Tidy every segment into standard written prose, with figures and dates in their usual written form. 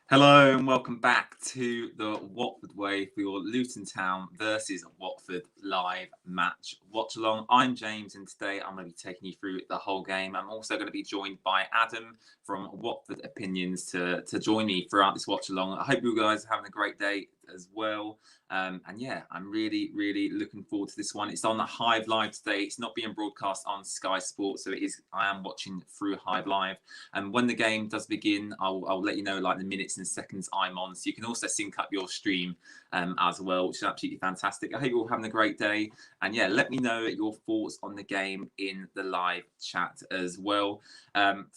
Hello and welcome back to the Watford Way for your Luton Town versus Watford live match watch along. I'm James and today I'm going to be taking you through the whole game. I'm also going to be joined by Adam from Watford Opinions to join me throughout this watch along. I hope you guys are having a great day as well. And yeah, I'm really looking forward to this one. It's on the Hive Live today. It's not being broadcast on Sky Sports, so I am watching through Hive Live. And when the game does begin, I'll let you know like the minutes and seconds I'm on. So you can also sync up your stream as well, which is absolutely fantastic. I hope you're all having a great day. And yeah, let me know your thoughts on the game in the live chat as well.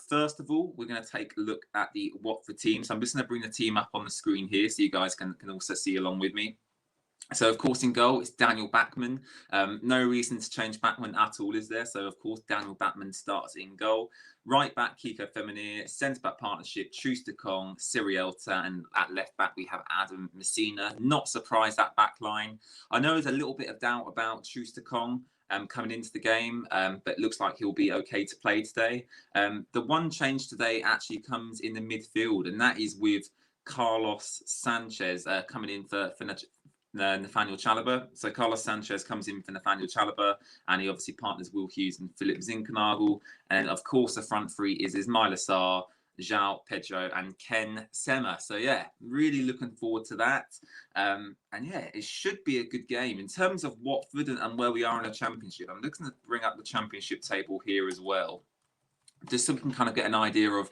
First of all, we're going to take a look at the Watford team. So I'm just going to bring the team up on the screen here so you guys can also see along with me. So, of course, in goal, it's Daniel Bachmann. No reason to change Bachmann at all, is there? So, of course, Daniel Bachmann starts in goal. Right back, Kiko Feminier. Centre-back partnership, Schuster Kong, Sirielta. And at left back, we have Adam Messina. Not surprised that back line. I know there's a little bit of doubt about Schuster Kong coming into the game, but it looks like he'll be okay to play today. The one change today actually comes in the midfield, and that is with Carlos Sanchez coming in for Nathaniel Chalobah. So Carlos Sanchez comes in for Nathaniel Chalobah, and he obviously partners Will Hughes and Philip Zinkernagel. And of course, the front three is Ismaila Sarr, João Pedro, and Ken Sema. So yeah, really looking forward to that. And yeah, it should be a good game. In terms of Watford and where we are in the Championship, I'm looking to bring up the Championship table here as well, just so we can kind of get an idea of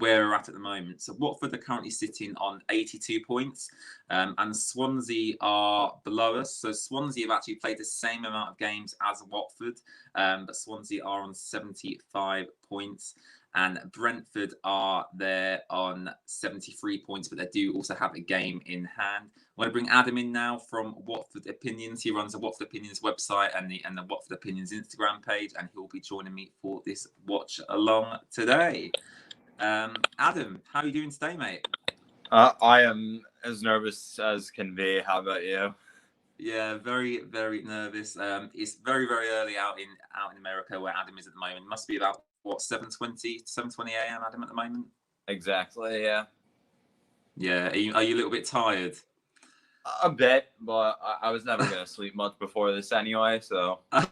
where we're at the moment. So Watford are currently sitting on 82 points, and Swansea are below us. So Swansea have actually played the same amount of games as Watford, but Swansea are on 75 points. And Brentford are there on 73 points, but they do also have a game in hand. I want to bring Adam in now from Watford Opinions. He runs the Watford Opinions website and the Watford Opinions Instagram page, and he'll be joining me for this watch along today. Adam, how are you doing today, mate? I am as nervous as can be. How about you? Yeah, very nervous. It's very early out in America where Adam is at the moment. It must be about what 7:20 a.m. Adam at the moment. Exactly, yeah. Yeah, are you a little bit tired? A bit, but I was never going to sleep much before this anyway, so. I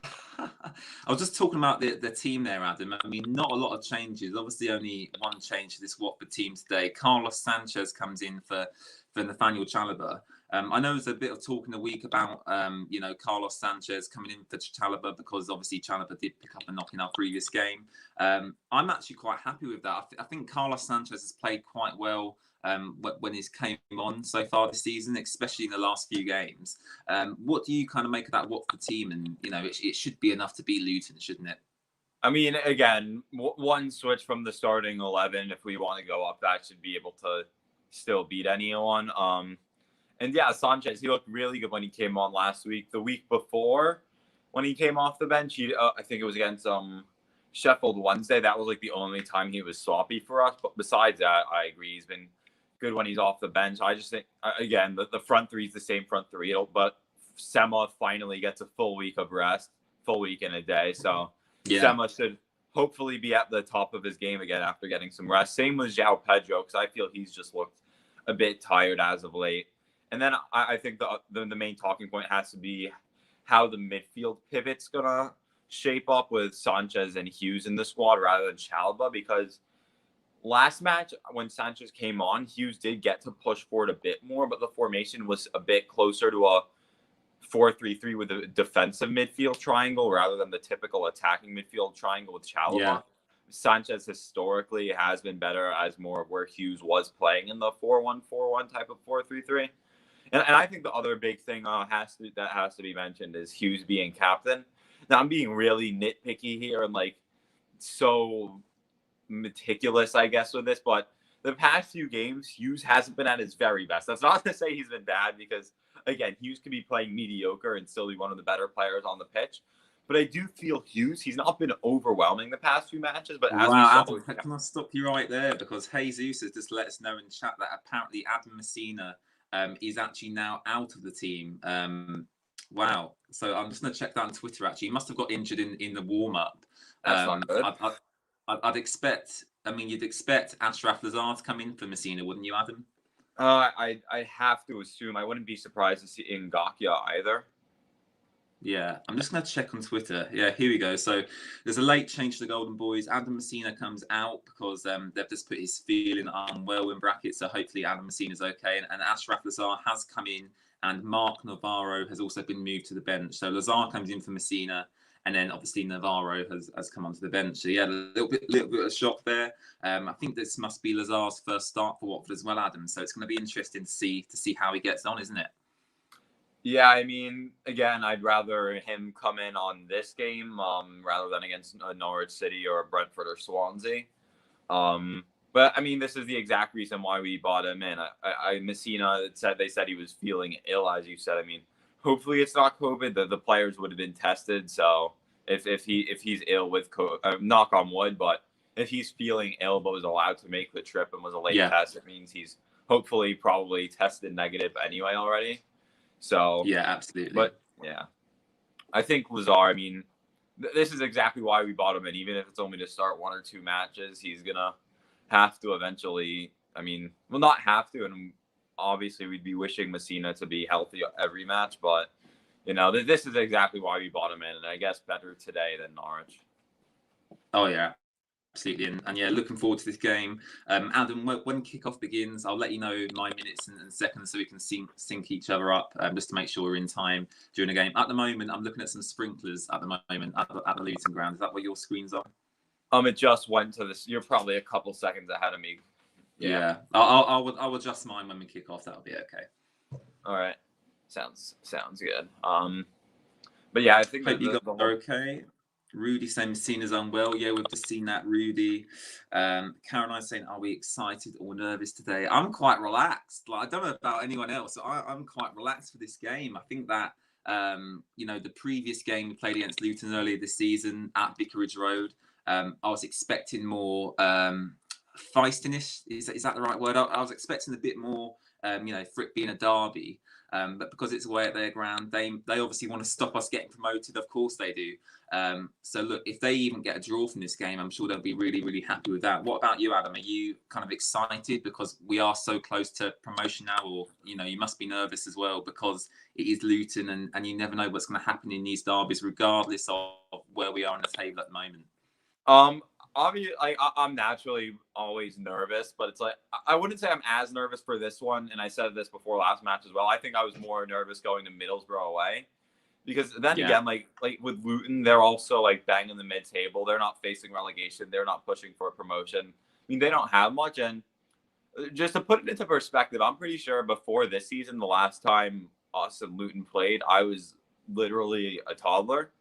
was just talking about the team there, Adam. I mean, not a lot of changes. Obviously, only one change to this Watford team today. Carlos Sanchez comes in for Nathaniel Chalobah. I know there's a bit of talk in the week about, Carlos Sanchez coming in for Chalobah because obviously Chalobah did pick up a knock in our previous game. I'm actually quite happy with that. I think Carlos Sanchez has played quite well when he's came on so far this season, especially in the last few games. What do you kind of make of that Watford team? And, it should be enough to beat Luton, shouldn't it? I mean, again, one switch from the starting 11, if we want to go up, that should be able to still beat anyone. And yeah, Sanchez, he looked really good when he came on last week. The week before, when he came off the bench, I think it was against Sheffield Wednesday. That was like the only time he was sloppy for us. But besides that, I agree. He's been good when he's off the bench. I just think, again, the front three is the same front three, but Sema finally gets a full week of rest, full week in a day. So yeah. Sema should hopefully be at the top of his game again after getting some rest. Same with João Pedro, because I feel he's just looked a bit tired as of late. And then I think the main talking point has to be how the midfield pivot's going to shape up with Sanchez and Hughes in the squad rather than Chalobah, because last match, when Sanchez came on, Hughes did get to push forward a bit more, but the formation was a bit closer to a 4-3-3 with a defensive midfield triangle rather than the typical attacking midfield triangle with Chalobah. Yeah. Sanchez historically has been better as more of where Hughes was playing in the 4-1-4-1 type of 4-3-3. And I think the other big thing has to be mentioned is Hughes being captain. Now, I'm being really nitpicky here and so meticulous, I guess, with this, but the past few games, Hughes hasn't been at his very best. That's not to say he's been bad, because again, Hughes could be playing mediocre and still be one of the better players on the pitch. But I do feel Hughes, he's not been overwhelming the past few matches. But as Adam, can I stop you right there? Because Jesus has just let us know in chat that apparently Adam Messina is actually now out of the team. Wow. So I'm just going to check that on Twitter, actually. He must have got injured in the warm-up. That's not good. I'd expect, you'd expect Ashraf Lazar to come in for Messina, wouldn't you, Adam? I have to assume. I wouldn't be surprised to see Ngakia either. Yeah, I'm just going to check on Twitter. Yeah, here we go. So there's a late change to the Golden Boys. Adam Messina comes out because they've just put his feeling unwell in brackets. So hopefully Adam Messina's okay. And Ashraf Lazar has come in, and Mark Navarro has also been moved to the bench. So Lazar comes in for Messina, and then obviously Navarro has come onto the bench. So yeah, a little bit of shock there. I think this must be Lazar's first start for Watford as well, Adam. So it's going to be interesting to see how he gets on, isn't it? Yeah, I mean, again, I'd rather him come in on this game rather than against Norwich City or Brentford or Swansea. But I mean, this is the exact reason why we bought him in. Messina they said he was feeling ill, as you said. I mean, hopefully it's not COVID. The players would have been tested. So if he's ill with COVID, knock on wood, but if he's feeling ill but was allowed to make the trip and was a late test, it means he's hopefully probably tested negative anyway already. So yeah, absolutely. But yeah, I think Lazar. I mean, this is exactly why we bought him in. Even if it's only to start 1 or 2 matches, he's gonna have to eventually. I mean, well, not have to, and obviously we'd be wishing Messina to be healthy every match. But you know, this is exactly why we bought him in, and I guess better today than Norwich. Oh yeah, absolutely, and yeah, looking forward to this game. Adam, when kickoff begins, I'll let you know my minutes and seconds so we can sync each other up, just to make sure we're in time during the game. At the moment, I'm looking at some sprinklers at the moment at the Luton ground. Is that what your screen's on? It just went to this. You're probably a couple seconds ahead of me. Yeah. I'll adjust mine when we kick off. That'll be okay. All right, sounds good. But yeah, I think hope you got okay. Rudy saying Messina's unwell. Yeah, we've just seen that, Rudy. Caroline saying, are we excited or nervous today? I'm quite relaxed. Like, I don't know about anyone else. I'm quite relaxed for this game. I think that, the previous game we played against Luton earlier this season at Vicarage Road, I was expecting more feistiness. Is that the right word? I was expecting a bit more, for it being a derby. But because it's away at their ground, they obviously want to stop us getting promoted. Of course they do. So look, if they even get a draw from this game, I'm sure they'll be really, really happy with that. What about you, Adam? Are you kind of excited because we are so close to promotion now, or you must be nervous as well because it is Luton and you never know what's going to happen in these derbies, regardless of where we are on the table at the moment? Obviously, I'm naturally always nervous, but it's like I wouldn't say I'm as nervous for this one. And I said this before last match as well. I think I was more nervous going to Middlesbrough away, because then again, like with Luton, they're also like banging the mid-table. They're not facing relegation. They're not pushing for a promotion. I mean, they don't have much. And just to put it into perspective, I'm pretty sure before this season, the last time us and Luton played, I was literally a toddler.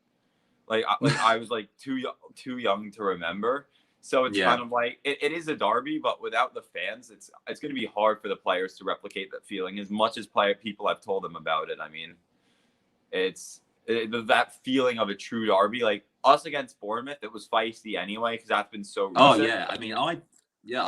Like I was like too young to remember. So it's kind of like it is a derby, but without the fans, it's going to be hard for the players to replicate that feeling as much as people have told them about it. I mean, that feeling of a true derby, like us against Bournemouth, it was feisty anyway because that's been so recent. Oh yeah, I mean, I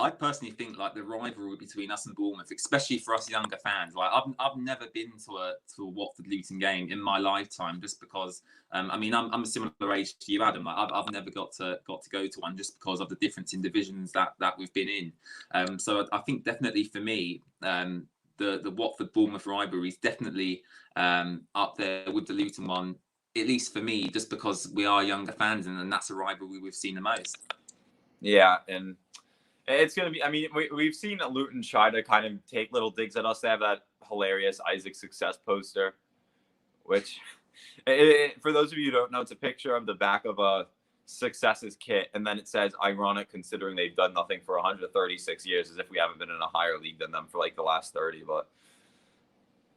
personally think like the rivalry between us and Bournemouth, especially for us younger fans, like I've never been to a Watford Luton game in my lifetime, just because I'm a similar age to you, Adam. Like I've never got to go to one just because of the difference in divisions that we've been in. So I think definitely for me, the Watford Bournemouth rivalry is definitely up there with the Luton one, at least for me, just because we are younger fans and that's a rivalry we've seen the most. Yeah, and it's going to be, I mean, we've seen Luton try to kind of take little digs at us. They have that hilarious Isaac Success poster, which, for those of you who don't know, it's a picture of the back of a Success's kit, and then it says, ironic considering they've done nothing for 136 years, as if we haven't been in a higher league than them for like the last 30, but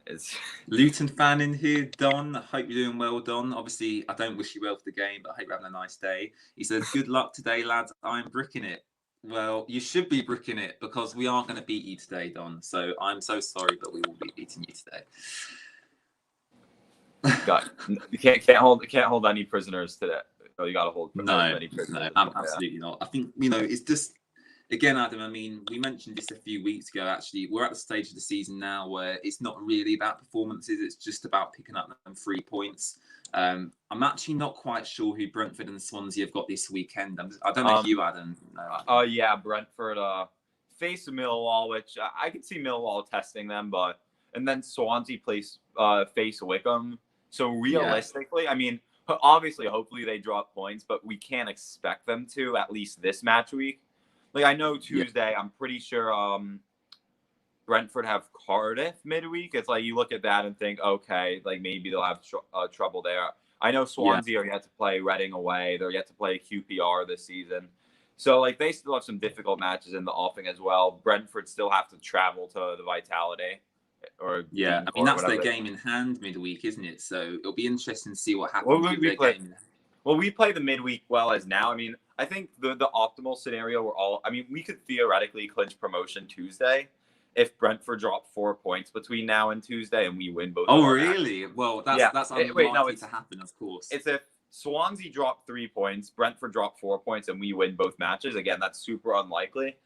it's... Luton fan in here, Don. I hope you're doing well, Don. Obviously, I don't wish you well for the game, but I hope you're having a nice day. He says, good luck today, lads. I'm bricking it. Well, you should be bricking it because we aren't going to beat you today, Don. So I'm so sorry, but we will be beating you today. You can't hold any prisoners today. Oh, you got to hold any prisoners. No, absolutely not. I think it's just, again, Adam. I mean, we mentioned this a few weeks ago. Actually, we're at the stage of the season now where it's not really about performances. It's just about picking up them 3 points. I'm actually not quite sure who Brentford and Swansea have got this weekend. I don't know if you, Adam. Yeah, Brentford face Millwall, which I could see Millwall testing them, and then Swansea face Wickham. So realistically, I mean, obviously, hopefully they drop points, but we can't expect them to at least this match week. Like I know Tuesday, I'm pretty sure Brentford have Cardiff midweek. It's like you look at that and think, okay, like maybe they'll have trouble there. I know Swansea are yet to play Reading away. They're yet to play QPR this season. So, like, they still have some difficult matches in the offing as well. Brentford still have to travel to the Vitality. I mean, that's their game in hand midweek, isn't it? So it'll be interesting to see what happens with their game. Well, we play the midweek well as now. I mean, I think the optimal scenario we could theoretically clinch promotion Tuesday if Brentford drop 4 points between now and Tuesday and we win both. Oh, really? Well, that's unlikely to happen, of course. It's if Swansea drop 3 points, Brentford drop 4 points, and we win both matches. Again, that's super unlikely.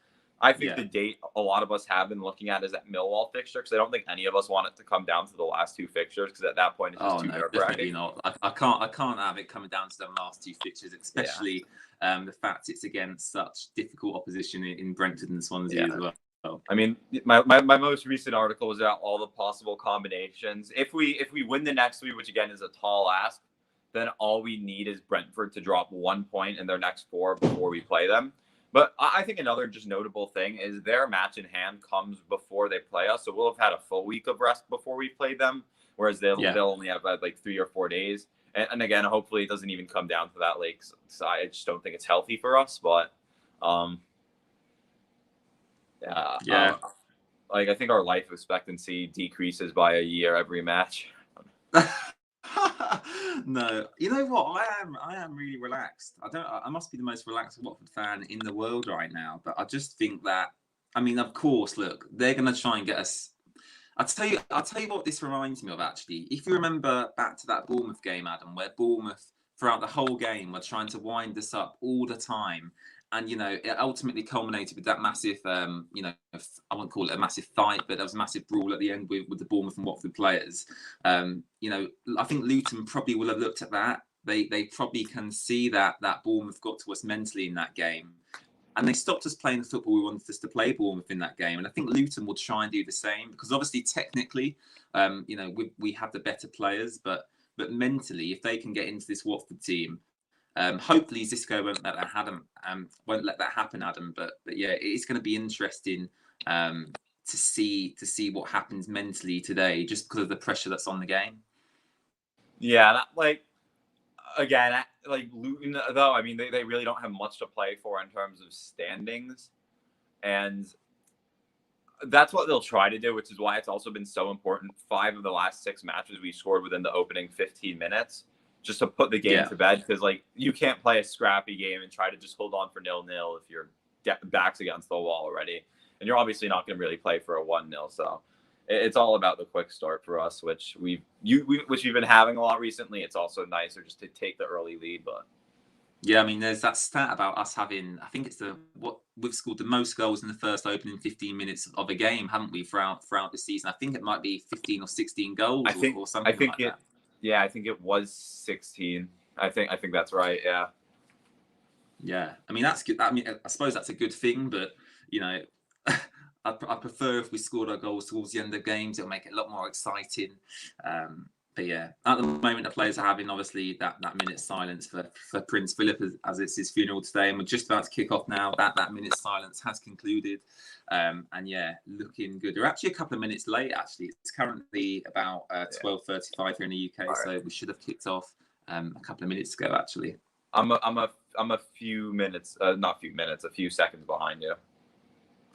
I think the date a lot of us have been looking at is that Millwall fixture, because I don't think any of us want it to come down to the last 2 fixtures, because at that point it's just too nerve-wracking. Definitely not. I can't have it coming down to the last 2 fixtures, especially the fact it's against such difficult opposition in Brentford and Swansea as well. I mean, my most recent article was about all the possible combinations. If we win the next 3, which again is a tall ask, then all we need is Brentford to drop 1 point in their next 4 before we play them. But I think another just notable thing is their match in hand comes before they play us. So we'll have had a full week of rest before we play them, whereas they'll only have like 3 or 4 days. And again, hopefully it doesn't even come down to that. Like, so I just don't think it's healthy for us. But like I think our life expectancy decreases by a year every match. No, you know what? I am really relaxed. I must be the most relaxed Watford fan in the world right now. But I just think that, I mean, of course, look, they're going to try and get us. I'll tell you what this reminds me of. Actually, if you remember back to that Bournemouth game, Adam, where Bournemouth throughout the whole game were trying to wind us up all the time. And, it ultimately culminated with that massive, I won't call it a massive fight, but there was a massive brawl at the end with the Bournemouth and Watford players. I think Luton probably will have looked at that. They probably can see that Bournemouth got to us mentally in that game. And they stopped us playing the football we wanted us to play Bournemouth in that game. And I think Luton will try and do the same because obviously technically, we have the better players, but mentally, if they can get into this Watford team, hopefully Xisco won't let that happen, Adam. But yeah, it's going to be interesting to see what happens mentally today, just because of the pressure that's on the game. Yeah, again, like Luton, though, I mean, they really don't have much to play for in terms of standings, and that's what they'll try to do, which is why it's also been so important. 5 of the last 6 matches we scored within the opening 15 minutes. Just to put the game to bed, because like you can't play a scrappy game and try to just hold on for 0-0 if your back's against the wall already, and you're obviously not going to really play for a 1-0. So it's all about the quick start for us, which we've been having a lot recently. It's also nicer just to take the early lead, but yeah, I mean, there's that stat about us having, I think it's we've scored the most goals in the first opening 15 minutes of a game, haven't we, throughout the season? I think it might be 15 or 16 goals or something like that. Yeah, I think it was 16. I think that's right. Yeah. Yeah, I mean that's good. I mean, I suppose that's a good thing, but I prefer if we scored our goals towards the end of games. It'll make it a lot more exciting. But yeah, at the moment the players are having obviously that minute silence for Prince Philip as it's his funeral today, and we're just about to kick off now. That minute silence has concluded, and yeah, looking good. We're actually a couple of minutes late. Actually, it's currently about 12:35 here in the UK, so we should have kicked off a couple of minutes ago. Actually, I'm a few minutes, not few minutes, a few seconds behind you.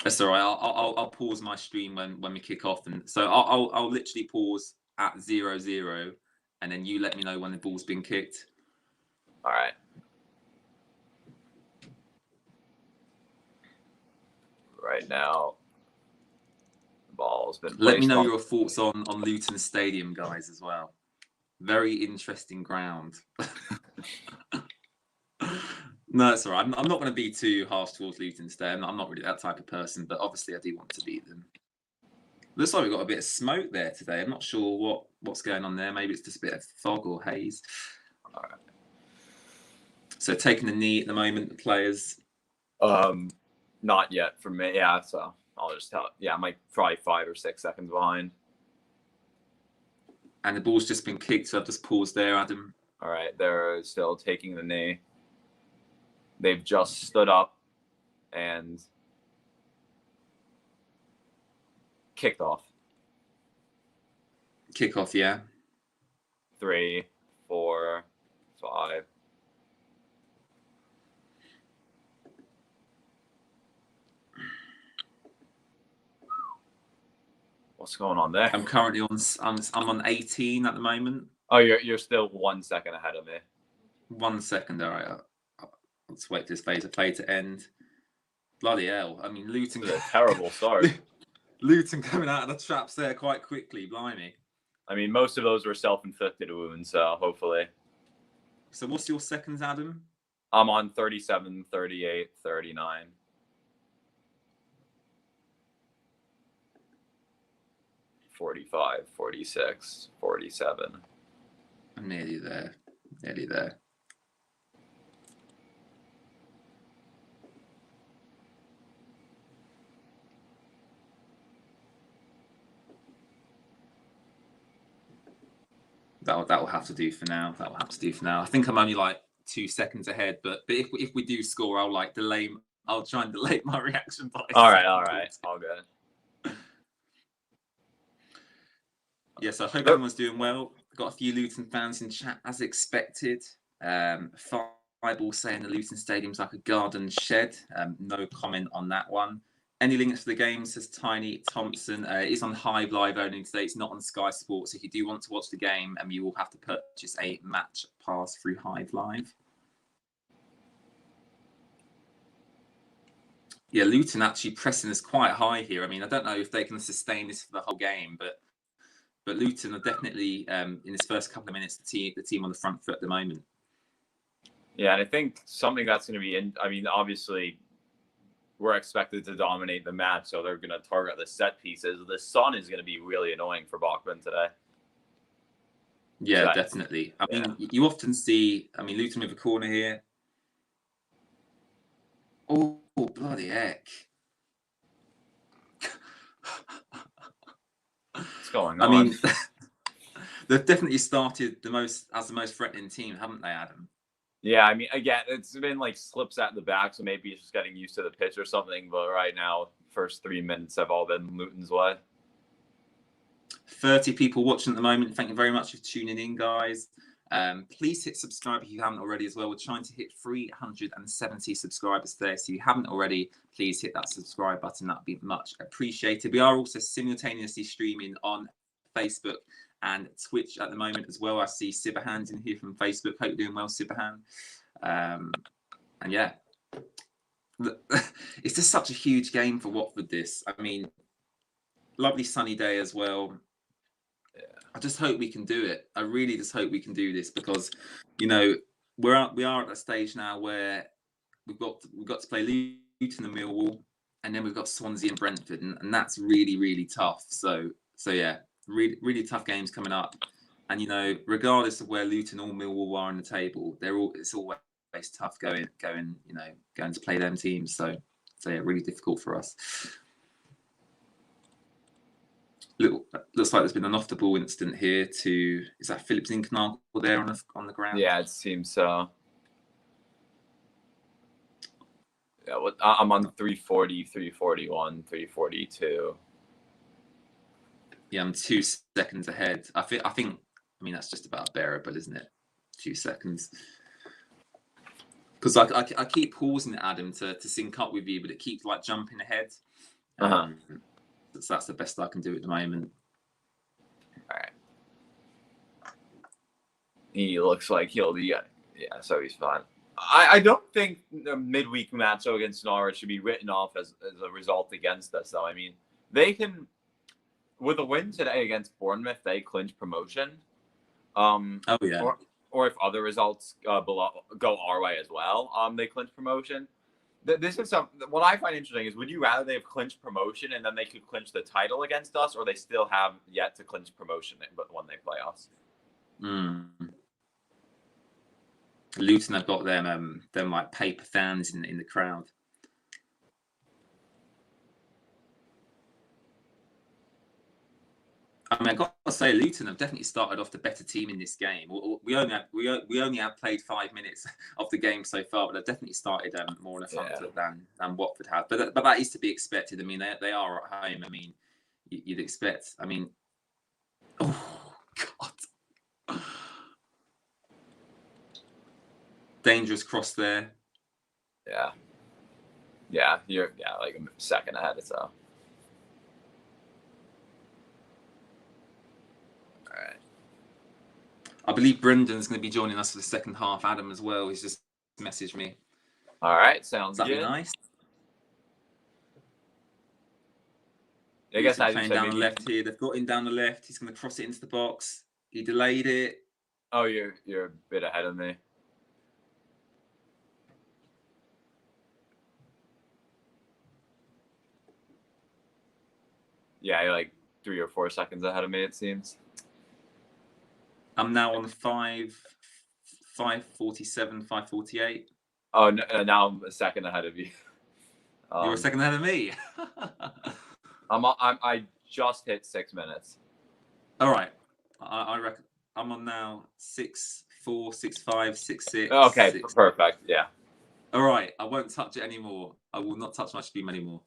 That's all right. I'll pause my stream when we kick off, and so I'll literally pause at 0-0, and then you let me know when the ball's been kicked. All right. Right now, the ball's been placed. Let me know your thoughts on Luton Stadium, guys, as well. Very interesting ground. No, it's all right. I'm not going to be too harsh towards Luton today. I'm not really that type of person, but obviously I do want to beat them. Looks like we've got a bit of smoke there today. I'm not sure what's going on there. Maybe it's just a bit of fog or haze. All right. So taking the knee at the moment, the players. Not yet for me. Yeah, so I'll just tell. Yeah, I'm like probably 5 or 6 seconds behind. And the ball's just been kicked, so I've just paused there, Adam. All right, they're still taking the knee. They've just stood up and kicked off. Kickoff, yeah. 3, 4, 5. What's going on there? I'm currently on. I'm on 18 at the moment. Oh, you're still 1 second ahead of me. 1 second. All right. Let's wait for this phase of play to end. Bloody hell! I mean, Luton. This is a terrible start. Luton coming out of the traps there quite quickly. Blimey. I mean, most of those were self-inflicted wounds, so hopefully. So what's your seconds, Adam? I'm on 37, 38, 39. 45, 46, 47. I'm nearly there. Nearly there. That'll have to do for now. That'll have to do for now. I think I'm only like 2 seconds ahead, but if we do score, I'll try and delay my reaction by. All right, all good. Yes, I hope everyone's doing well. Got a few Luton fans in chat as expected. Fireball saying the Luton Stadium's like a garden shed. No comment on that one. Any links to the game, says Tiny Thompson. It is on Hive Live only today. It's not on Sky Sports. So if you do want to watch the game, you will have to purchase a match pass through Hive Live. Yeah, Luton actually pressing us quite high here. I mean, I don't know if they can sustain this for the whole game, but Luton are definitely in this first couple of minutes the team on the front foot at the moment. Yeah, and I think something that's going to be in. I mean, obviously, we're expected to dominate the match, so they're going to target the set pieces. The sun is going to be really annoying for Bachman today. Yeah, so definitely. I mean, you often see. I mean, Luton with a corner here. Oh, bloody heck! What's going on? I mean, they've definitely started as the most threatening team, haven't they, Adam? Yeah, I mean, again, it's been like slips at the back, so maybe it's just getting used to the pitch or something. But right now, first 3 minutes have all been Luton's way. 30 people watching at the moment. Thank you very much for tuning in, guys. Please hit subscribe if you haven't already as well. We're trying to hit 370 subscribers today. So if you haven't already, please hit that subscribe button. That would be much appreciated. We are also simultaneously streaming on Facebook and Twitch at the moment as well. I see Sibahan's in here from Facebook. Hope you're doing well, Sibahan. And yeah, it's just such a huge game for Watford, this. I mean, lovely sunny day as well. Yeah. I just hope we can do it. I really just hope we can do this because, you know, we are at that stage now where we've got to play Luton and Millwall, and then we've got Swansea and Brentford, and that's really, really tough. So yeah. Really, really tough games coming up, and you know, regardless of where Luton or Millwall are on the table, it's always tough going to play them teams. So yeah, really difficult for us. Looks like there's been an off the ball incident here. Is that Phillips Inkenagel there on the ground? Yeah, it seems so. Yeah, I'm on 340, 341, 342. Yeah, I'm 2 seconds ahead. I mean, that's just about bearable, isn't it? 2 seconds. Because I keep pausing it, Adam, to sync up with you, but it keeps like jumping ahead. So that's the best I can do at the moment. All right. He looks like he'll be, so he's fine. I don't think the midweek matchup against Norwich should be written off as a result against us, though. I mean, they can. With a win today against Bournemouth, they clinch promotion. Oh yeah. Or if other results go our way as well, they clinch promotion. This is what I find interesting is: would you rather they have clinched promotion and then they could clinch the title against us, or they still have yet to clinch promotion, but when they play us? Luton have got them like paper fans in the crowd. I mean, I got to say, Luton have definitely started off the better team in this game. We only have played 5 minutes of the game so far, but they've definitely started more on the front foot than Watford have. But that is to be expected. I mean, they are at home. I mean, you'd expect. I mean, oh God, dangerous cross there. Yeah, you're like a second ahead. So, all right. I believe Brendan's going to be joining us for the second half. Adam as well. He's just messaged me. All right, sounds That'd good. be nice. I guess I playing down the left here. They've got him down the left. He's going to cross it into the box. He delayed it. Oh, you're a bit ahead of me. Yeah, you're like 3 or 4 seconds ahead of me, it seems. I'm now on 5:47, 5:48. Oh, no, now I'm a second ahead of you. You're a second ahead of me. I just hit 6 minutes. All right, I reckon I'm on now 6:4, 6:5, 6:6. Okay, 6. Perfect. Yeah. All right, I won't touch it anymore. I will not touch my stream anymore.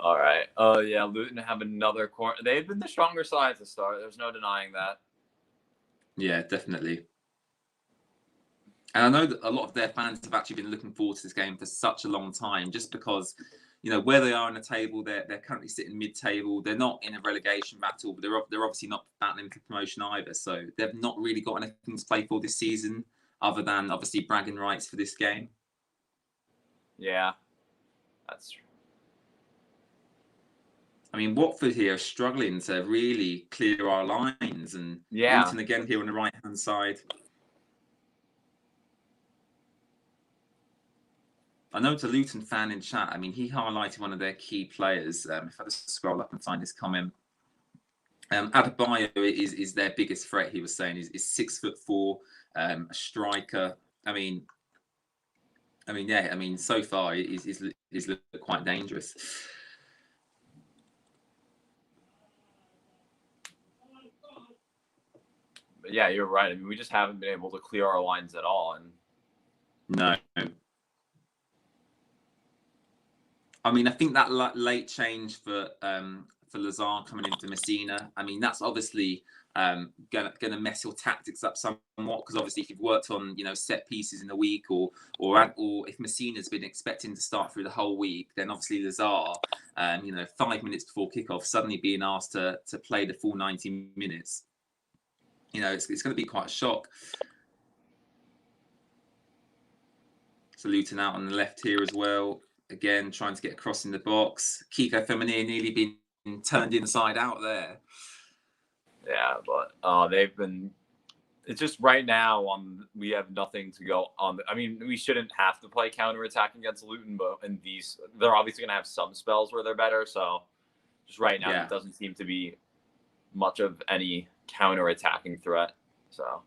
All right. Yeah, Luton have another corner. They've been the stronger side to start. There's no denying that. Yeah, definitely. And I know that a lot of their fans have actually been looking forward to this game for such a long time, just because, you know, where they are in the table, they're currently sitting mid-table. They're not in a relegation battle, but they're obviously not battling for promotion either. So they've not really got anything to play for this season, other than obviously bragging rights for this game. Yeah, that's true. I mean, Watford here are struggling to really clear our lines, and Luton again here on the right-hand side. I know it's a Luton fan in chat. I mean, he highlighted one of their key players. If I just scroll up and find his comment, Adebayo is their biggest threat. He was saying is 6'4", a striker. I mean, yeah. I mean, so far he's looked quite dangerous. But yeah, you're right. I mean, we just haven't been able to clear our lines at all. And no. I mean, I think that late change for Lazar coming into Messina, I mean, that's obviously gonna mess your tactics up somewhat, because obviously if you've worked on, you know, set pieces in the week, or if Messina's been expecting to start through the whole week, then obviously Lazar, you know, 5 minutes before kickoff, suddenly being asked to play the full 90 minutes, you know, it's going to be quite a shock. So Luton out on the left here as well. Again, trying to get across in the box. Kiko Femenir nearly been turned inside out there. Yeah, but they've been. It's just right now we have nothing to go on. I mean, we shouldn't have to play counterattack against Luton, but in these, they're obviously going to have some spells where they're better. So just right now, it doesn't seem to be much of any counterattacking threat. So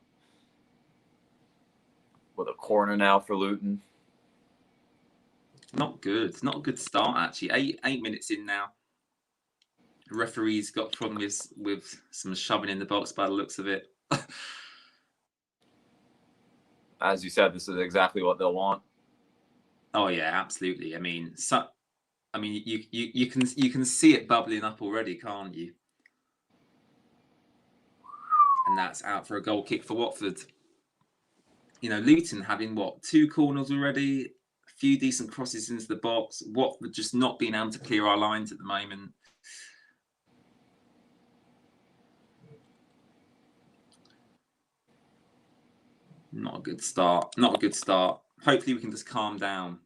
with a corner now for Luton. Not good. Not a good start, actually. Eight minutes in now. The referee's got problems with some shoving in the box by the looks of it. As you said, this is exactly what they'll want. Oh yeah, absolutely. I mean, you can see it bubbling up already, can't you? And that's out for a goal kick for Watford. You know, Luton having 2 corners already, a few decent crosses into the box. Watford just not being able to clear our lines at the moment. Not a good start. Not a good start. Hopefully we can just calm down.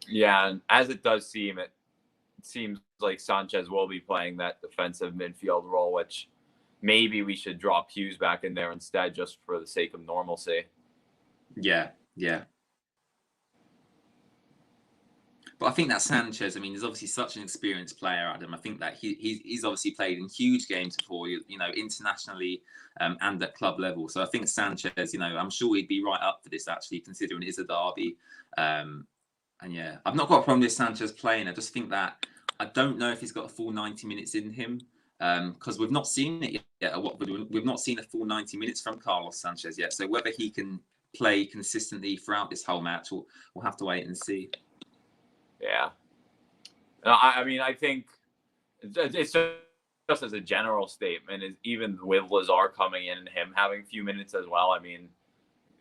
Yeah, and as it does seem, it seems like Sanchez will be playing that defensive midfield role, which maybe we should drop Hughes back in there instead, just for the sake of normalcy. Yeah. But I think that Sanchez, I mean, he's obviously such an experienced player, Adam. I think that he's obviously played in huge games before, you know, internationally and at club level. So I think Sanchez, you know, I'm sure he'd be right up for this, actually, considering it is a derby. And yeah, I've not got a problem with Sanchez playing. I just think that I don't know if he's got a full 90 minutes in him. because we've not seen it yet at Watford. We've not seen a full 90 minutes from Carlos Sanchez yet. So whether he can play consistently throughout this whole match, we'll have to wait and see. Yeah. I mean, I think it's just as a general statement, is even with Lazar coming in and him having a few minutes as well, I mean,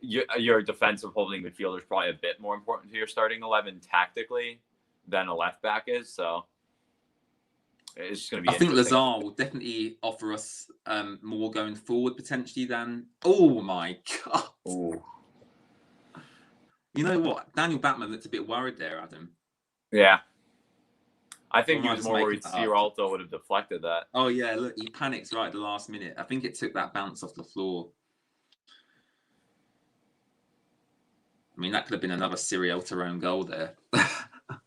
your defensive holding midfielder is probably a bit more important to your starting 11 tactically than a left back is. So it's just going to be. I think Lazar will definitely offer us more going forward potentially than. Oh my god! Ooh. You know what? Daniel Batman looked a bit worried there, Adam. Yeah. I think he was more worried Ciraldo would have deflected that. Oh yeah, look, he panics right at the last minute. I think it took that bounce off the floor. I mean, that could have been another Ciraldo own goal there.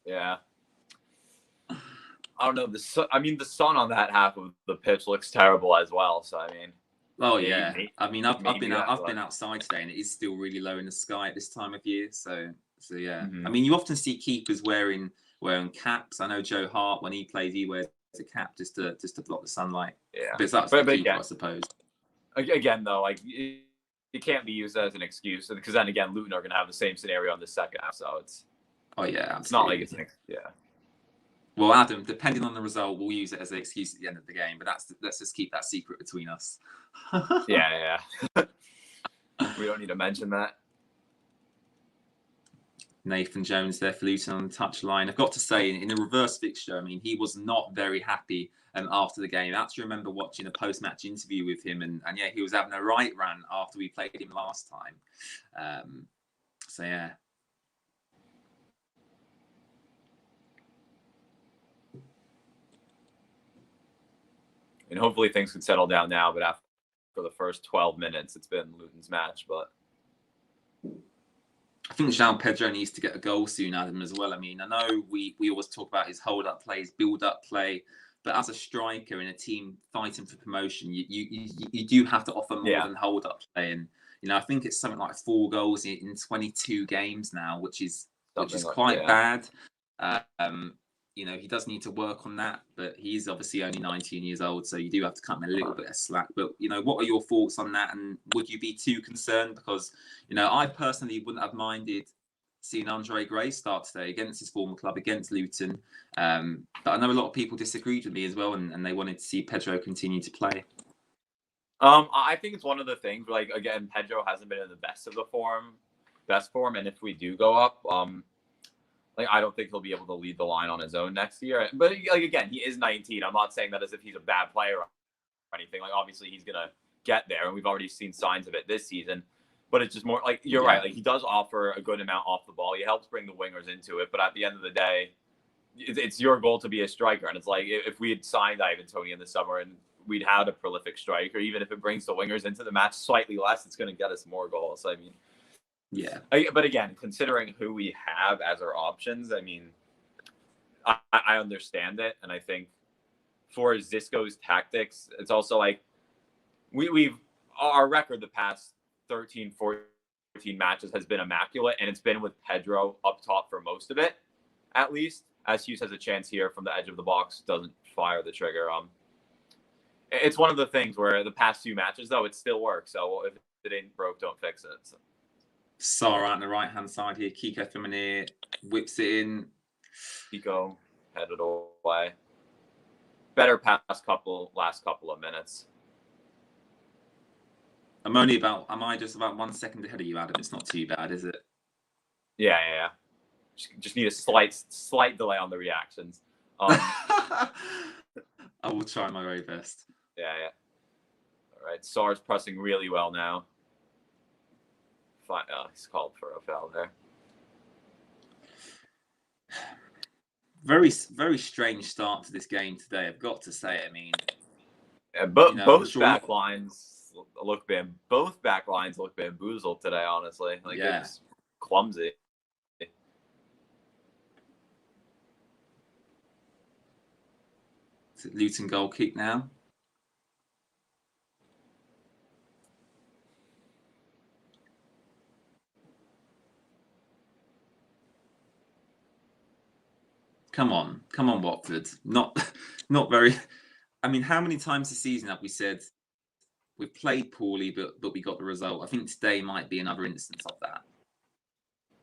Yeah. I don't know. The sun on that half of the pitch looks terrible as well. So I mean. Oh yeah. I mean, I've been outside today, and it is still really low in the sky at this time of year. So yeah. Mm-hmm. I mean, you often see keepers wearing caps. I know Joe Hart, when he plays, he wears a cap just to block the sunlight. Yeah, but it's up to the keeper, again, I suppose. Again, though, like it can't be used as an excuse, because then again, Luton are going to have the same scenario in the second half. So it's. Oh yeah, absolutely. It's not like it's yeah. Well, Adam, depending on the result, we'll use it as an excuse at the end of the game. But let's just keep that secret between us. Yeah. We don't need to mention that. Nathan Jones there for Luton on the touchline. I've got to say, in a reverse fixture, I mean, he was not very happy after the game. I actually remember watching a post-match interview with him, and yeah, he was having a right rant after we played him last time. So yeah. And hopefully things can settle down now, but after the first 12 minutes, it's been Luton's match. But I think João Pedro needs to get a goal soon, Adam, as well. I mean, I know we always talk about his hold-up play, his build-up play, but as a striker in a team fighting for promotion, you do have to offer more than hold-up play. And I think it's something like 4 goals in 22 games now, which is quite bad. He does need to work on that, but he's obviously only 19 years old, so you do have to cut him a little bit of slack. But, what are your thoughts on that? And would you be too concerned? Because, I personally wouldn't have minded seeing Andre Gray start today against his former club, against Luton. But I know a lot of people disagreed with me as well, and they wanted to see Pedro continue to play. I think it's one of the things, like, again, Pedro hasn't been in the best form. And if we do go up, I don't think he'll be able to lead the line on his own next year. But again, he is 19. I'm not saying that as if he's a bad player or anything. Obviously he's gonna get there, and we've already seen signs of it this season. But it's just more you're right. He does offer a good amount off the ball. He helps bring the wingers into it. But at the end of the day, it's your goal to be a striker. And it's like, if we had signed Ivan Toney in the summer and we'd had a prolific striker, even if it brings the wingers into the match slightly less, it's going to get us more goals. I mean. Yeah. But again, considering who we have as our options, I mean, I understand it. And I think for Xisco's tactics, it's also our record the past 13, 14 matches has been immaculate. And it's been with Pedro up top for most of it, at least. As Hughes has a chance here from the edge of the box, doesn't fire the trigger. It's one of the things where the past few matches, though, it still works. So if it ain't broke, don't fix it. So. Sarr out on the right-hand side here. Kiko Feminier whips it in. Kiko headed away. Better last couple of minutes. Am I just about 1 second ahead of you, Adam? It's not too bad, is it? Yeah. Just need a slight delay on the reactions. I will try my very best. Yeah. All right, Sarr's pressing really well now. He's called for a foul there. Very, very strange start to this game today, I've got to say. I mean, both back lines look bamboozled today, honestly. It's clumsy. Is it Luton goal kick now? Come on, Watford. Not very. I mean, how many times this season have we said we've played poorly, but we got the result? I think today might be another instance of that.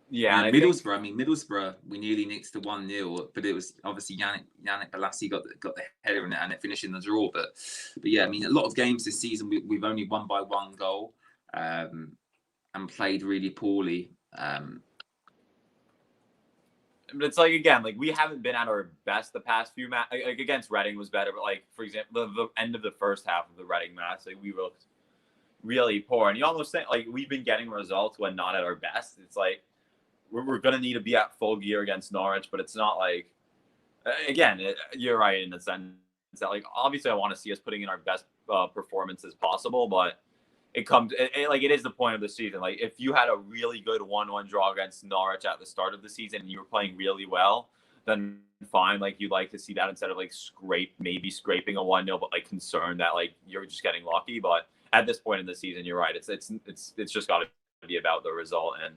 Yeah, And and I think Middlesbrough, Middlesbrough, we nearly nicked to 1-0, but it was obviously Yannick Bolasie got the header in it and it finished in the draw. But yeah, I mean, a lot of games this season we've only won by 1 goal, and played really poorly. but it's like, again, like we haven't been at our best the past few matches. Like against Reading was better, but like for example, the end of the first half of the Reading match, like we looked really poor. And you almost think like we've been getting results when not at our best. It's like we're gonna need to be at full gear against Norwich, but it's not like, again, you're right in the sense that like obviously I want to see us putting in our best performances possible, but it is the point of the season. Like if you had a really good 1-1 draw against Norwich at the start of the season and you were playing really well, then fine. Like you'd like to see that instead of like maybe scraping a 1-0, but like concerned that like you're just getting lucky. But at this point in the season, you're right. It's just got to be about the result. And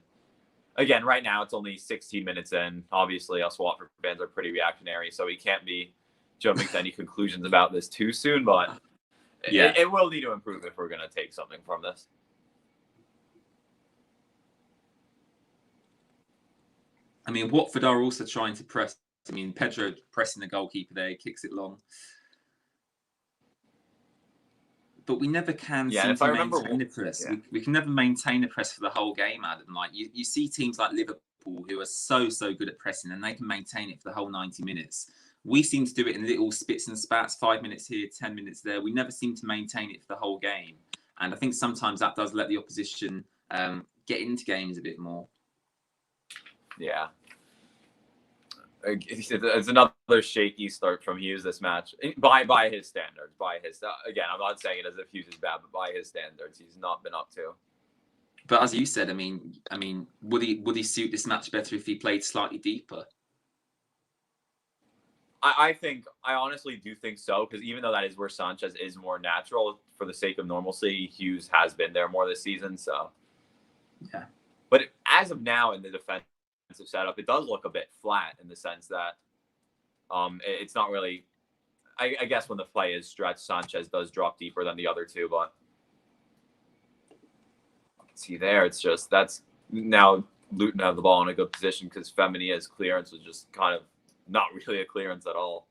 again, right now it's only 16 minutes in. Obviously, us Watford fans are pretty reactionary, so we can't be jumping to any conclusions about this too soon. But yeah, it will need to improve if we're going to take something from this. I mean, Watford are also trying to press. I mean, Pedro pressing the goalkeeper there, kicks it long. But we never can seem to maintain the press. Yeah. We can never maintain the press for the whole game, Adam. Like you see teams like Liverpool who are so good at pressing and they can maintain it for the whole 90 minutes. We seem to do it in little spits and spats, 5 minutes here, 10 minutes there. We never seem to maintain it for the whole game. And I think sometimes that does let the opposition get into games a bit more. Yeah. It's another shaky start from Hughes this match by his standards. Again, I'm not saying it as if Hughes is bad, but by his standards, he's not been up to. But as you said, I mean, would he suit this match better if he played slightly deeper? I honestly do think so, because even though that is where Sanchez is more natural, for the sake of normalcy, Hughes has been there more this season. So yeah. But as of now in the defensive setup, it does look a bit flat in the sense that it's not really. I guess when the play is stretched, Sanchez does drop deeper than the other two, but see there, it's just that's now Luton have the ball in a good position because Feminia's clearance was just kind of not really a clearance at all.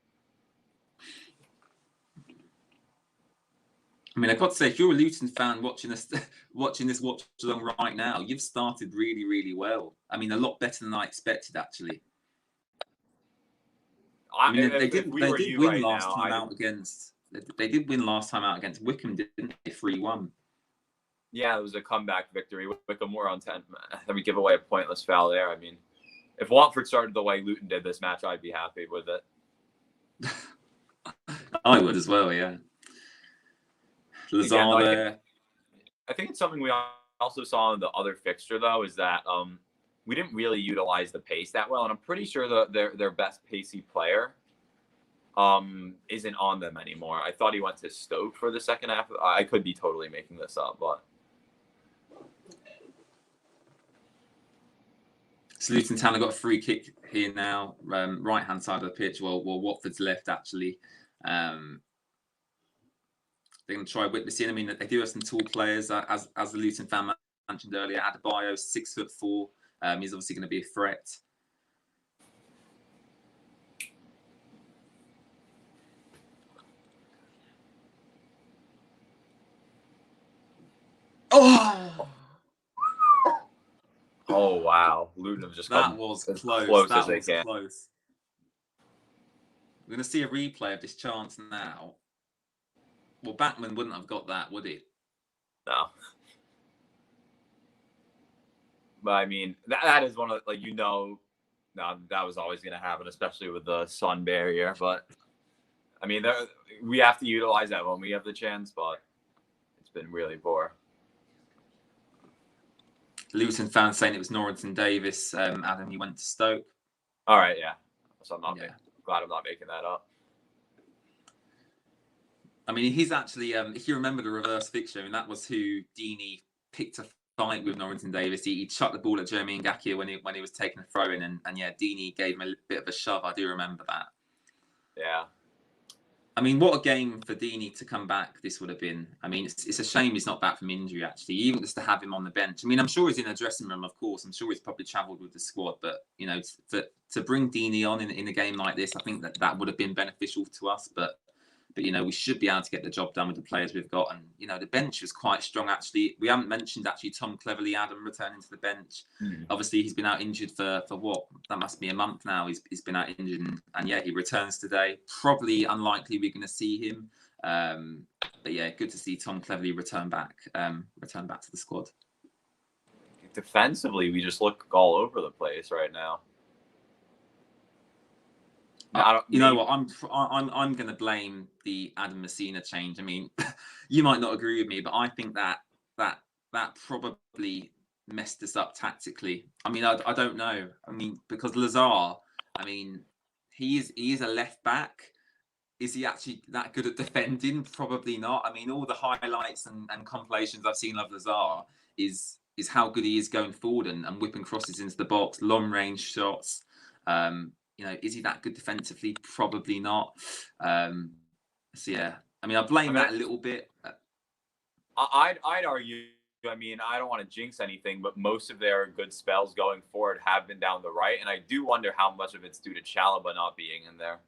I mean, I've got to say, if you're a Luton fan watching this watch along right now, you've started really well. I mean, a lot better than I expected, actually. I mean, they did win last time out against. They did win last time out against Wycombe, didn't they? 3-1. Yeah, it was a comeback victory. Wycombe were on 10. Then we give away a pointless foul there. I mean, if Watford started the way Luton did this match, I'd be happy with it. I would as well, yeah. Again, I think it's something we also saw in the other fixture, though, is that we didn't really utilize the pace that well. And I'm pretty sure their best pacey player isn't on them anymore. I thought he went to Stoke for the second half. I could be totally making this up, but. So Luton Town have got a free kick here now, right-hand side of the pitch. Well, Watford's left, actually. They're going to try witnessing. I mean, they do have some tall players, as the Luton fan mentioned earlier. Adebayo, 6'4". He's obviously going to be a threat. Oh! Oh, wow. Luton have just that was close. That was close. We're going to see a replay of this chance now. Well, Backman wouldn't have got that, would he? No. But, I mean, that is one of, like, that was always going to happen, especially with the sun barrier. But, I mean, we have to utilize that when we have the chance, but it's been really poor. Luton fans saying it was Norrington Davis. Adam, he went to Stoke. All right, yeah. So I'm glad I'm not making that up. I mean, he's actually, if you remember the reverse fixture, I mean, that was who Deeney picked a fight with Norrington Davis. He chucked the ball at Jeremy Ngakia when he was taking a throw in, and yeah, Deeney gave him a bit of a shove. I do remember that. Yeah. I mean, what a game for Deeney to come back this would have been. I mean, it's a shame he's not back from injury, actually, even just to have him on the bench. I mean, I'm sure he's in a dressing room, of course. I'm sure he's probably travelled with the squad. But, you know, to bring Deeney on in a game like this, I think that would have been beneficial to us. But you know, we should be able to get the job done with the players we've got. And, you know, the bench was quite strong, actually. We haven't mentioned, actually, Tom Cleverley, Adam, returning to the bench. Obviously, he's been out injured for what? That must be a month now. He's been out injured. And yeah, he returns today. Probably unlikely we're going to see him. But yeah, good to see Tom Cleverley return back to the squad. Defensively, we just look all over the place right now. You know what? I'm going to blame the Adam Messina change. I mean, you might not agree with me, but I think that probably messed us up tactically. I mean, I don't know. I mean, because Lazar, I mean, he is a left back. Is he actually that good at defending? Probably not. I mean, all the highlights and compilations I've seen of Lazar is how good he is going forward and whipping crosses into the box, long range shots. You know, is he that good defensively? Probably not. So yeah, I mean, I blame that a little bit. I'd argue. I mean, I don't want to jinx anything, but most of their good spells going forward have been down the right, and I do wonder how much of it's due to Chalobah not being in there.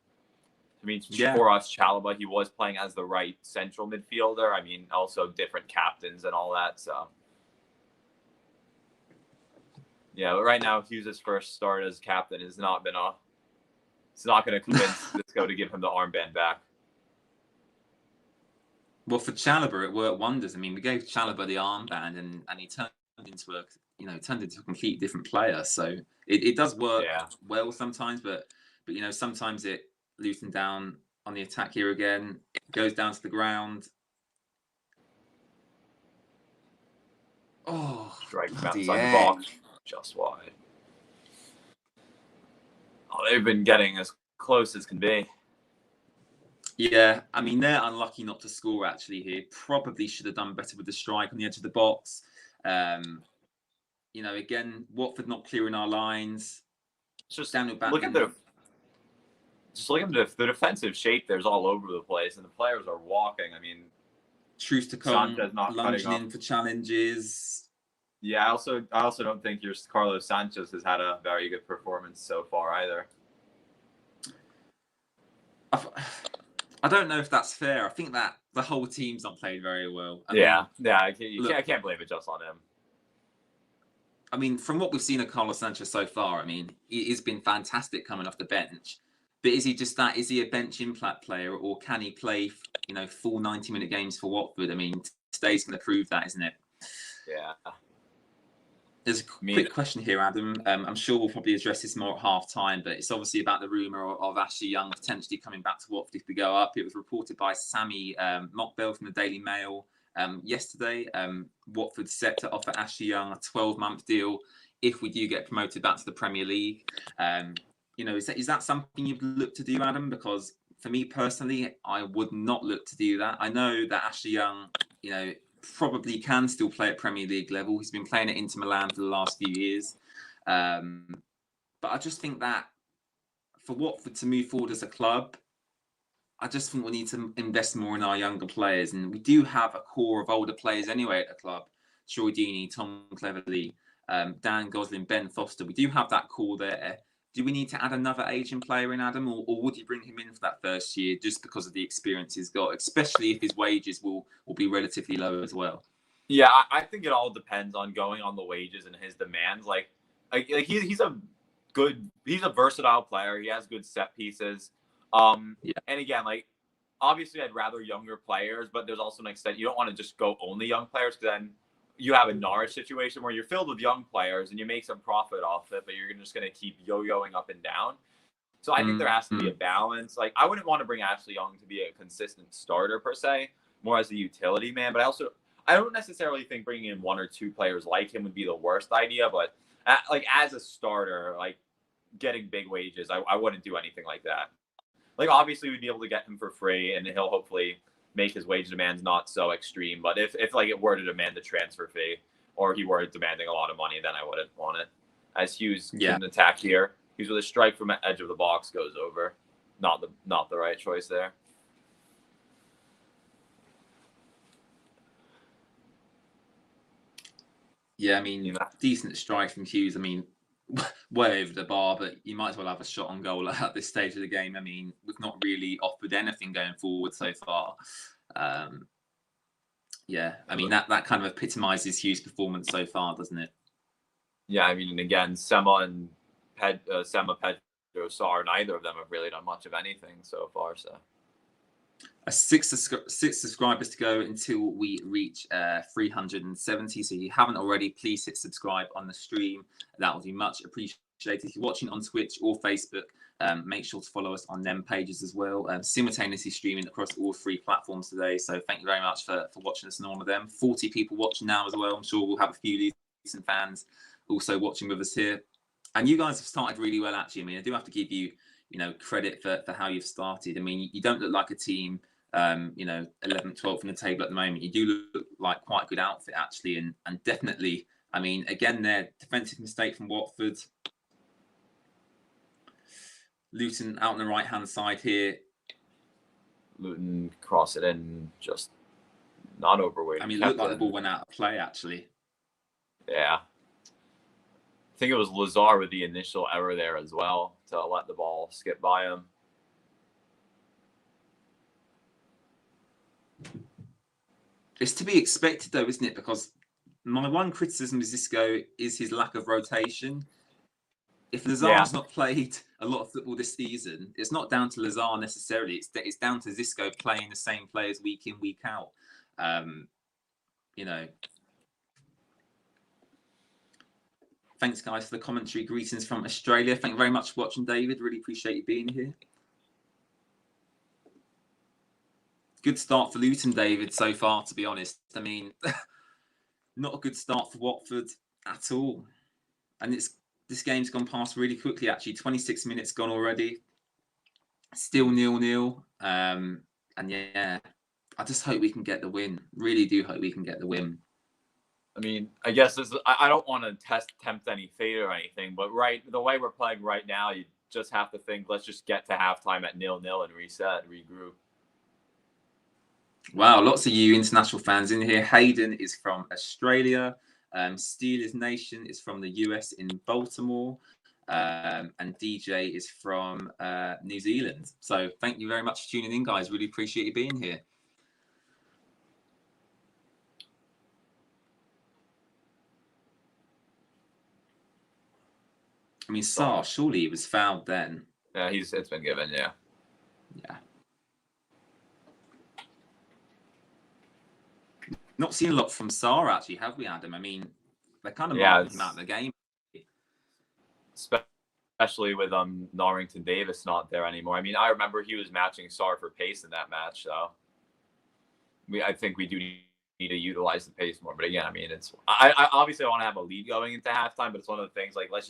I mean, for us, Chalobah, he was playing as the right central midfielder. I mean, also different captains and all that. So yeah, but right now, Hughes' first start as captain has not been a. It's not going to convince Visco to give him the armband back. Well, for Chalobah, it worked wonders. I mean, we gave Chalobah the armband, and he turned into a complete different player. So it does work well sometimes, but you know, sometimes Luton down on the attack here again, goes down to the ground. Oh, strike from outside the box, just wide. Oh, they've been getting as close as can be. Yeah, I mean, they're unlucky not to score, actually, here. Probably should have done better with the strike on the edge of the box. You know, again, Watford not clearing our lines. Just look at the defensive shape. There's all over the place, and the players are walking. I mean, truth to come, lunging in for challenges. Yeah, I also don't think your Carlos Sanchez has had a very good performance so far either. I don't know if that's fair. I think that the whole team's not played very well. I can't blame it just on him. I mean, from what we've seen of Carlos Sanchez so far, I mean, he's been fantastic coming off the bench. But is he just that? Is he a bench impact player, or can he play, you know, full 90-minute games for Watford? I mean, today's going to prove that, isn't it? Yeah. There's a quick question here, Adam. I'm sure we'll probably address this more at half-time, but it's obviously about the rumour of Ashley Young potentially coming back to Watford if we go up. It was reported by Sammy Mockbell from the Daily Mail yesterday. Watford set to offer Ashley Young a 12-month deal if we do get promoted back to the Premier League. You know, is that something you'd look to do, Adam? Because for me personally, I would not look to do that. I know that Ashley Young, you know, probably can still play at Premier League level. He's been playing at Inter Milan for the last few years. But I just think that for Watford to move forward as a club, I just think we need to invest more in our younger players. And we do have a core of older players anyway at the club. Troy Deeney, Tom Cleverley, Dan Gosling, Ben Foster. We do have that core there. Do we need to add another Asian player in, Adam, or would you bring him in for that first year just because of the experience he's got, especially if his wages will be relatively low as well? Yeah, I think it all depends on going on the wages and his demands. Like he's a versatile player. He has good set pieces. And again, like obviously I'd rather younger players, but there's also an extent you don't want to just go only young players, because then you have a Norwich situation where you're filled with young players and you make some profit off it, but you're just going to keep yo-yoing up and down. So I think there has to be a balance. Like, I wouldn't want to bring Ashley Young to be a consistent starter per se, more as a utility man. But I don't necessarily think bringing in one or two players like him would be the worst idea. But like as a starter, like getting big wages, I wouldn't do anything like that. Like, obviously we'd be able to get him for free, and he'll hopefully make his wage demands not so extreme. But if like it were to demand a transfer fee, or he were demanding a lot of money, then I wouldn't want it. As Hughes can attack here. Hughes with a strike from the edge of the box goes over. Not the right choice there. Yeah, I mean, decent strike from Hughes. I mean, way over the bar, but you might as well have a shot on goal at this stage of the game. I mean, we've not really offered anything going forward so far. Yeah, I mean, that kind of epitomises Hughes' performance so far, doesn't it? Yeah, I mean, and again, Sema, Pedro Sarr, neither of them have really done much of anything so far. So, six subscribers to go until we reach 370. So if you haven't already, please hit subscribe on the stream. That will be much appreciated. If you're watching on Twitch or Facebook, make sure to follow us on them pages as well. Simultaneously streaming across all 3 platforms today. So thank you very much for watching us on all of them. 40 people watching now as well. I'm sure we'll have a few Luton fans also watching with us here. And you guys have started really well, actually. I mean, I do have to give you, credit for how you've started. I mean, you don't look like a team, 11th, 12th in the table at the moment. You do look like quite a good outfit, actually. And definitely, I mean, again, their defensive mistake from Watford. Luton out on the right-hand side here. Luton cross it in, just not overweight. I mean, it looked like the ball went out of play, actually. Yeah. I think it was Lazar with the initial error there as well to let the ball skip by him. It's to be expected, though, isn't it? Because my one criticism of Xisco is his lack of rotation. If Lazar's not played a lot of football this season, it's not down to Lazar necessarily. It's down to Xisco playing the same players week in, week out. Thanks, guys, for the commentary. Greetings from Australia. Thank you very much for watching, David. Really appreciate you being here. Good start for Luton, David, so far, to be honest. I mean, not a good start for Watford at all. And this game's gone past really quickly, actually. 26 minutes gone already. Still 0-0. And yeah, I just hope we can get the win. Really do hope we can get the win. I mean, I guess I don't want to tempt any fate or anything, but the way we're playing right now, you just have to think, let's just get to halftime at 0-0 and reset, regroup. Wow, lots of you international fans in here. Hayden is from Australia. Steelers Nation is from the US in Baltimore. And DJ is from New Zealand. So thank you very much for tuning in, guys. Really appreciate you being here. I mean, Sarr, surely he was fouled then. Yeah, it's been given, yeah. Yeah. Not seen a lot from Sarr, actually, have we, Adam? I mean, they're kind of marking him out of the game. Especially with Norrington Davis not there anymore. I mean, I remember he was matching Sarr for pace in that match, so I think we do need to utilize the pace more. But again, I mean, I obviously want to have a lead going into halftime, but it's one of the things like let's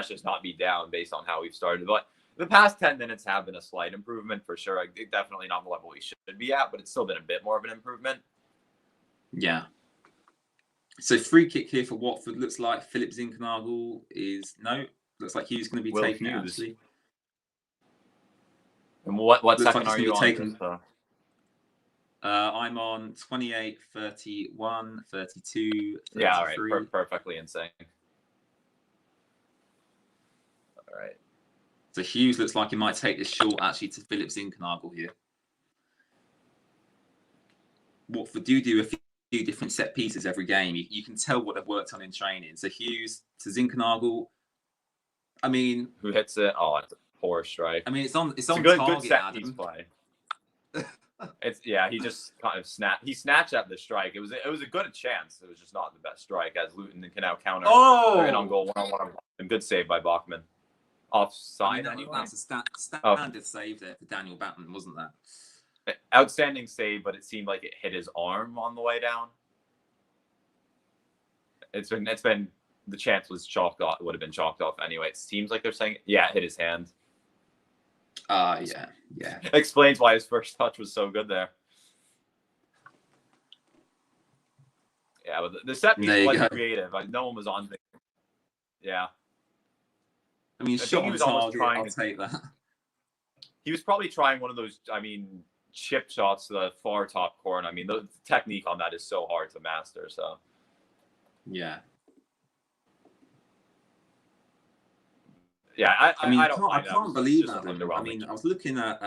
just not be down based on how we've started. But the past 10 minutes have been a slight improvement for sure. Definitely not the level we should be at, but it's still been a bit more of an improvement. Yeah. So free kick here for Watford. Looks like Philip Zinkernagel is looks like Hughes going to be taking it, actually. And what second are you on? I'm on 28, 31, 32, 33. Yeah, all right. Perfectly insane. All right. So Hughes looks like he might take this short, actually, to Philip Zinkernagel here. Watford do a few different set pieces every game. You can tell what they've worked on in training. So Hughes to Zinkernagel. I mean, who hits it? Oh, it's a poor strike. I mean, it's on good, target. Good set piece play. He just kind of snatched at the strike. It was a good chance. It was just not the best strike, as Luton can now counter. Oh, and on goal 1-on-1. And good save by Bachmann. Offside. I mean, that's a standard save there for Daniel Bachmann, wasn't that? Outstanding save, but it seemed like it hit his arm on the way down. It's been the chance was chalked off. It would have been chalked off anyway. It seems like they're saying, yeah, it hit his hand. Yeah. Explains why his first touch was so good there. Yeah, but the set piece was creative. Like, no one was on. Yeah. I mean, shot on target, I'll take that. He was probably trying one of those, chip shots to the far top corner. I mean, the technique on that is so hard to master. So. Yeah. Yeah, I mean, I don't I mind that. can't It's believe, just an Adam. I underwhelming. mean, I was looking at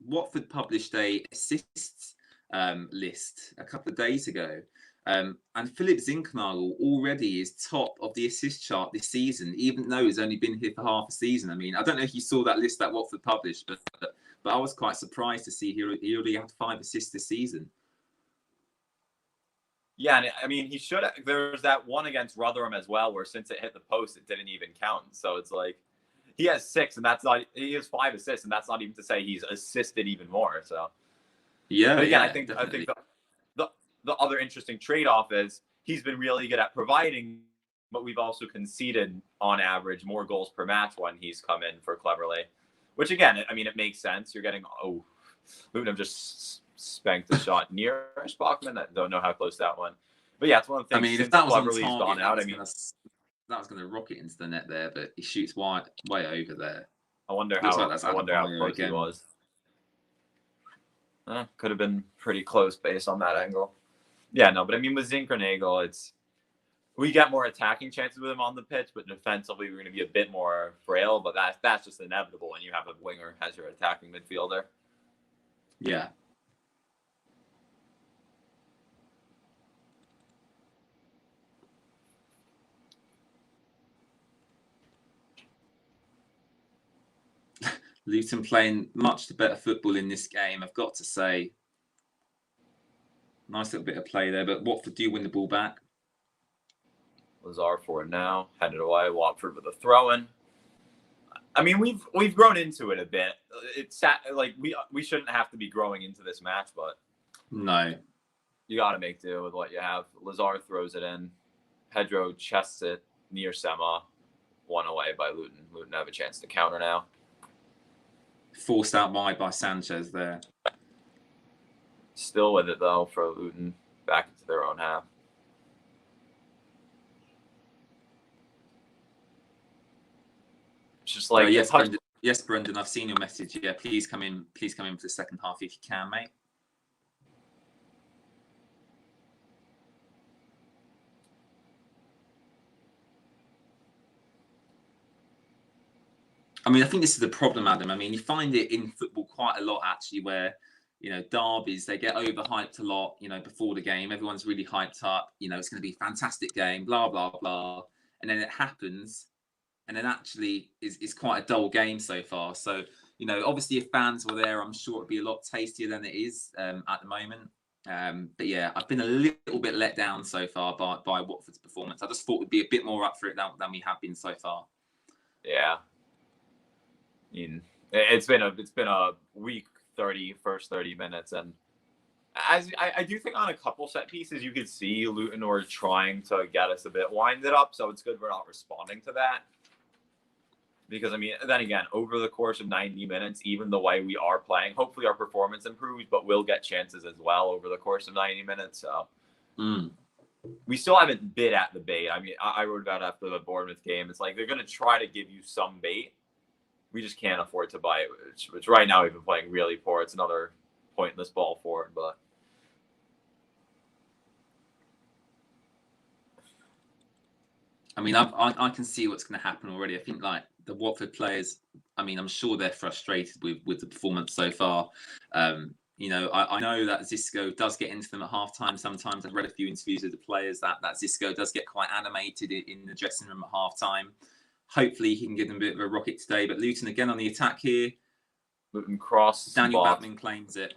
Watford published a assists list a couple of days ago, and Philip Zinkernagel already is top of the assist chart this season, even though he's only been here for half a season. I mean, I don't know if you saw that list that Watford published, but I was quite surprised to see he already had 5 assists this season. Yeah, and I mean, he should. There's that one against Rotherham as well, where since it hit the post, it didn't even count. So it's like he has 6, and that's not. He has 5 assists, and that's not even to say he's assisted even more. So Yeah, but again, yeah, I think definitely. the other interesting trade off is he's been really good at providing, but we've also conceded on average more goals per match when he's come in for Cleverley, which again, I mean, it makes sense. You're getting Luton have just spanked the shot near Bachman. I don't know how close that one, but yeah, it's one of the things. I mean, if Since that was on Cleverley's target, gone out, that was gonna rocket into the net there, but he shoots way over there. I wonder Looks like how that's I wonder how close again. he was. Could have been pretty close based on that angle. Yeah, no, but I mean, with Zinkernagel, we get more attacking chances with him on the pitch, but defensively we're going to be a bit more frail. But that's just inevitable when you have a winger as your attacking midfielder. Yeah. Luton playing much better football in this game, I've got to say. Nice little bit of play there, but Watford do win the ball back. Lazar for it now, headed away. Watford with a throw-in. I mean, we've grown into it a bit. It's like we shouldn't have to be growing into this match, but no, you got to make do with what you have. Lazar throws it in. Pedro chests it near Sema. One away by Luton. Luton have a chance to counter now. Forced out wide by Sanchez there. Still with it though for Luton, back into their own half. It's just like yes, Brendan, I've seen your message. Yeah, please come in for the second half if you can, mate. I mean, I think this is the problem, Adam. I mean, you find it in football quite a lot, actually, where, derbies, they get overhyped a lot, before the game. Everyone's really hyped up. It's going to be a fantastic game, blah, blah, blah. And then it happens. And then actually is quite a dull game so far. So, obviously, if fans were there, I'm sure it'd be a lot tastier than it is at the moment. But yeah, I've been a little bit let down so far by Watford's performance. I just thought we'd be a bit more up for it than we have been so far. Yeah. I mean, it's been a week first 30 minutes, and as I do think on a couple set pieces you could see Luton were trying to get us a bit winded up, so it's good we're not responding to that. Because I mean, then again, over the course of 90 minutes, even the way we are playing, hopefully our performance improves, but we'll get chances as well over the course of 90 minutes. So we still haven't bit at the bait. I mean, I wrote about after the Bournemouth game. It's like they're going to try to give you some bait. We just can't afford to buy it, which right now we've been playing really poor. It's another pointless ball forward, but I mean, I can see what's going to happen already. I think like the Watford players, I mean, I'm sure they're frustrated with the performance so far. I know that Xisco does get into them at halftime. Sometimes I've read a few interviews with the players that Xisco does get quite animated in the dressing room at halftime. Hopefully he can give them a bit of a rocket today. But Luton again on the attack here. Luton cross. Daniel Batman claims it.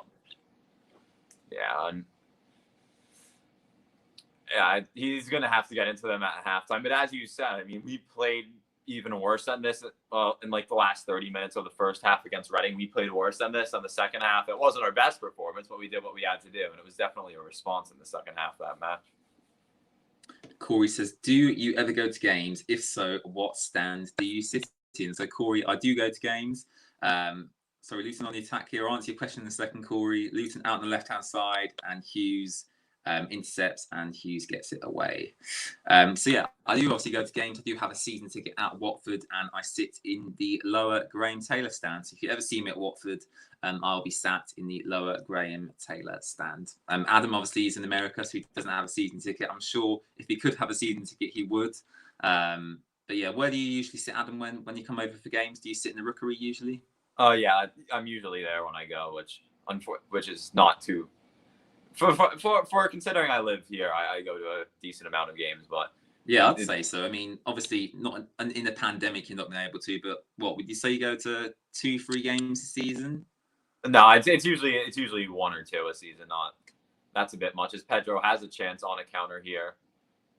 Yeah. Yeah, he's going to have to get into them at halftime. But as you said, I mean, we played even worse than this in like the last 30 minutes of the first half against Reading. We played worse than this in the second half. It wasn't our best performance, but we did what we had to do. And it was definitely a response in the second half of that match. Corey says, do you ever go to games? If so, what stand do you sit in? So, Corey, I do go to games. Sorry, Luton on the attack here. I'll answer your question in a second, Corey. Luton out on the left-hand side, and Hughes intercepts, and Hughes gets it away. So, yeah, I do obviously go to games. I do have a season ticket at Watford, and I sit in the lower Graham Taylor stand. So, if you ever see me at Watford, I'll be sat in the lower Graham Taylor stand. Adam obviously is in America, so he doesn't have a season ticket. I'm sure if he could have a season ticket, he would. But yeah, where do you usually sit, Adam, when you come over for games? Do you sit in the Rookery usually? Oh yeah, I'm usually there when I go, which is not too for considering I live here. I go to a decent amount of games, but yeah, I'd say so. I mean, obviously not in the pandemic you're not been able to, but what would you say you go to 2-3 games a season? No, it's usually 1 or 2 a season. Not that's a bit much. As Pedro has a chance on a counter here.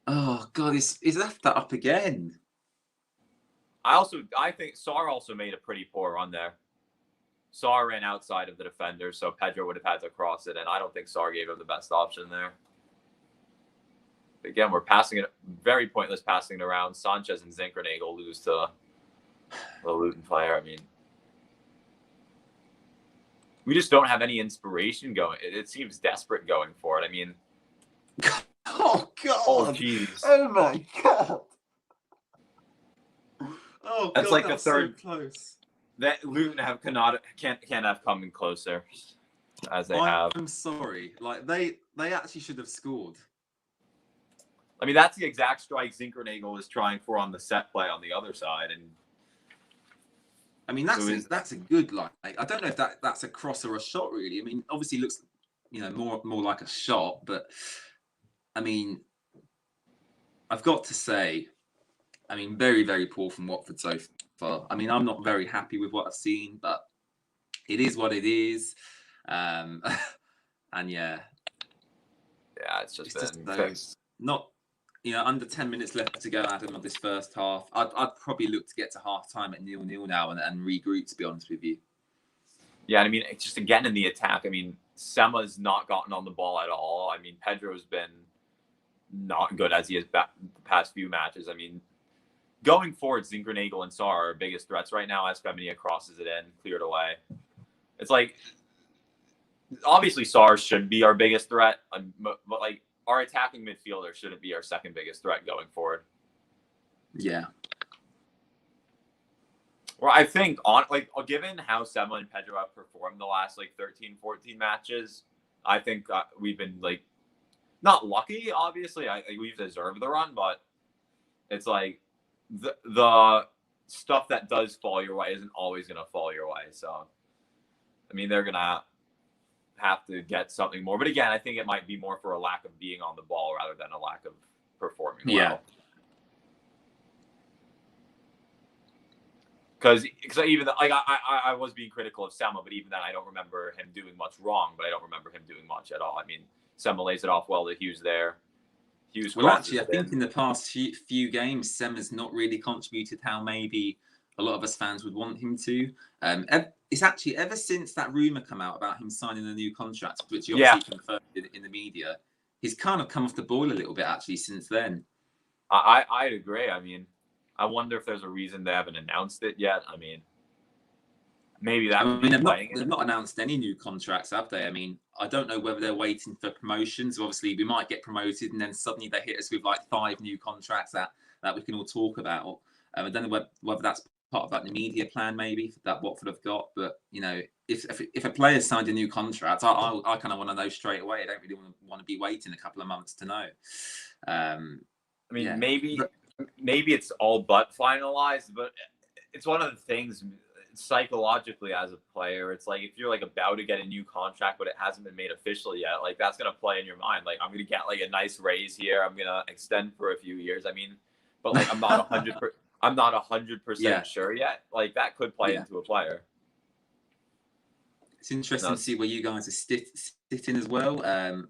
Oh God, he's left that up again. I think Sarr also made a pretty poor run there. Sarr ran outside of the defender, so Pedro would have had to cross it, and I don't think Sarr gave him the best option there. Again, we're passing it, very pointless passing it around. Sanchez and Zinkernagel lose to the Luton player. I mean, we just don't have any inspiration going. It seems desperate going for it. I mean, oh God, oh jeez, oh my God, oh that's God, like that's the third so close. That Luton can't have come closer as they have. I'm sorry, like they actually should have scored. I mean, that's the exact strike Zinkernagel was trying for on the set play on the other side, and I mean that's a good like. I don't know if that's a cross or a shot really. I mean, obviously it looks more like a shot, but I mean, I've got to say, I mean, very very poor from Watford so far. I mean, I'm not very happy with what I've seen, but it is what it is. And yeah, it's just been not. Under 10 minutes left to go, Adam, of this first half. I'd probably look to get to half time at 0-0 now and regroup, to be honest with you. Yeah, I mean, it's just again in the attack. I mean, Sema's not gotten on the ball at all. I mean, Pedro's been not good as he has the past few matches. I mean, going forward, Zinkernagel and Sarr are our biggest threats right now as Femenia crosses it in, cleared away. It's like, obviously Sarr should be our biggest threat, but like, our attacking midfielder shouldn't be our second biggest threat going forward. Yeah. Well, I think given how Sema and Pedro have performed the last 13, 14 matches, I think we've been not lucky. Obviously, we've deserved the run, but it's like the stuff that does fall your way isn't always going to fall your way. So, I mean, they're gonna have to get something more. But again, I think it might be more for a lack of being on the ball rather than a lack of performing well. Because even I was being critical of Sema, but even then I don't remember him doing much wrong. But I don't remember him doing much at all. I mean, Sema lays it off well to Hughes there. Well, actually, I think in the past few games, Sema's not really contributed how maybe a lot of us fans would want him to. It's actually ever since that rumor come out about him signing a new contract, which he obviously confirmed in the media, he's kind of come off the ball a little bit actually since then. I'd agree. I mean, I wonder if there's a reason they haven't announced it yet. I mean, maybe that. They've not announced any new contracts, have they? I mean, I don't know whether they're waiting for promotions. Obviously, we might get promoted, and then suddenly they hit us with 5 new contracts that we can all talk about. I don't know whether that's part of the media plan, maybe that Watford have got. But if a player's signed a new contract, I kind of want to know straight away. I don't really want to be waiting a couple of months to know. I mean, maybe it's all but finalized, but it's one of the things psychologically as a player. It's like if you're about to get a new contract, but it hasn't been made official yet, that's gonna play in your mind. I'm gonna get a nice raise here. I'm gonna extend for a few years. I mean, but I'm not 100%. I'm not 100% sure yet. That could play into a player. It's interesting to see where you guys are sitting as well.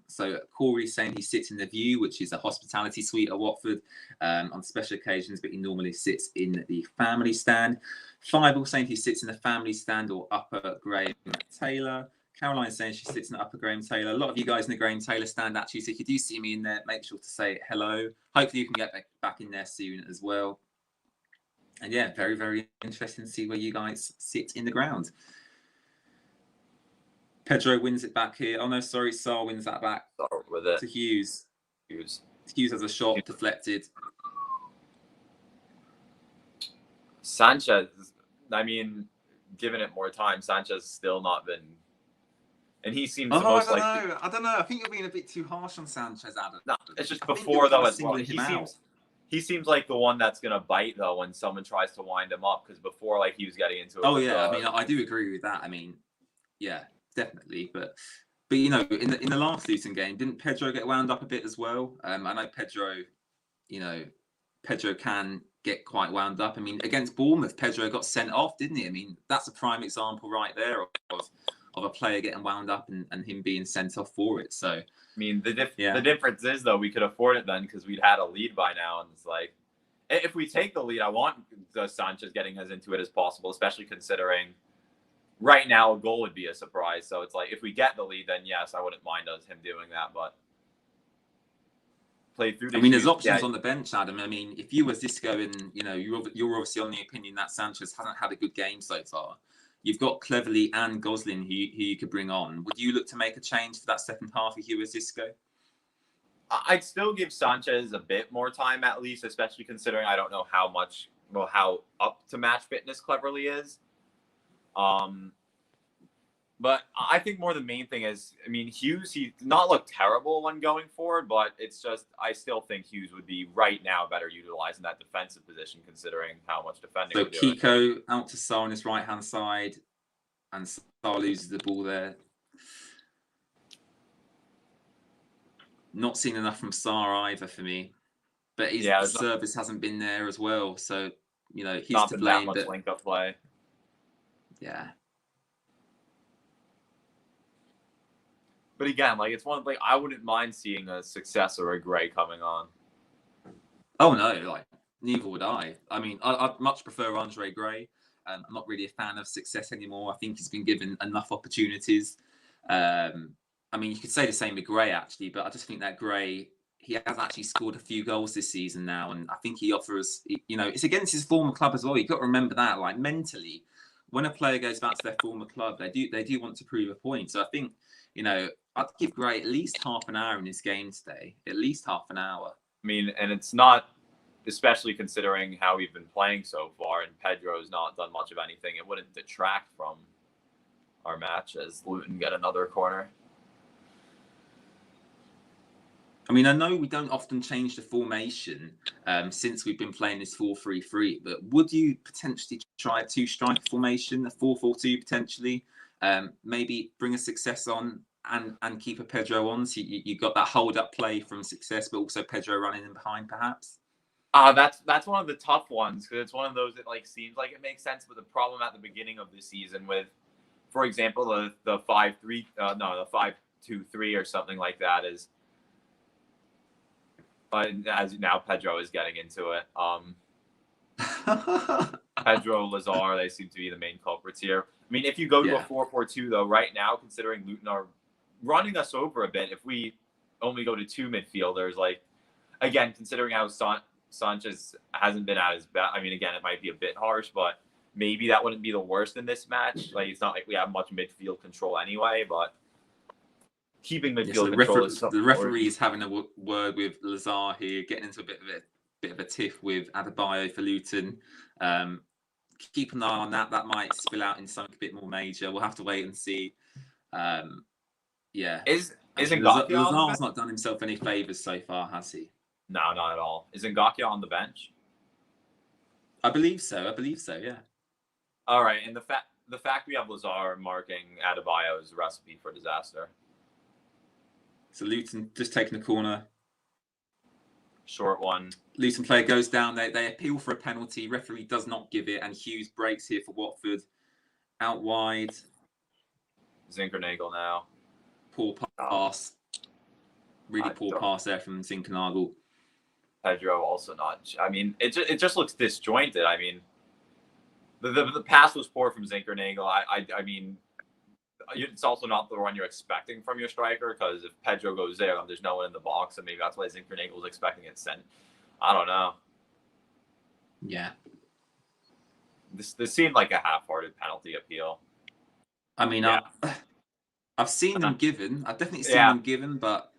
So Corey's saying he sits in the View, which is a hospitality suite at Watford on special occasions, but he normally sits in the family stand. Fireball saying he sits in the family stand or upper Graham Taylor. Caroline saying she sits in the upper Graham Taylor. A lot of you guys in the Graham Taylor stand actually. So if you do see me in there, make sure to say hello. Hopefully you can get back in there soon as well. And yeah, very, very interesting to see where you guys sit in the ground. Pedro wins it back here. Oh no, sorry, Sarr wins that back with it to Hughes. Hughes has a shot deflected. Sanchez, I mean, given it more time, Sanchez still not been, and he seems the most I don't know. I think you're being a bit too harsh on Sanchez, Adam. No, it's just before though as well. He seems like the one that's gonna bite though when someone tries to wind him up, because before, like, he was getting into it. Oh yeah, I mean, I do agree with that. I mean, yeah, definitely. But you know, in the last Luton game, didn't Pedro get wound up a bit as well? I know Pedro. You know, Pedro can get quite wound up. I mean, against Bournemouth, Pedro got sent off, didn't he? I mean, that's a prime example right there of a player getting wound up and him being sent off for it. So, I mean, the difference is, though, we could afford it then because we'd had a lead by now. And it's like, if we take the lead, I want Sanchez getting as into it as possible, especially considering right now a goal would be a surprise. So it's like, if we get the lead, then yes, I wouldn't mind him doing that. But play through. I mean, there's options on the bench, Adam. I mean, if you were Zisco and, you know, you're obviously on the opinion that Sanchez hasn't had a good game so far. You've got Cleverley and Goslin who you could bring on. Would you look to make a change for that second half if you were Zisco? I'd still give Sanchez a bit more time at least, especially considering I don't know how up to match fitness Cleverley is. But I think more the main thing is, I mean, Hughes, he did not look terrible when going forward, but it's just, I still think Hughes would be right now better utilized in that defensive position considering how much defending so we're doing. Kiko out to Sarr on his right-hand side, and Sarr loses the ball there. Not seen enough from Sarr either for me, but his service hasn't been there as well. So, you know, he's not to been blame. That much link-up play. Yeah. But again, like, it's one of, like, I wouldn't mind seeing a Success or a Gray coming on. Oh no, like, neither would I. I mean, I'd much prefer Andre Gray. I'm not really a fan of Success anymore. I think he's been given enough opportunities. I mean, you could say the same with Gray actually, but I just think that Gray, he has actually scored a few goals this season now, and I think he offers, you know, it's against his former club as well. You've got to remember that, like, mentally, when a player goes back to their former club, they do want to prove a point. So I think, you know, I'd give Gray at least half an hour in this game today. At least half an hour. I mean, and it's not, especially considering how we've been playing so far, and Pedro's not done much of anything, it wouldn't detract from our match as Luton get another corner. I mean, I know we don't often change the formation since we've been playing this 4-3-3, but would you potentially try a two-striker formation, a 4-4-2 potentially? Maybe bring a Success on and keep a Pedro on, so you got that hold-up play from Success, but also Pedro running in behind, perhaps? That's one of the tough ones, because it's one of those that, like, seems like it makes sense, but the problem at the beginning of the season with, for example, the 5-3, the 5-2-3 or something like that is, as now Pedro is getting into it. Pedro, Lazar, they seem to be the main culprits here. I mean, if you go to a 4-4-2, though, right now, considering Luton are running us over a bit, if we only go to two midfielders, like, again, considering how Sanchez hasn't been at his best, I mean, again, it might be a bit harsh, but maybe that wouldn't be the worst in this match. Like, it's not like we have much midfield control anyway, but keeping midfield control is something. The referee is having a word with Lazar here, getting into a bit of a tiff with Adebayo for Luton. Keep an eye on that. That might spill out in something a bit more major. We'll have to wait and see. Yeah. Lazar's not done himself any favours so far, has he? No, not at all. Is Ngakia on the bench? I believe so. Yeah. All right, and the fact we have Lazar marking Adebayo is a recipe for disaster. So Luton just taking a corner. Short one. Luton player goes down. They appeal for a penalty. Referee does not give it, and Hughes breaks here for Watford. Out wide. Zinkernagel now. Poor pass. Really poor pass there from Zinkernagel. Pedro also not. I mean, it just looks disjointed. I mean, the pass was poor from Zinkernagel. I mean, it's also not the one you're expecting from your striker, because if Pedro goes there, there's no one in the box, and maybe that's why Zinkernagel was expecting it sent. I don't know. Yeah. This seemed like a half-hearted penalty appeal. I mean, yeah. I've seen them given. I've definitely seen them given, but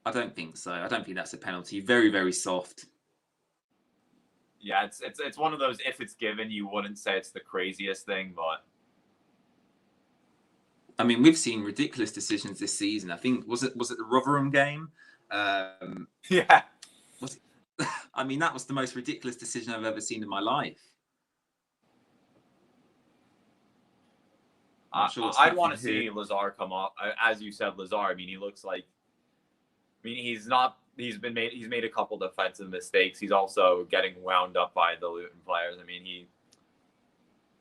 I don't think so. I don't think that's a penalty. Very, very soft. Yeah, it's one of those, if it's given, you wouldn't say it's the craziest thing, but I mean, we've seen ridiculous decisions this season. I think was it the Rotherham game? Yeah. I mean, that was the most ridiculous decision I've ever seen in my life. I'd want to see Lazar come up. As you said, Lazar, I mean, he looks like, I mean, he's made a couple defensive mistakes. He's also getting wound up by the Luton players. I mean,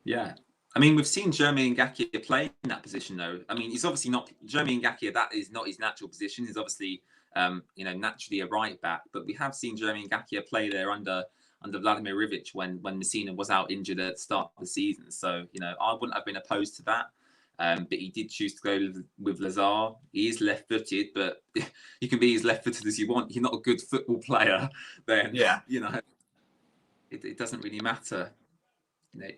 yeah. I mean, we've seen Jeremy Ngakia play in that position, though. I mean, he's obviously not Jeremy Ngakia. That is not his natural position. He's obviously, naturally a right back. But we have seen Jeremy Ngakia play there under Vladimir Rivic when Messina was out injured at the start of the season. So, I wouldn't have been opposed to that. But he did choose to go with Lazar. He is left-footed, but you can be as left-footed as you want. You're not a good football player, then it doesn't really matter.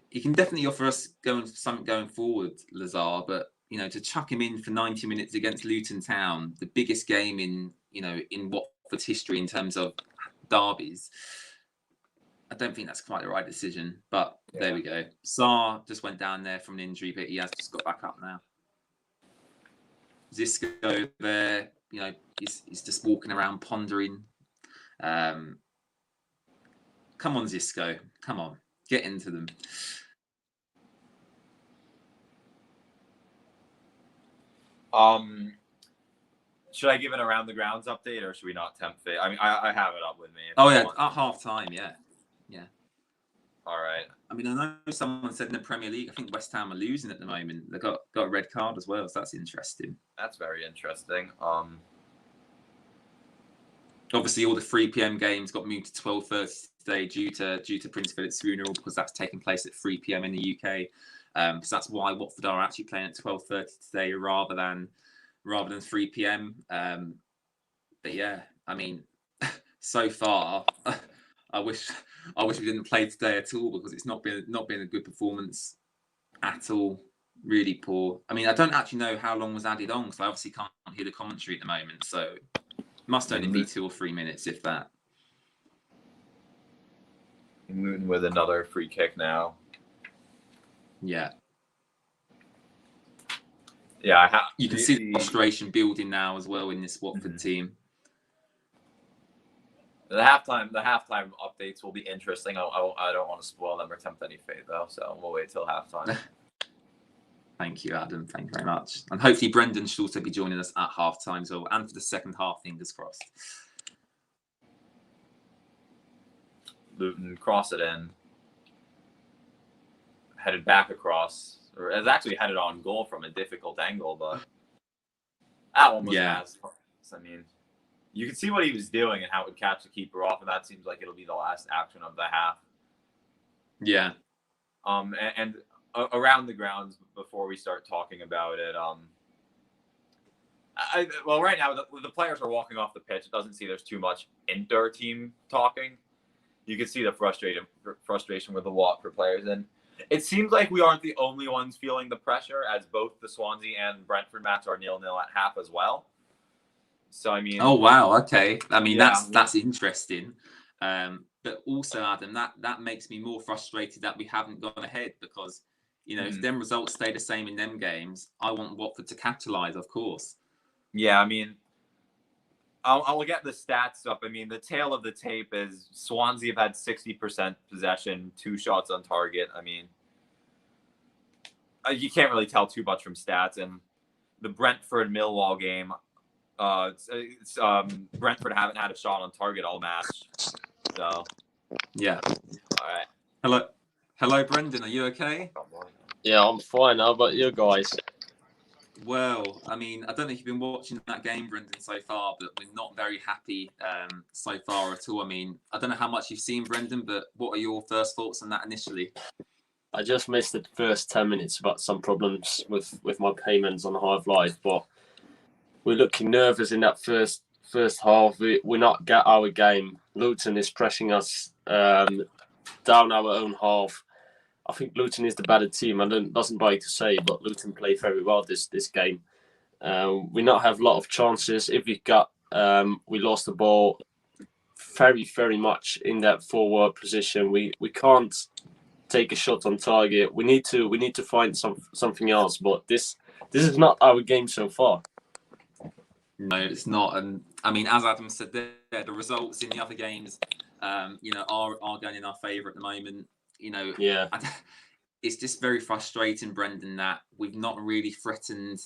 He can definitely offer us something going forward, Lazar. But to chuck him in for 90 minutes against Luton Town, the biggest game in Watford's history in terms of derbies, I don't think that's quite the right decision, but there we go. Sarr just went down there from an injury, but he has just got back up now. Zisco there, he's just walking around pondering. Come on, Zisco. Come on. Get into them. Should I give an around the grounds update, or should we not tempt fate? I mean, I have it up with me. At half time, yeah. All right. I mean, I know someone said in the Premier League, I think West Ham are losing at the moment. They got a red card as well, so that's interesting. That's very interesting. Obviously, all the 3 p.m. games got moved to 12:30 today due to Prince Philip's funeral, because that's taking place at 3 p.m. in the UK. So that's why Watford are actually playing at 12:30 today rather than 3 p.m. But yeah, I mean, so far, I wish we didn't play today at all, because it's not been a good performance at all. Really poor. I mean, I don't actually know how long was added on, because I obviously can't hear the commentary at the moment. So it must only be 2 or 3 minutes, if that. Luton with another free kick now. Yeah. Yeah, you can see the frustration building now as well in this Watford team. The halftime updates will be interesting. I don't want to spoil them or tempt any fate, though, so we'll wait till halftime. Thank you, Adam. Thank you very much. And hopefully Brendan should also be joining us at halftime as well, and for the second half, fingers crossed. Luton cross it in. Headed back across. Or it's actually headed on goal from a difficult angle, but that one was fast. I mean, you can see what he was doing and how it would catch the keeper off, and that seems like it'll be the last action of the half. Yeah. And around the grounds, before we start talking about it, well, right now the players are walking off the pitch. It doesn't seem there's too much inter-team talking. You can see the frustration with the Watford players, and it seems like we aren't the only ones feeling the pressure, as both the Swansea and Brentford match are 0-0 at half as well. So I mean, oh wow, okay. I mean, that's interesting. But also, Adam, that makes me more frustrated that we haven't gone ahead, because if them results stay the same in them games, I want Watford to capitalise, of course. Yeah, I mean, I'll get the stats up. I mean, the tail of the tape is Swansea have had 60% possession, 2 shots on target. I mean, you can't really tell too much from stats. And the Brentford-Millwall game, Brentford haven't had a shot on target all match. So, yeah. All right. Hello, Brendan. Are you okay? Yeah, I'm fine. How about you guys? Well, I mean, I don't know if you've been watching that game, Brendan, so far, but we're not very happy so far at all. I mean, I don't know how much you've seen, Brendan, but what are your first thoughts on that initially? I just missed the first 10 minutes about some problems with my payments on Hive Live, but we're looking nervous in that first half. We're not get our game. Luton is pressing us down our own half. I think Luton is the better team. I doesn't like to say, but Luton played very well this game. We not have a lot of chances. If we lost the ball very, very much in that forward position. We can't take a shot on target. We need to find something else. But this is not our game so far. No, it's not. And I mean, as Adam said, the results in the other games are going in our favour at the moment. Yeah. It's just very frustrating, Brendan, that we've not really threatened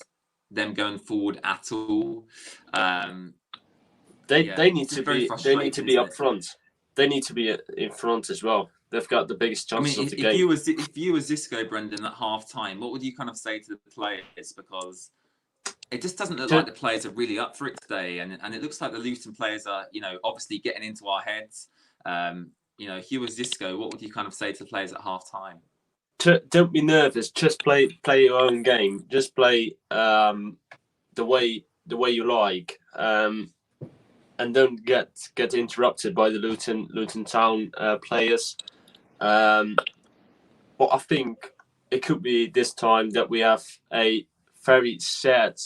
them going forward at all. They need it's to been very be frustrating, up front. They need to be in front as well. They've got the biggest chances of the game. If you were Zisco, Brendan, at half time, what would you kind of say to the players? Because it just doesn't look like the players are really up for it today, and it looks like the Luton players are, obviously getting into our heads. If you were Zisco, what would you kind of say to the players at half time? Don't be nervous. Just play your own game. Just play the way you like, and don't get interrupted by the Luton Town players. But I think it could be this time that we have a very set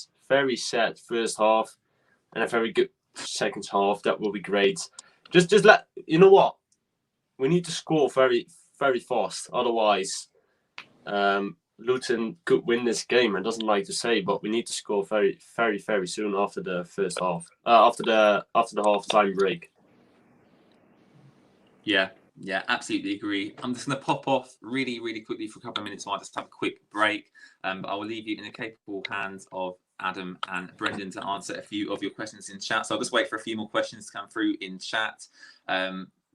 first half and a very good second half. That will be great. Just you know what, we need to score very, very fast. Otherwise, Luton could win this game. I doesn't like to say, but we need to score very, very, very soon after the first half. After the half time break. Yeah, absolutely agree. I'm just going to pop off really, really quickly for a couple of minutes while I just have a quick break. But I will leave you in the capable hands of Adam and Brendan to answer a few of your questions in chat. So I'll just wait for a few more questions to come through in chat.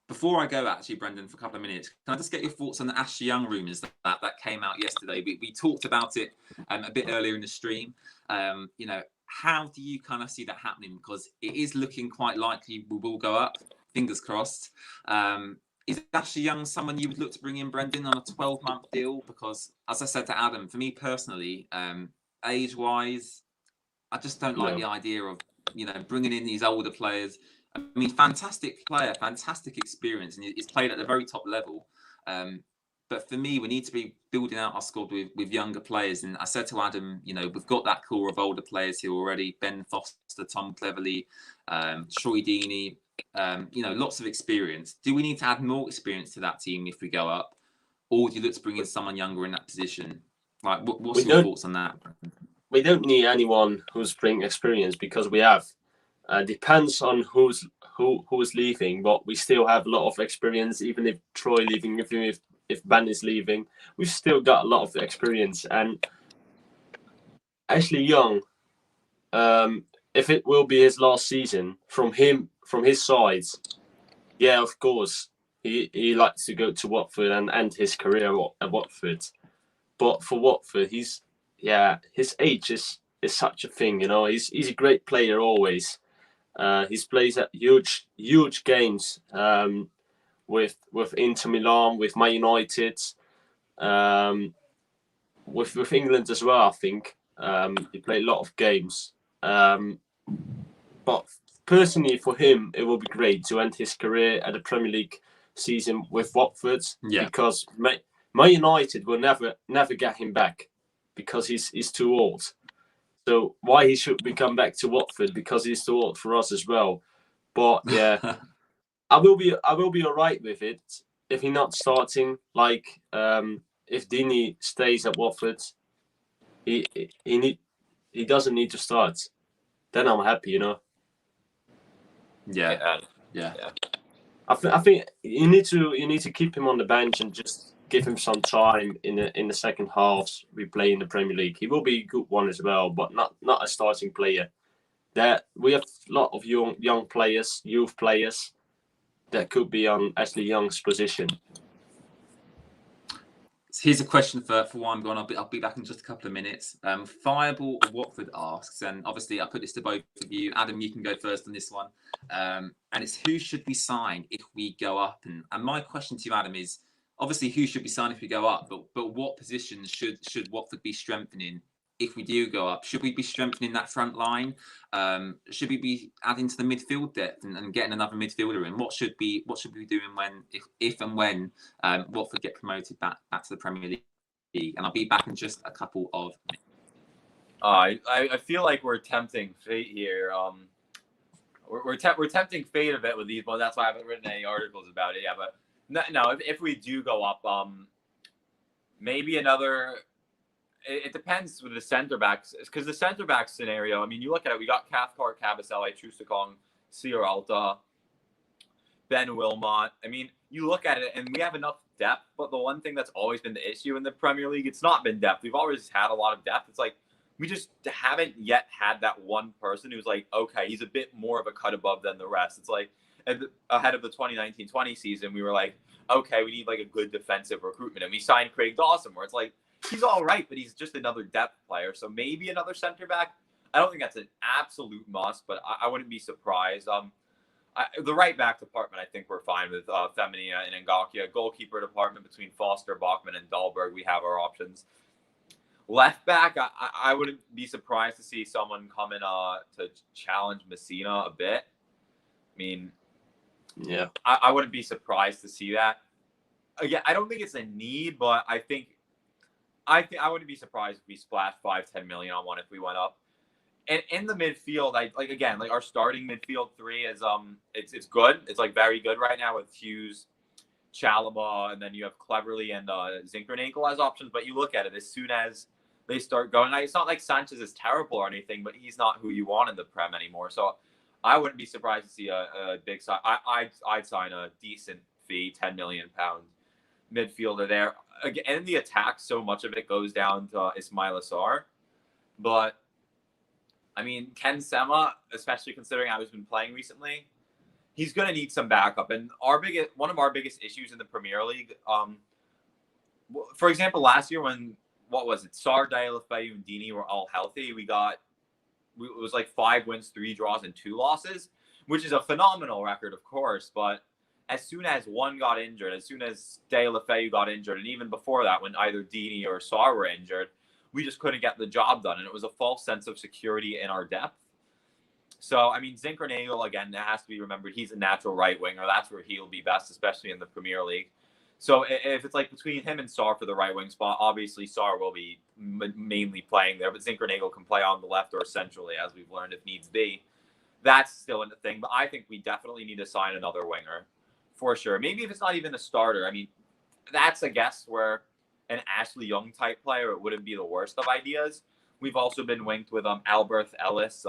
Before I go, actually, Brendan, for a couple of minutes, can I just get your thoughts on the Ashley Young rumours that came out yesterday? We talked about it a bit earlier in the stream. How do you kind of see that happening? Because it is looking quite likely we will go up. Fingers crossed. Is Ashley Young someone you would look to bring in, Brendan, on a 12-month deal? Because, as I said to Adam, for me personally, age-wise, I just don't like the idea of bringing in these older players. I mean, fantastic player, fantastic experience, and he's played at the very top level. But for me, we need to be building out our squad with younger players. And I said to Adam, we've got that core of older players here already: Ben Foster, Tom Cleverley, Troy Deeney. Lots of experience. Do we need to add more experience to that team if we go up, or do you look to bring in someone younger in that position? Like, what's your thoughts on that? We don't need anyone who's bringing experience because we have. Depends on who's leaving, but we still have a lot of experience. Even if Troy leaving, if Ben is leaving, we've still got a lot of experience. And Ashley Young, if it will be his last season, from his side, yeah, of course, he likes to go to Watford and end his career at Watford. But for Watford, his age is such a thing, He's a great player always. He's plays at huge games with Inter Milan, with Man United, with England as well. I think he played a lot of games. But personally, for him, it will be great to end his career at the Premier League season with Watford, because Man United will never get him back because he's too old. So why he should come back to Watford? Because he's too old for us as well. But yeah, I will be all right with it if he's not starting. Like if Deeney stays at Watford, he doesn't need to start. Then I'm happy, Yeah. I think you need to keep him on the bench and just give him some time in the second halves we play in the Premier League. He will be a good one as well, but not a starting player. That we have a lot of young players, youth players that could be on Ashley Young's position. So here's a question for why I'm gone. I'll be back in just a couple of minutes. Fireball Watford asks, and obviously I put this to both of you. Adam, you can go first on this one. And it's who should we sign if we go up? And my question to you, Adam, is obviously who should we sign if we go up, but what positions should Watford be strengthening if we do go up? Should we be strengthening that front line? Should we be adding to the midfield depth and getting another midfielder in? What should we be doing if and when Watford get promoted back to the Premier League? And I'll be back in just a couple of minutes. I feel like we're tempting fate here. We're tempting fate a bit with these, but that's why I haven't written any articles about it. Yeah, but no, if we do go up, maybe another. It depends with the centre backs, because the centre back scenario. I mean, you look at it. We got Cathcart, Cabasele, Trusacong, Sierralta. Ben Wilmot. I mean, you look at it, and we have enough depth, but the one thing that's always been the issue in the Premier League, it's not been depth. We've always had a lot of depth. It's like we just haven't yet had that one person who's like, okay, he's a bit more of a cut above than the rest. It's like ahead of the 2019-20 season, we were like, okay, we need like a good defensive recruitment. And we signed Craig Dawson, where it's like, he's all right, but he's just another depth player. So maybe another center back. I don't think that's an absolute must, but I wouldn't be surprised. The right back department, I think we're fine with Femenia and Ngakia. Goalkeeper department between Foster, Bachmann, and Dahlberg, we have our options. Left back, I wouldn't be surprised to see someone come in to challenge Messina a bit. I mean, yeah, I wouldn't be surprised to see that. Again, I don't think it's a need, but I think I wouldn't be surprised if we splashed 5-10 million on one if we went up. And in the midfield, our starting midfield three is it's good. It's like very good right now with Hughes, Chalaba, and then you have Cleverly and Zinkernagel as options. But you look at it, as soon as they start going, it's not like Sanchez is terrible or anything, but he's not who you want in the Prem anymore. So I wouldn't be surprised to see a big sign. I'd sign a decent fee, £10 million midfielder there. Again, in the attack, so much of it goes down to Ismail Assar. But I mean, Ken Sema, especially considering how he's been playing recently, he's going to need some backup. And one of our biggest issues in the Premier League, for example, last year when, Sar, Deulofeu, and Dini were all healthy, it was like 5 wins, 3 draws, and 2 losses, which is a phenomenal record, of course. But as soon as one got injured, as soon as Deulofeu got injured, and even before that, when either Dini or Sar were injured, we just couldn't get the job done. And it was a false sense of security in our depth. So, I mean, Zinkernagel, again, it has to be remembered, he's a natural right winger. That's where he'll be best, especially in the Premier League. So if it's like between him and Sar for the right wing spot, obviously Sar will be mainly playing there, but Zinkernagel can play on the left or centrally, as we've learned, if needs be. That's still a thing, but I think we definitely need to sign another winger, for sure. Maybe if it's not even a starter. I mean, that's a guess where an Ashley Young type player, it wouldn't be the worst of ideas. We've also been linked with Alberth Ellis,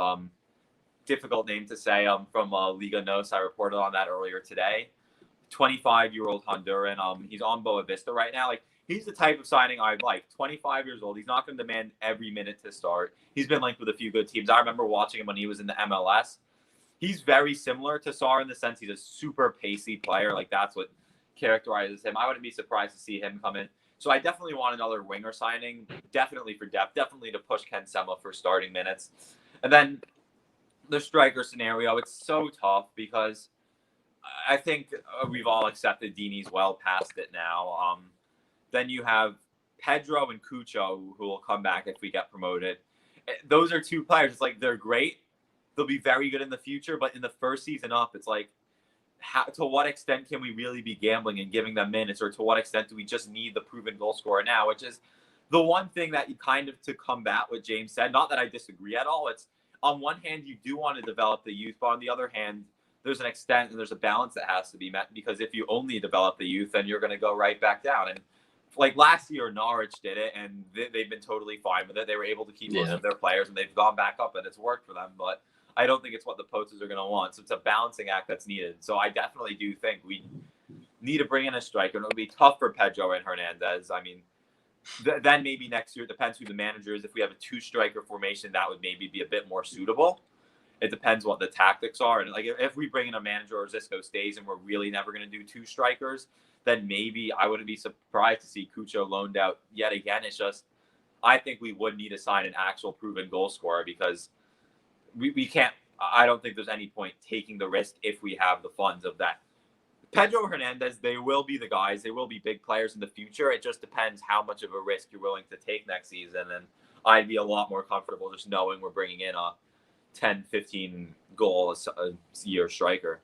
difficult name to say, from Liga NOS. I reported on that earlier today. 25-year-old Honduran. He's on Boa Vista right now. Like, he's the type of signing I'd like. 25 years old. He's not going to demand every minute to start. He's been linked with a few good teams. I remember watching him when he was in the MLS. He's very similar to Sar in the sense he's a super pacey player. Like, that's what characterizes him. I wouldn't be surprised to see him come in. So I definitely want another winger signing, definitely for depth, definitely to push Ken Sema for starting minutes. And then the striker scenario, it's so tough because I think we've all accepted Dini's well past it now. Then you have Pedro and Cucho, who will come back if we get promoted. Those are 2 players. It's like they're great. They'll be very good in the future, but in the first season up, it's like, to what extent can we really be gambling and giving them minutes, or to what extent do we just need the proven goal scorer now, which is the one thing that you kind of to combat what James said. Not that I disagree at all. It's on one hand, you do want to develop the youth, but on the other hand, there's an extent and there's a balance that has to be met, because if you only develop the youth, then you're going to go right back down. And like last year, Norwich did it, and they've been totally fine with it. They were able to keep most of their players, and they've gone back up, and it's worked for them. But I don't think it's what the Poachers are going to want. So it's a balancing act that's needed. So I definitely do think we need to bring in a striker. And it would be tough for Pedro and Hernandez. I mean, then maybe next year, it depends who the manager is. If we have a 2-striker formation, that would maybe be a bit more suitable. It depends what the tactics are. And like if we bring in a manager or Zisco stays and we're really never going to do 2 strikers, then maybe I wouldn't be surprised to see Cucho loaned out yet again. It's just, I think we would need to sign an actual proven goal scorer, because we can't, I don't think there's any point taking the risk if we have the funds of that. Pedro Hernandez, they will be the guys. They will be big players in the future. It just depends how much of a risk you're willing to take next season. And I'd be a lot more comfortable just knowing we're bringing in a 10, 15 goal a year striker.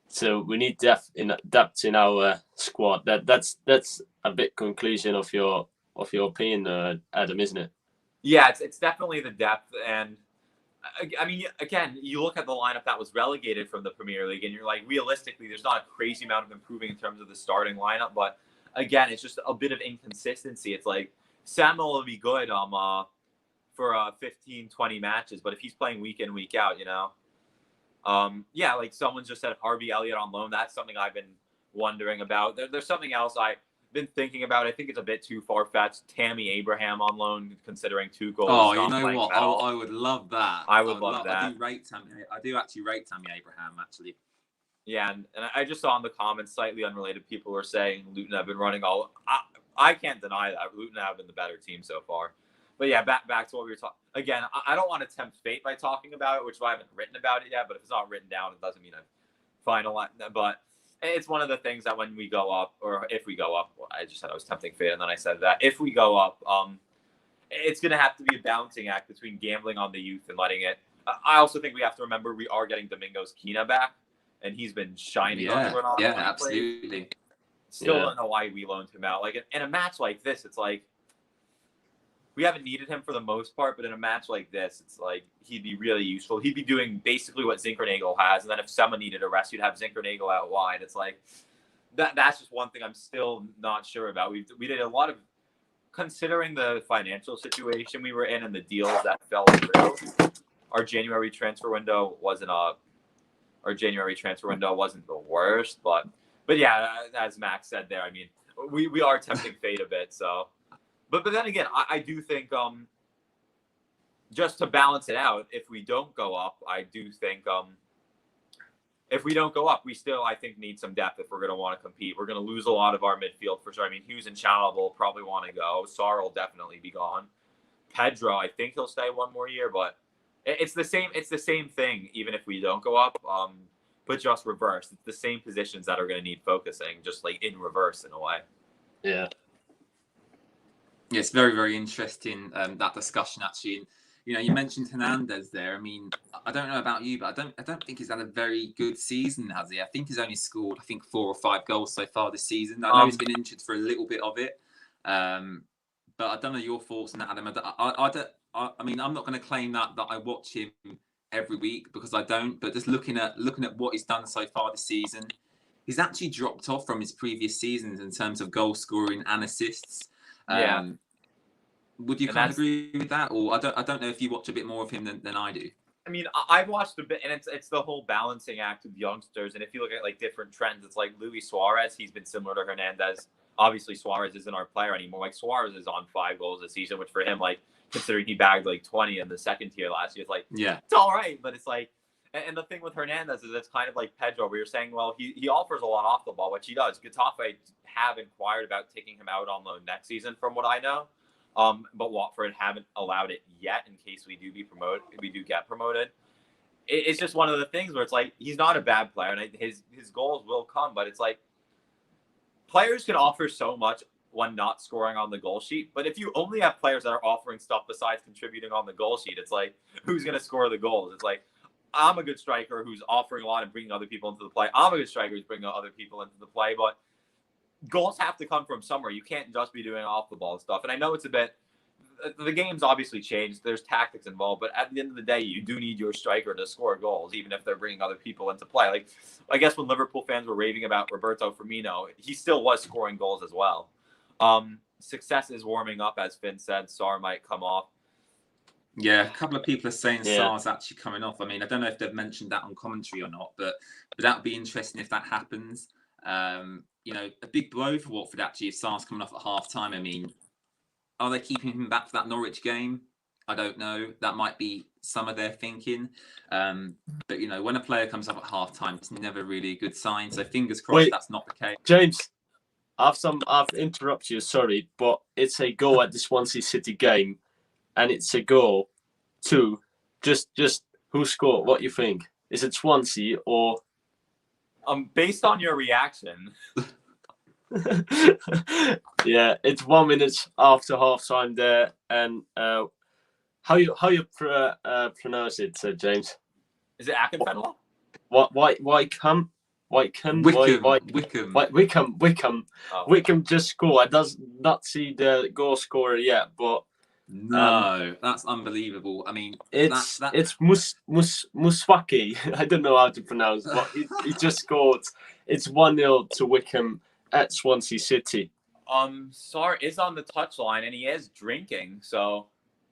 So we need depth in our squad. That's a bit conclusion of your opinion, Adam, isn't it? Yeah, it's definitely the depth. And I mean, again, you look at the lineup that was relegated from the Premier League, and you're like, realistically, there's not a crazy amount of improving in terms of the starting lineup. But again, it's just a bit of inconsistency. It's like Samuel will be good for 15, 20 matches, but if he's playing week in, week out, Yeah, like someone just said Harvey Elliott on loan. That's something I've been wondering about. There's something else I've been thinking about. I think it's a bit too far-fetched. Tammy Abraham on loan, considering Tuchel. Oh, you know what? I would love that. I would love that. I do actually rate Tammy Abraham, actually. Yeah, and I just saw in the comments, slightly unrelated, people were saying Luton have been running all. I can't deny that Luton have been the better team so far. But yeah, back to what we were talking. Again, I don't want to tempt fate by talking about it, which I haven't written about it yet. But if it's not written down, it doesn't mean I've finalized. But it's one of the things that when we go up, or if we go up, well, I just said I was tempting fate, and then I said that if we go up, it's going to have to be a balancing act between gambling on the youth and letting it. I also think we have to remember we are getting Domingos Quina back, and he's been shining. Yeah, absolutely. Still don't know why we loaned him out. Like in a match like this, it's like we haven't needed him for the most part, but in a match like this, it's like he'd be really useful. He'd be doing basically what Zinkernagel has, and then if someone needed a rest, you'd have Zinkernagel out wide. It's like that's just one thing I'm still not sure about. We did a lot of, considering the financial situation we were in and the deals that fell through. Our January transfer window wasn't the worst, but yeah, as Max said there, I mean, we are tempting fate a bit. So, but then again, I do think just to balance it out, if we don't go up, I do think if we don't go up, we still, I think, need some depth if we're going to want to compete. We're going to lose a lot of our midfield for sure. I mean, Hughes and Channel will probably want to go. Sarr will definitely be gone. Pedro, I think he'll stay one more year, but it's the same. It's the same thing, even if we don't go up. But just reverse. It's the same positions that are going to need focusing, just like in reverse in a way. Yeah. Yeah, it's very, very interesting, that discussion, actually. And, you know, you mentioned Hernandez there. I mean, I don't know about you, but I don't think he's had a very good season, has he? I think he's only scored, 4 or 5 goals so far this season. I know he's been injured for a little bit of it. But I don't know your thoughts on that, Adam. I mean, I'm not going to claim that I watch him every week, because I don't. But just looking at what he's done so far this season, he's actually dropped off from his previous seasons in terms of goal scoring and assists. Would you kind of agree with that, or I don't know if you watch a bit more of him than I do? I mean, I've watched a bit, and it's the whole balancing act of youngsters. And if you look at like different trends, it's like Luis Suarez. He's been similar to Hernandez. Obviously, Suarez isn't our player anymore. Like Suarez is on 5 goals this season, which for him, like considering he bagged like 20 in the second tier last year, it's like it's all right. But it's like, and the thing with Hernandez is it's kind of like Pedro, where you're saying, well, he offers a lot off the ball, which he does. Getafe have inquired about taking him out on loan next season, from what I know. But Watford haven't allowed it yet in case we do get promoted. It's just one of the things where it's like he's not a bad player, and his goals will come, but it's like players can offer so much when not scoring on the goal sheet. But if you only have players that are offering stuff besides contributing on the goal sheet, it's like, who's going to score the goals? It's like, I'm a good striker who's offering a lot and bringing other people into the play. I'm a good striker who's bringing other people into the play, but goals have to come from somewhere. You can't just be doing off the ball stuff. And I know it's a bit, the game's obviously changed. There's tactics involved, but at the end of the day, you do need your striker to score goals, even if they're bringing other people into play. Like, I guess when Liverpool fans were raving about Roberto Firmino, he still was scoring goals as well. Success is warming up, as Finn said. Sarr might come off. Yeah, a couple of people are saying Sarr's actually coming off. I mean, I don't know if they've mentioned that on commentary or not, but that would be interesting if that happens. You know, a big blow for Watford, actually, if Sarr's coming off at half-time. I mean, are they keeping him back for that Norwich game? I don't know. That might be some of their thinking. But, you know, when a player comes up at half-time, it's never really a good sign. So fingers crossed that's not the case. James, I've interrupted you, sorry, but it's a goal at the Swansea City game, and it's a goal to just who scored? What do you think? Is it Swansea or? Based on your reaction. Yeah, it's 1 minute after half time there, and how you pronounce it, James? Is it Akinfenwa? Wickham. Wickham just scored. I does not see the goal scorer yet, but no, that's unbelievable. I mean, it's Musfaki. I don't know how to pronounce, but he just scored. It's 1-0 to Wickham at Swansea City. Sarr is on the touchline and he is drinking, so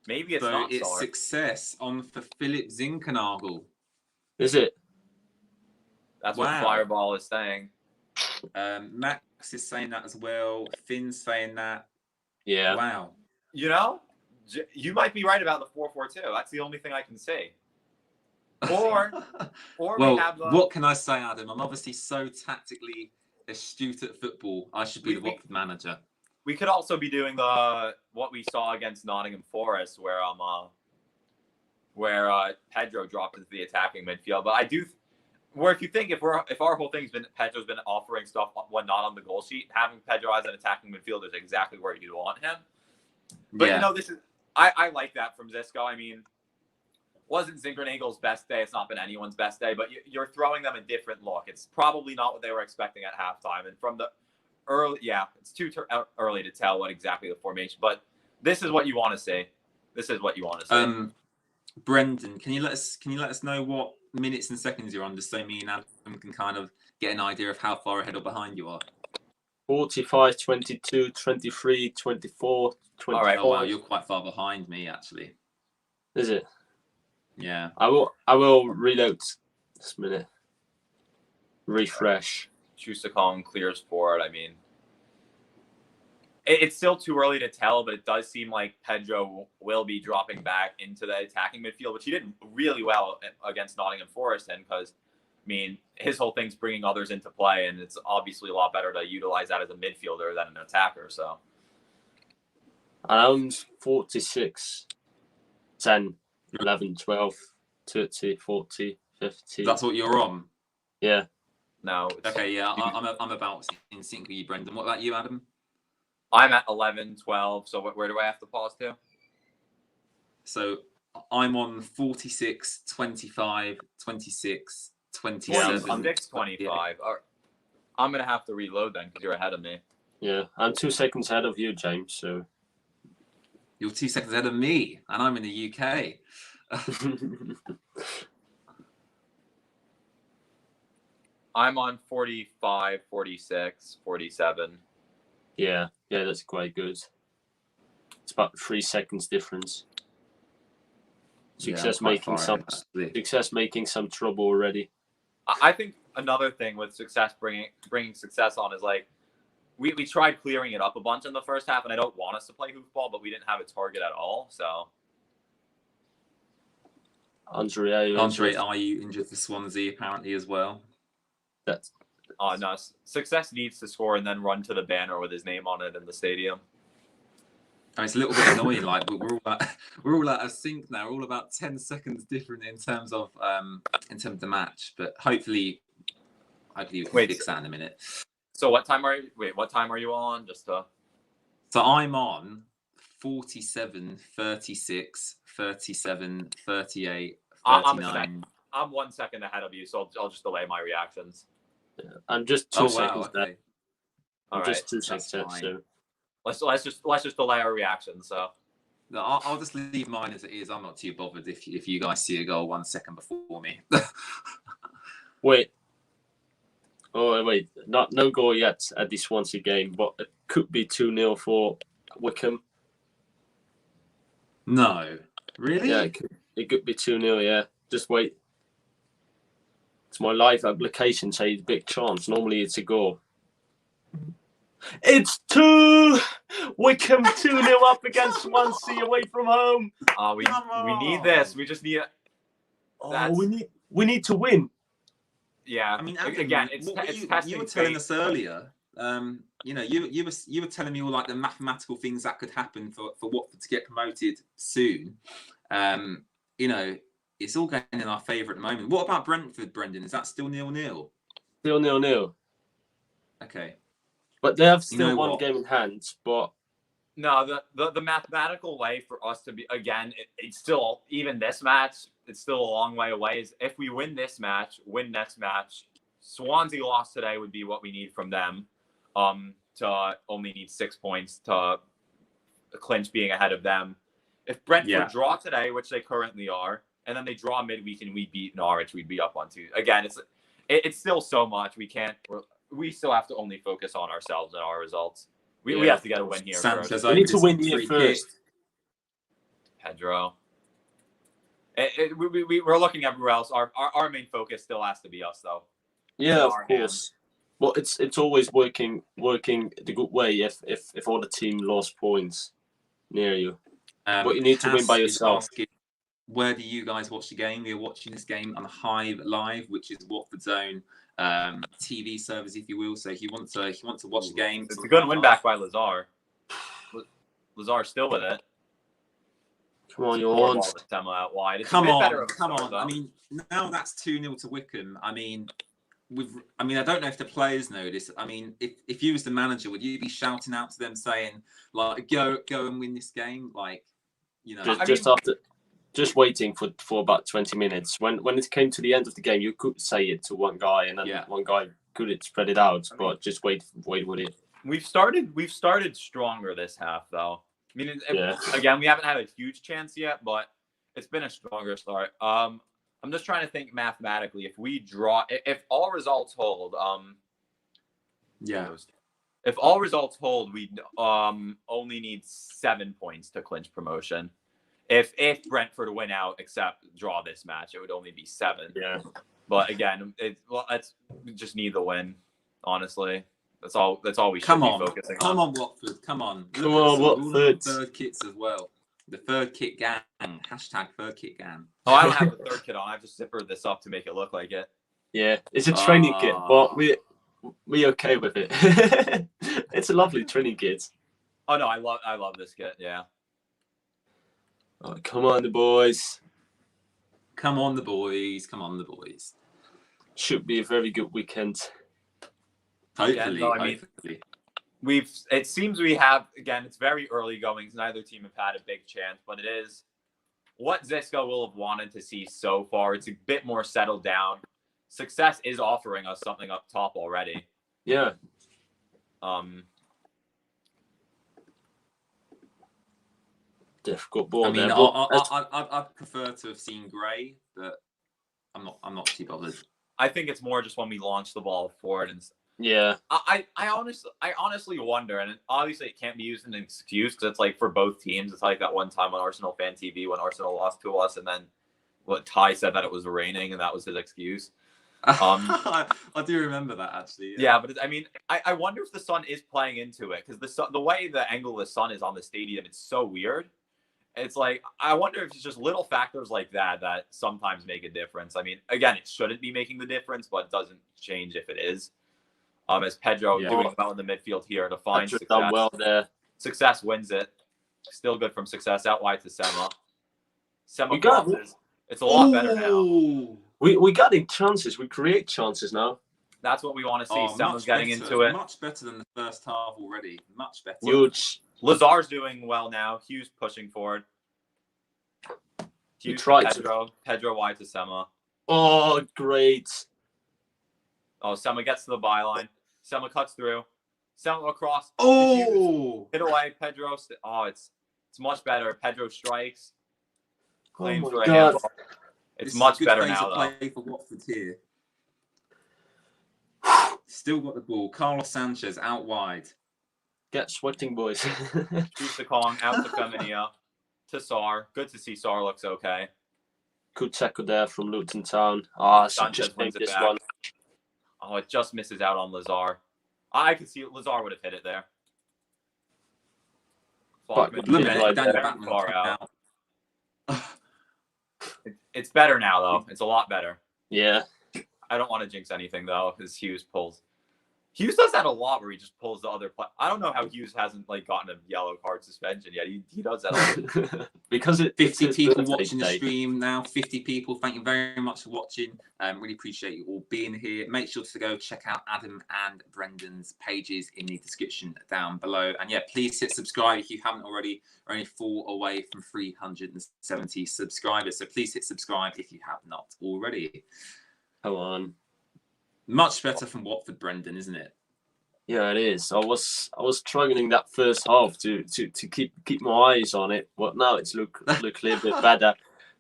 maybe it's not it's Sarr. Success on for Philip Zinkernagel. Is it? That's Wow. what Fireball is saying. Max is saying that as well. Finn's saying that. Yeah. Wow. You know, you might be right about the 4-4-2. That's the only thing I can say. Or well, we have what can I say, Adam? I'm obviously so tactically astute at football. I should be the Watford manager. We could also be doing what we saw against Nottingham Forest, where Pedro dropped into the attacking midfield. But I do, where if you think if our whole thing's been Pedro's been offering stuff when not on the goal sheet, having Pedro as an attacking midfielder is exactly where you want him. But yeah. this is I like that from Xisco. I mean, wasn't Zinkernagel's best day. It's not been anyone's best day, but you're throwing them a different look. It's probably not what they were expecting at halftime. And from the early, it's too early to tell what exactly the formation, but this is what you want to see. This is what you want to see. Brendan, can you let us know what minutes and seconds you're on, just so me and Adam can kind of get an idea of how far ahead or behind you are? 45, 22, 23, 24, 25. All right. Oh wow, you're quite far behind me actually. Is it? Yeah. I will reload this minute. Refresh. Chusakong clears forward. I mean, it's still too early to tell, but it does seem like Pedro will be dropping back into the attacking midfield, which he did really well against Nottingham Forest. And because, I mean, his whole thing's bringing others into play, and it's obviously a lot better to utilize that as a midfielder than an attacker. So, around 46, 10, 11, 12, 30, 40, 50. That's what you're on? Yeah. no. Okay, yeah, I'm about in sync with you, Brendan. What about you, Adam? I'm at 11, 12. So where do I have to pause to? So I'm on 46, 25, 26, 27. 26, 25. Yeah. I'm going to have to reload then because you're ahead of me. Yeah. I'm 2 seconds ahead of you, James. So You're 2 seconds ahead of me, and I'm in the UK. I'm on 45, 46, 47. yeah, that's quite good. It's about 3 seconds difference. Success making some trouble already. I think another thing with success bringing success on is like we tried clearing it up a bunch in the first half, and I don't want us to play hoofball, but we didn't have a target at all. So Andre Ayew injured for Swansea apparently as well. That's no, success needs to score and then run to the banner with his name on it in the stadium. And it's a little bit annoying. Like we're all out of sync now. We're all about 10 seconds different in terms of the match. But hopefully we can fix that in a minute. So what time are you on? So I'm on 47, 36, 37, 38, 39. I'm 1 second ahead of you, so I'll just delay my reactions. Yeah, I'm just 2 seconds okay. I'm just 2 seconds ahead, so let's just delay our reactions. So no, I'll just leave mine as it is. I'm not too bothered if you guys see a goal 1 second before me. wait. Oh wait, no goal yet at this Swansea game, but it could be 2-0 for Wickham. No, really? Yeah, it could be 2-0. Yeah, just wait. It's my live application says big chance. Normally it's a goal. It's 2. Wickham 2-0 up against Swansea away from home. We need this. We just need. We need to win. Yeah. I mean, Adam, again, you were telling us earlier. You were telling me all like the mathematical things that could happen for Watford to get promoted soon. It's all going in our favour at the moment. What about Brentford, Brendan? Is that still 0-0? Still 0-0. Okay. But they have still one game in hand. But no, the mathematical way for us to be again, it's still even this match. It's still a long way away. Is if we win this match, win next match, Swansea loss today would be what we need from them. To only need 6 points to clinch being ahead of them. If Brentford draw today, which they currently are, and then they draw midweek and we beat Norwich, we'd be up on 2. Again, it's still so much. We still have to only focus on ourselves and our results. We have to get a win here first. We need to win here first. Pedro. We're looking everywhere else. Our main focus still has to be us, though. Yeah, in of our course. But it's always working the good way if all the team lost points near you. But you need to win by Cass is yourself. asking, where do you guys watch the game? We're watching this game on Hive Live, which is Watford's own TV service, if you will. So if you want to watch the game, It's a good win back by Lazar. Lazar still with it. Come on, More you're ball on. to Sema out wide. It's Come a bit better on, of a come start, on. I though. mean, now that's 2-0 to Wickham. I mean, I don't know if the players know this. I mean, if you was the manager, would you be shouting out to them saying, like, go and win this game? Like, you know. Just waiting for about 20 minutes. When it came to the end of the game, you could say it to one guy, and then one guy could spread it out. But just wait with it. We've started stronger this half, though. I mean, again, we haven't had a huge chance yet, but it's been a stronger start. I'm just trying to think mathematically. If we draw, if all results hold, if all results hold, we only need 7 points to clinch promotion. If Brentford win out, except draw this match, it would only be 7. Yeah. But again, we just need the win. Honestly, that's all we should be focusing on. Come on, Watford. Come on. Come on, Watford. Third kits as well. The third kit gang. Hashtag third kit gang. Oh, I don't have the third kit on. I've just zippered this up to make it look like it. Yeah, it's a training kit, but we okay with it. It's a lovely training kit. Oh no, I love this kit. Yeah. Oh, come on, the boys. Come on, the boys. Come on, the boys. Should be a very good weekend. Hopefully, hopefully. It seems we have, again, it's very early goings. Neither team have had a big chance, but it is what Zisco will have wanted to see so far. It's a bit more settled down. Success is offering us something up top already. Yeah. Difficult ball. I mean, there, I'd prefer to have seen Gray, but I'm not too bothered. I think it's more just when we launch the ball forward and. Yeah. I honestly wonder, and obviously it can't be used as an excuse because it's like for both teams. It's like that one time on Arsenal Fan TV when Arsenal lost to us, and then Ty said that it was raining, and that was his excuse. I do remember that actually. Yeah, but I mean, I wonder if the sun is playing into it because the way the angle of the sun is on the stadium, it's so weird. It's like I wonder if it's just little factors like that sometimes make a difference. I mean, again, it shouldn't be making the difference, but it doesn't change if it is. As Pedro doing well in the midfield here to find Pedro success. done well there. Success wins it. Still good from Success out wide to Sema. Sema crosses. It's a lot better now. We getting chances. We create chances now. That's what we want to see. Sema's getting into it. Much better than the first half already. Much better. Huge. Lazar's doing well now. Hughes pushing forward. Hughes Pedro wide to Sema. Oh, great. Oh, Sema gets to the byline. Sema cuts through. Sema across. Oh! Hit away. Pedro. Oh, it's much better. Pedro strikes. Claims for a handball. It's much better now, though. Play for Watford here. Still got the ball. Carlos Sanchez out wide. Get sweating, boys. Shoots the Kong out to Femenia. To Sar. Good to see Sar looks okay. Good tackle there from Luton Town. Sanchez wins it back. One. Oh, it just misses out on Lazar. I could see Lazar would have hit it there. Far out. It's better now, though. It's a lot better. Yeah. I don't want to jinx anything, though, because Hughes pulls. Hughes does that a lot where he just pulls the other play. I don't know how Hughes hasn't gotten a yellow card suspension yet. He does that a lot. Because 50 people watching the stream now. 50 people. Thank you very much for watching. Really appreciate you all being here. Make sure to go check out Adam and Brendan's pages in the description down below. And yeah, please hit subscribe if you haven't already. We're only 4 away from 370 subscribers. So please hit subscribe if you have not already. Come on. Much better from Watford, Brendan, isn't it? Yeah, it is. I was struggling that first half to keep my eyes on it, but now it's look a little bit better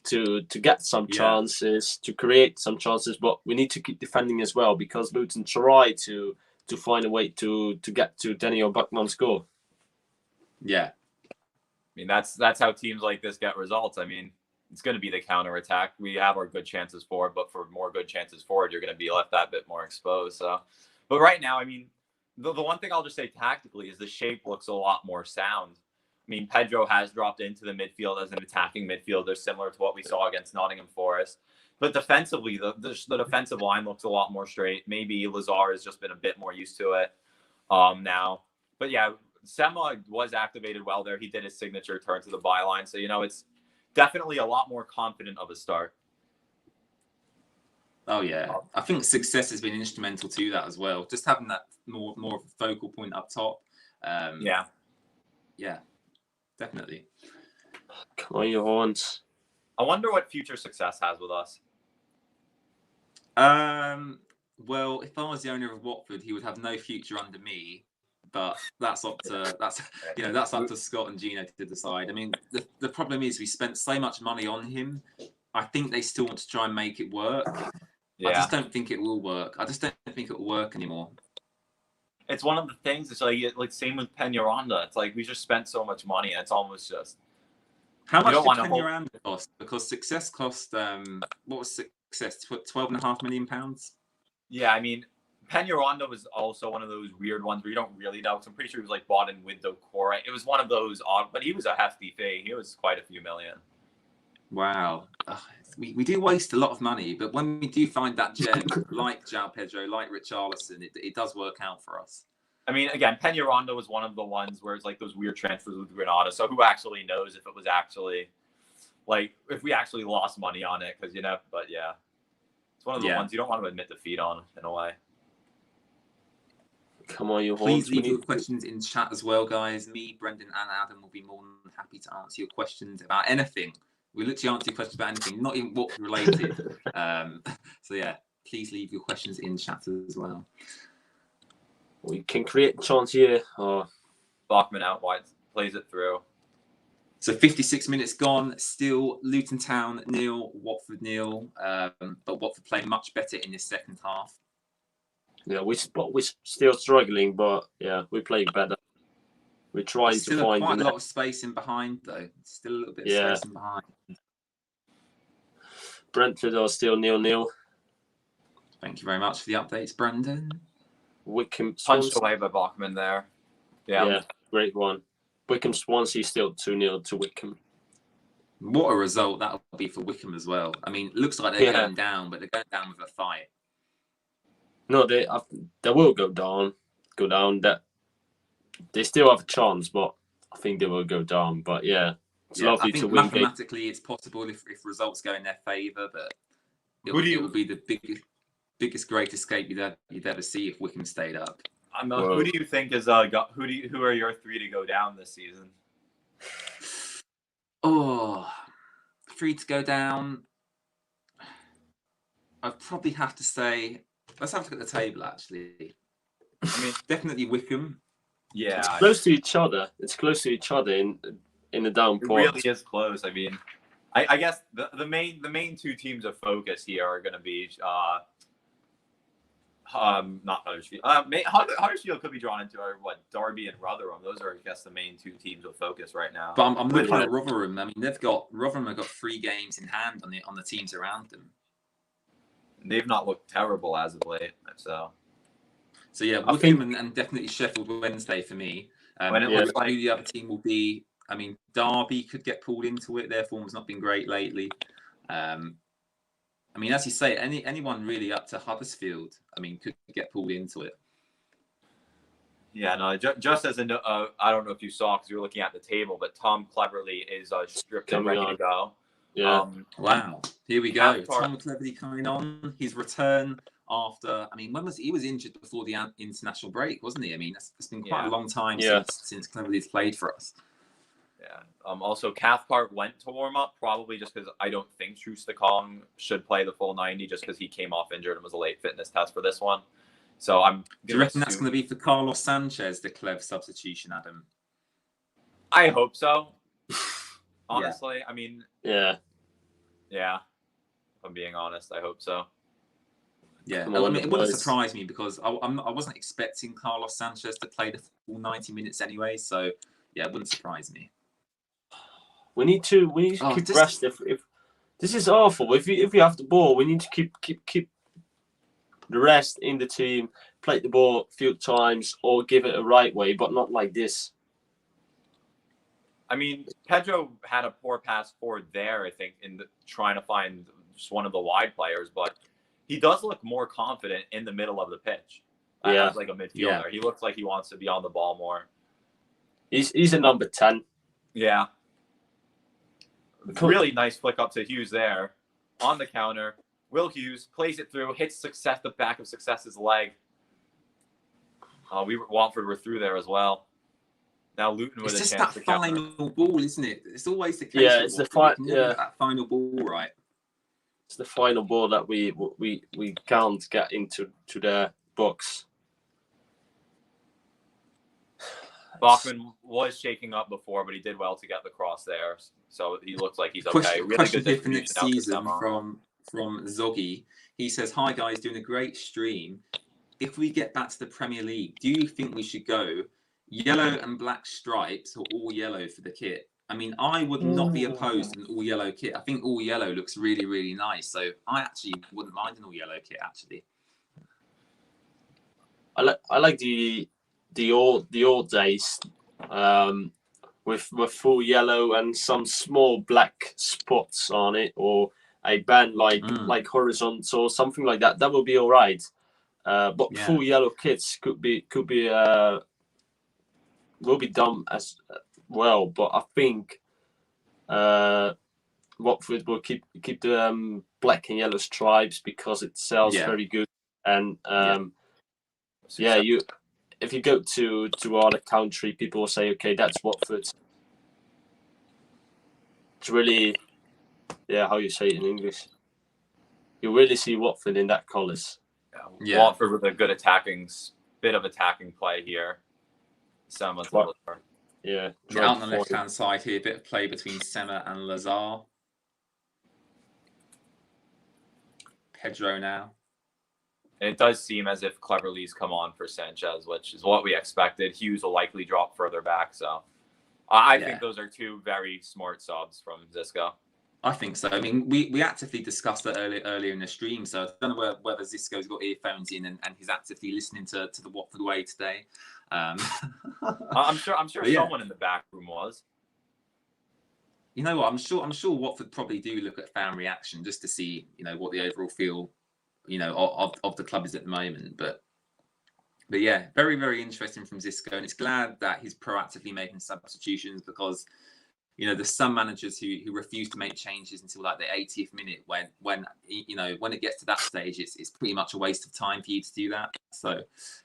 to get some chances, to create some chances. But we need to keep defending as well because Luton try to find a way to get to Daniel Buckman's goal. Yeah, I mean that's how teams like this get results. I mean, it's going to be the counter attack. We have our good chances forward, but for more good chances forward, you're going to be left that bit more exposed. So, but right now, I mean, the one thing I'll just say tactically is the shape looks a lot more sound. I mean, Pedro has dropped into the midfield as an attacking midfielder, similar to what we saw against Nottingham Forest. But defensively, the defensive line looks a lot more straight. Maybe Lazar has just been a bit more used to it now. But yeah, Sema was activated well there. He did his signature turn to the byline. So, it's definitely a lot more confident of a start. Oh, yeah. I think success has been instrumental to that as well. Just having that more of a focal point up top. Yeah, definitely. Come on, your horns. I wonder what future success has with us. Well, if I was the owner of Watford, he would have no future under me. But that's up to Scott and Gino to decide. I mean, the problem is we spent so much money on him. I think they still want to try and make it work. Yeah. I just don't think it will work. I just don't think it will work anymore. It's one of the things. It's like same with Peñaranda. It's like we just spent so much money. And it's almost just. How much did Peñaranda cost? Because success cost. What was success? £12.5 million. Yeah, I mean, Peñaranda was also one of those weird ones where you don't really know. I'm pretty sure he was like bought in with Docora. It was one of those odd, but he was a hefty fee. He was quite a few million. Wow. We do waste a lot of money, but when we do find that gem, like João Pedro, like Richarlison, it does work out for us. I mean, again, Peñaranda was one of the ones where it's like those weird transfers with Granada. So who actually knows if it was actually, like, if we actually lost money on it? Because, but yeah. It's one of the ones you don't want to admit defeat on, in a way. Come on, you Please leave your questions in chat as well, guys. Me, Brendan, and Adam will be more than happy to answer your questions about anything. We literally answer your questions about anything, not even what related. So yeah, please leave your questions in chat as well. We can create a chance here. Bachmann out wide, plays it through. So 56 minutes gone, still Luton Town 0, Watford 0, but Watford playing much better in the second half. Yeah, we're still struggling, but yeah, we play better. We're trying to find quite a lot of space in behind, though. Still a little bit of space in behind. Brentford are still 0-0. Thank you very much for the updates, Brendan. Wickham punched away by Bachmann there. Yeah, great one. Wickham Swansea still 2-0 to Wickham. What a result that'll be for Wickham as well. I mean, it looks like they're going down, but they're going down with a fight. No, they will go down. That they still have a chance, but I think they will go down. But yeah, it's lovely to win. Mathematically, it's possible if results go in their favour, but it will be the biggest great escape you'd ever see if Wickham stayed up. Who do you think is who are your three to go down this season? Oh, 3 to go down. I'd probably have to say, let's have a look at the table, actually. I mean, definitely Wickham. Yeah. It's close to each other. It's close to each other in the down part. It really is close. I mean, I guess the main two teams of focus here are going to be not Huddersfield. Huddersfield could be drawn into Derby and Rotherham. Those are, I guess, the main two teams of focus right now. But I'm looking at Rotherham. I mean, Rotherham have got 3 games in hand on the teams around them. They've not looked terrible as of late. So yeah, Wickham and definitely Sheffield Wednesday for me. Who the other team will be? I mean, Derby could get pulled into it. Their form's not been great lately. I mean, as you say, anyone really up to Huddersfield, I mean, could get pulled into it. Yeah, no, just as I don't know if you saw because you were looking at the table, but Tom Cleverley is stripped and ready to go. Yeah. Wow. Here we go. Tom Cleverley coming on. His return after, I mean, he was injured before the international break, wasn't he? I mean, it's been quite a long time since Cleverley's played for us. Yeah. Also, Cathcart went to warm up, probably just because I don't think Troost-Ekong should play the full 90 just because he came off injured and was a late fitness test for this one. So do you reckon that's going to be for Carlos Sanchez, the Clev substitution, Adam? I hope so. Honestly, I mean, yeah. If I'm being honest, I hope so. Yeah, I mean, it wouldn't surprise me because I wasn't expecting Carlos Sanchez to play the full 90 minutes anyway. So yeah, it wouldn't surprise me. We need to keep rest. This is awful. If we have the ball, we need to keep the rest in the team, play the ball a few times, or give it a right way, but not like this. I mean, Pedro had a poor pass forward there, I think, trying to find just one of the wide players, but he does look more confident in the middle of the pitch as like a midfielder. Yeah. He looks like he wants to be on the ball more. He's a number 10. Yeah. Really nice flick up to Hughes there on the counter. Will Hughes plays it through, hits Success, the back of Success's leg. Watford were through there as well. Now Luton with it's a just chance that to counter. final ball, isn't it? It's always the case. Yeah, it's the that final ball, right? It's the final ball that we can't get into their box. Bachmann was shaking up before, but he did well to get the cross there, so he looks like he's okay. Really Question good here for distribution next out to season Sema. from Zoggy. He says, "Hi guys, doing a great stream. If we get back to the Premier League, do you think we should go yellow and black stripes or all yellow for the kit?" I mean, I would not be opposed to an all yellow kit. I think all yellow looks really, really nice. So I actually wouldn't mind an all yellow kit. Actually, I like the old days, with full yellow and some small black spots on it, or a band like horizontal or something like that. That would be all right. But full yellow kits could be will be done as well. But I think Watford will keep the black and yellow stripes because it sells very good. And if you go to other country, people will say, okay, that's Watford. It's really, how you say it in English. You really see Watford in that colours. Yeah. Watford with a good bit of attacking play here. Yeah, out on the left-hand side here, a bit of play between Sema and Lazar. Pedro now. And it does seem as if Cleverly's come on for Sanchez, which is what we expected. Hughes will likely drop further back. So I think those are two very smart subs from Xisco. I think so. I mean, we actively discussed that earlier in the stream. So I don't know whether Xisco's got earphones in and he's actively listening to the Watford way today. I'm sure someone in the back room was. You know what? I'm sure Watford probably do look at fan reaction just to see, what the overall feel, of the club is at the moment. But yeah, very, very interesting from Xisco, and it's glad that he's proactively making substitutions because, there's some managers who refuse to make changes until like the 80th minute when it gets to that stage, it's pretty much a waste of time for you to do that. So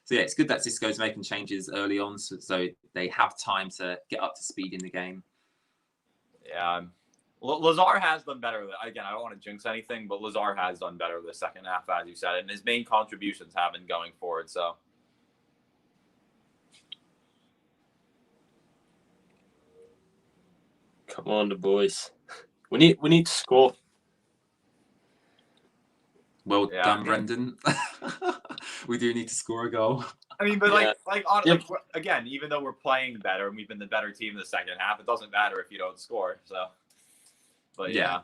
yeah, it's good that Xisco's making changes early on so they have time to get up to speed in the game. Yeah. Lazar has done better. Again, I don't want to jinx anything, but Lazar has done better the second half, as you said, and his main contributions have been going forward. So, come on, the boys. We need to score. Well done, Brendan. We do need to score a goal. I mean, but again, even though we're playing better and we've been the better team in the second half, it doesn't matter if you don't score. So, but yeah.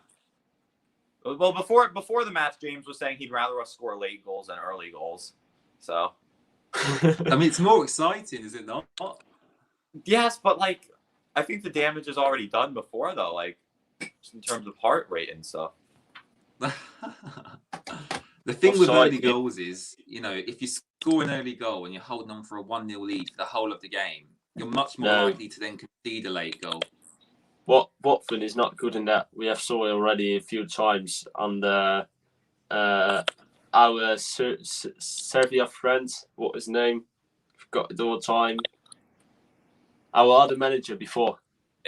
Well, before the match, James was saying he'd rather us score late goals than early goals. So, I mean, it's more exciting, is it not? Yes, but I think the damage is already done before, though. Just in terms of heart rate and stuff. The thing with early goals is, if you score an early goal and you're holding on for a 1-0 lead for the whole of the game, you're much more likely to then concede a late goal. Watford is not good in that. We have saw it already a few times under our Serbia friends. What was his name? Forgot it all the time. Our other manager before.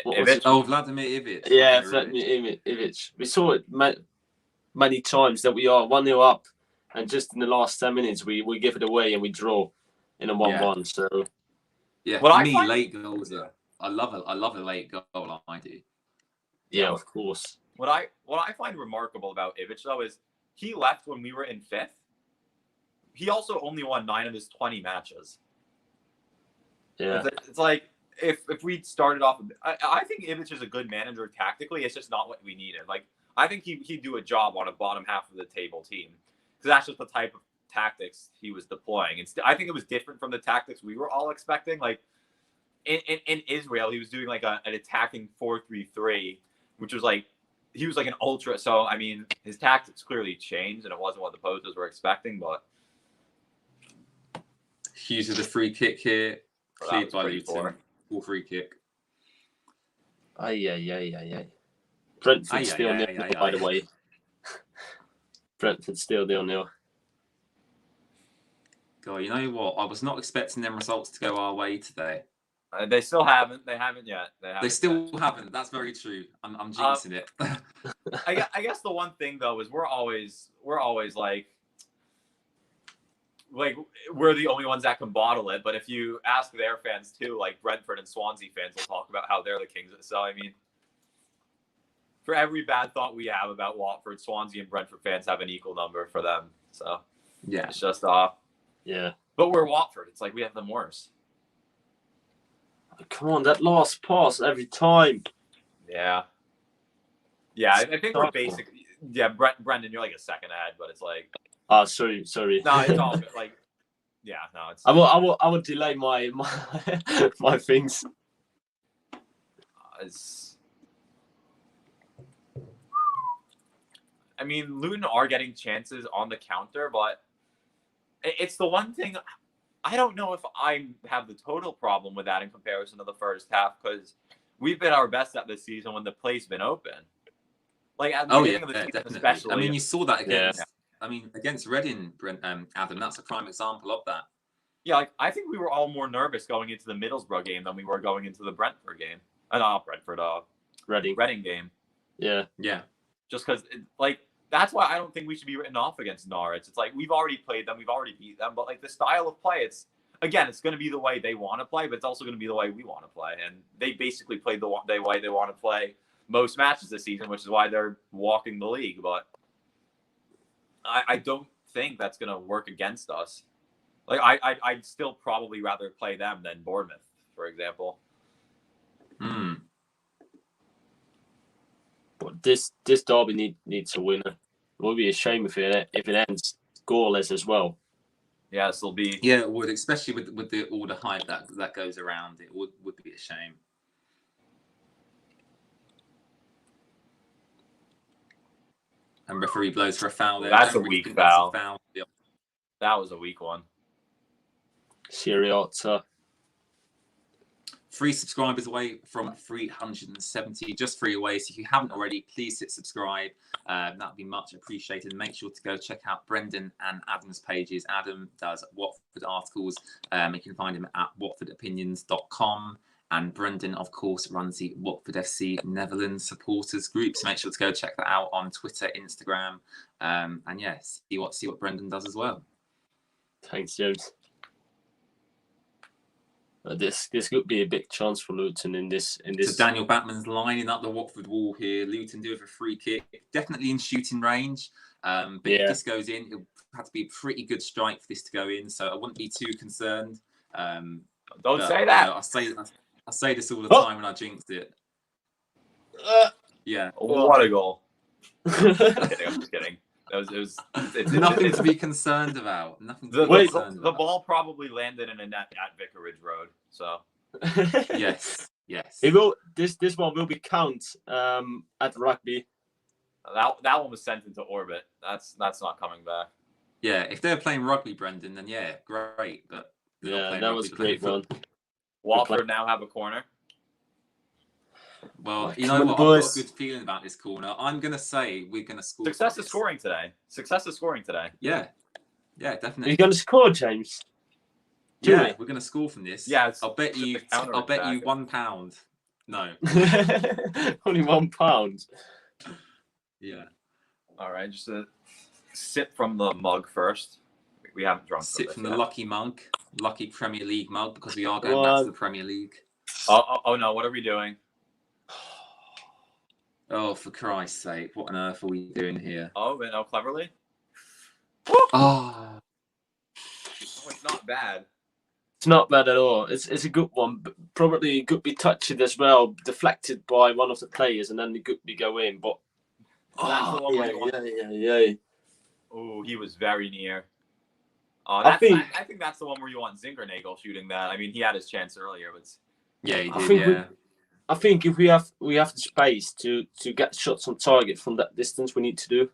Vladimir Ivic. Yeah, Vladimir Ivic. We saw it many times that we are 1-0 up, and just in the last 10 minutes we give it away and we draw in a 1-1. So yeah, for me, late goals are. I love a late goal. I do. Yeah, of course. What I find remarkable about Ivic though is he left when we were in 5th. He also only won 9 of his 20 matches. Yeah, it's like if we started off, I think Ivic is a good manager tactically. It's just not what we needed. I think he'd do a job on a bottom half of the table team because that's just the type of tactics he was deploying. I think it was different from the tactics we were all expecting. Like in Israel, he was doing like an attacking 4-3-3, which was like he was like an ultra. So I mean, his tactics clearly changed, and it wasn't what the posters were expecting. But Hughes with a free kick here, cleared by Luton. Poor. Full free kick. Aye. Brentford still 0-0, by the way. Brentford still 0-0. God, you know what? I was not expecting them results to go our way today. They still haven't. They haven't yet. They still haven't. That's very true. I'm jinxing it. I guess the one thing though is we're always like we're the only ones that can bottle it. But if you ask their fans too, like Brentford and Swansea fans will talk about how they're the kings. So I mean, for every bad thought we have about Watford, Swansea and Brentford fans have an equal number for them. So yeah, it's just off. Yeah. But we're Watford. It's like we have them worse. Come on, that last pass every time. Yeah. Yeah, I think we're basically... Yeah, Brendan, you're like a second ahead, but it's like... Oh, sorry. No, it's all good. Like, yeah, no, it's... I will delay my my things. I mean, Luton are getting chances on the counter, but it's the one thing... I don't know if I have the total problem with that in comparison to the first half, because we've been our best at this season when the play's been open. Like at the beginning of the season, definitely. especially. I mean, you saw that against. Yeah. I mean, against Reading, Adam. That's a prime example of that. Yeah, like I think we were all more nervous going into the Middlesbrough game than we were going into the Brentford game. Reading game. Yeah. Just because, like, that's why I don't think we should be written off against Norwich. It's like we've already played them, we've already beat them, but like the style of play, it's going to be the way they want to play, but it's also going to be the way we want to play. And they basically played the way they want to play most matches this season, which is why they're walking the league. But I don't think that's going to work against us. Like I'd still probably rather play them than Bournemouth, for example. But this derby needs a winner. It would be a shame if it ends scoreless as well. Yeah, this will be. Yeah, it would, especially with all the hype that goes around. It would be a shame. And referee blows for a foul there. That's a weak foul. Yeah. That was a weak one. Siriota. 3 subscribers away from 370, just 3 away. So if you haven't already, please hit subscribe. That would be much appreciated. Make sure to go check out Brendan and Adam's pages. Adam does Watford articles. You can find him at watfordopinions.com. And Brendan, of course, runs the Watford FC Netherlands supporters group. So make sure to go check that out on Twitter, Instagram. And yeah, see what Brendan does as well. Thanks, James. This could be a big chance for Luton in this. So Daniel Batman's lining up the Watford wall here. Luton do it for a free kick, definitely in shooting range. But if this goes in, it would have to be a pretty good strike for this to go in. So I wouldn't be too concerned. Don't say that. You know, I say this all the time when I jinx it. Yeah. What a goal! I'm just kidding. It's nothing to be concerned about. Nothing. The ball probably landed in a net at Vicarage Road. So yes. It will. This one will be count at rugby. That one was sent into orbit. That's not coming back. Yeah, if they're playing rugby, Brendan, then yeah, great. But yeah, that was a great one. Watford now have a corner. Well, you know what? I've got a good feeling about this corner. I'm going to say we're going to score. Success is scoring today. Yeah, definitely. Are you going to score, James? Yeah, we're going to score from this. Yeah, I'll bet you £1. No. Only £1. Yeah. All right, just a sip from the mug first. We haven't drunk. Sip from the lucky Premier League mug, because we are going back to the Premier League. Oh no! What are we doing? Oh, for Christ's sake! What on earth are we doing here? Oh, and cleverly. Oh, it's not bad. It's not bad at all. It's a good one. But probably could be touched as well, deflected by one of the players, and then it could be go in. But That's the one where you want. Yeah. Oh, he was very near. I think that's the one where you want Zinkernagel shooting that. I mean, he had his chance earlier, but Yeah, he I did. think Yeah. I think if we have the space to get shots on target from that distance, we need to do.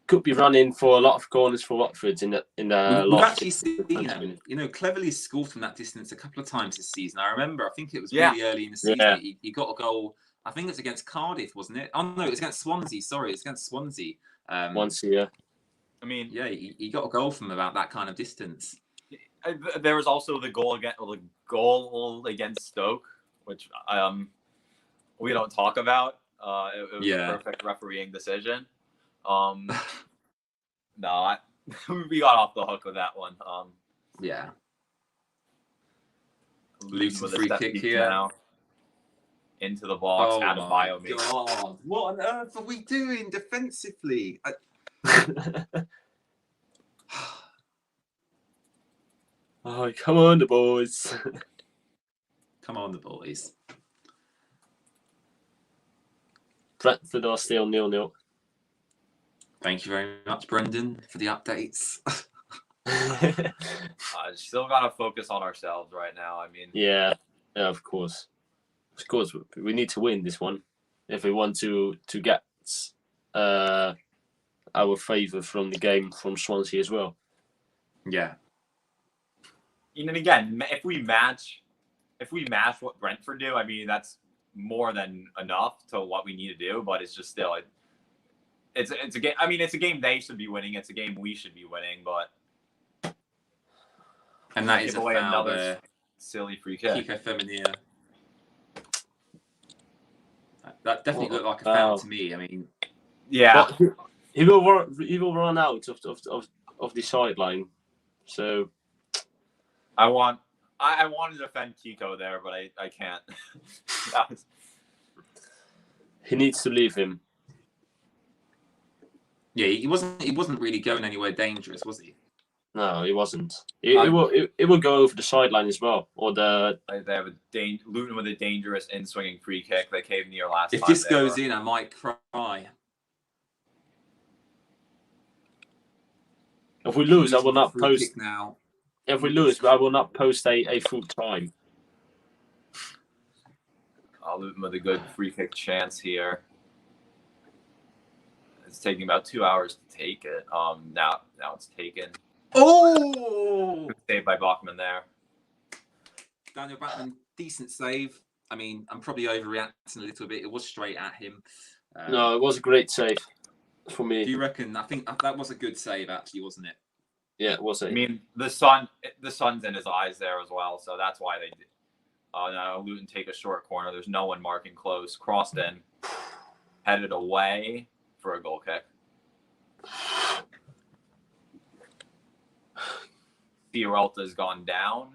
Could be running for a lot of corners for Watford in the We've last actually seen 20 him. minutes. You know, Cleverly scored from that distance a couple of times this season. I remember. I think it was Yeah. really early in the season. Yeah. He got a goal. I think it was against Cardiff, wasn't it? Oh no, it was against Swansea. Sorry, it's against Swansea. Once a year. I mean, Yeah, he got a goal from about that kind of distance. there was also the goal against Stoke, which we don't talk about. It was a perfect refereeing decision. No, we got off the hook with that one. Yeah. Luton with a free step kick deep here. Now. Into the box, Oh out of bio. God, what on earth are we doing defensively? Oh, come on, the boys. Come on, the boys. Brentford are still 0-0. Thank you very much, Brendan, for the updates. Still got to focus on ourselves right now. I mean, yeah, of course. Of course, we need to win this one if we want to get our favour from the game from Swansea as well. Yeah. And again, if we match what Brentford do, I mean that's more than enough to what we need to do. But it's just still, it's a game. I mean, it's a game they should be winning. It's a game we should be winning. But and that is a foul another there. Silly free kick. Kiko Femenia. That definitely looked like a foul to me. I mean, yeah, he will run out of the sideline. So I want to defend Kiko there, but I can't. He needs to leave him. Yeah, he wasn't really going anywhere dangerous, was he? No, he wasn't. It will go over the sideline as well, or the. They have Luton with a dangerous in-swinging free kick that came near last time. If this goes in, I might cry. If we lose, I will not post. Now. If we lose, I will not post a full time. Luton with a good free kick chance here. It's taking about 2 hours to take it. Now it's taken. Oh! Saved by Bachmann there. Daniel Bachmann, decent save. I mean, I'm probably overreacting a little bit. It was straight at him. No, it was a great save for me. Do you reckon? I think that was a good save, actually, wasn't it? Yeah, it was. I mean, the sun's in his eyes there as well, so that's why they did. Now Luton take a short corner. There's no one marking close. Crossed in, headed away for a goal kick. Fiorelta's gone down.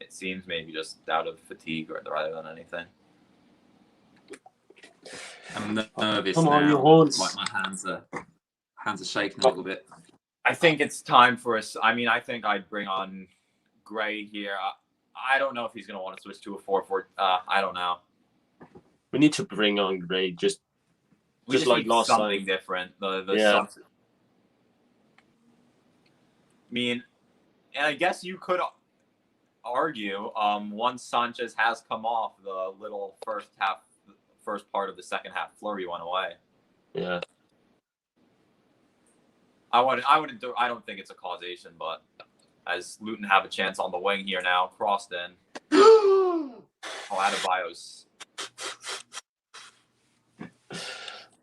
It seems maybe just out of fatigue rather than anything. I'm nervous Come now. on, your horns. Like my hands are shaking a little bit. I think it's time for us. I mean, I think I'd bring on Gray here. I don't know if he's going to want to switch to a 4-4. I don't know. We need to bring on Gray just like last time. Something different. Yeah. I mean, and I guess you could argue once Sanchez has come off, the little first part of the second half flurry went away. Yeah. I don't think it's a causation, but as Luton have a chance on the wing here now, crossed in. Adebayo's.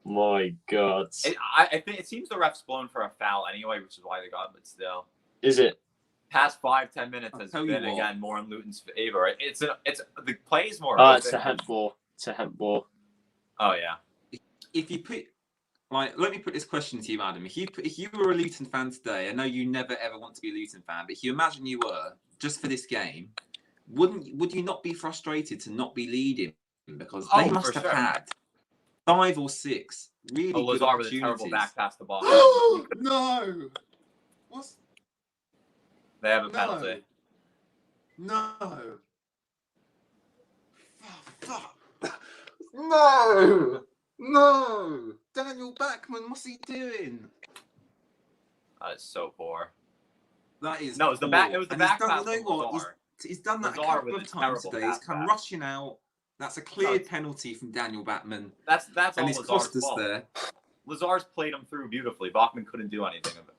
My God. I think it seems the ref's blown for a foul anyway, which is why they got it, but still. Is it? Past 5-10 minutes has been again more in Luton's favor. It's the play's more. It's a handball. It's a handball. Oh yeah. If you put let me put this question to you, Adam. If you were a Luton fan today, I know you never ever want to be a Luton fan, but if you imagine you were just for this game, would you not be frustrated to not be leading because they must have had 5 or 6 really good Lazar opportunities. with a terrible back past the ball. No. What's? They have a penalty. No. Oh, fuck. No. No! Daniel Bachmann, what's he doing? That is so poor. That is no. It was the poor. back. It was the And he's back done, pass you know from what? Lazar. He's done that a Lazar couple with of a times terrible today. He's pass come back. rushing out. That's a clear penalty from Daniel Bachmann. That's And all he's Lazar's cost us fault. there. Lazar's played him through beautifully. Bachmann couldn't do anything of it.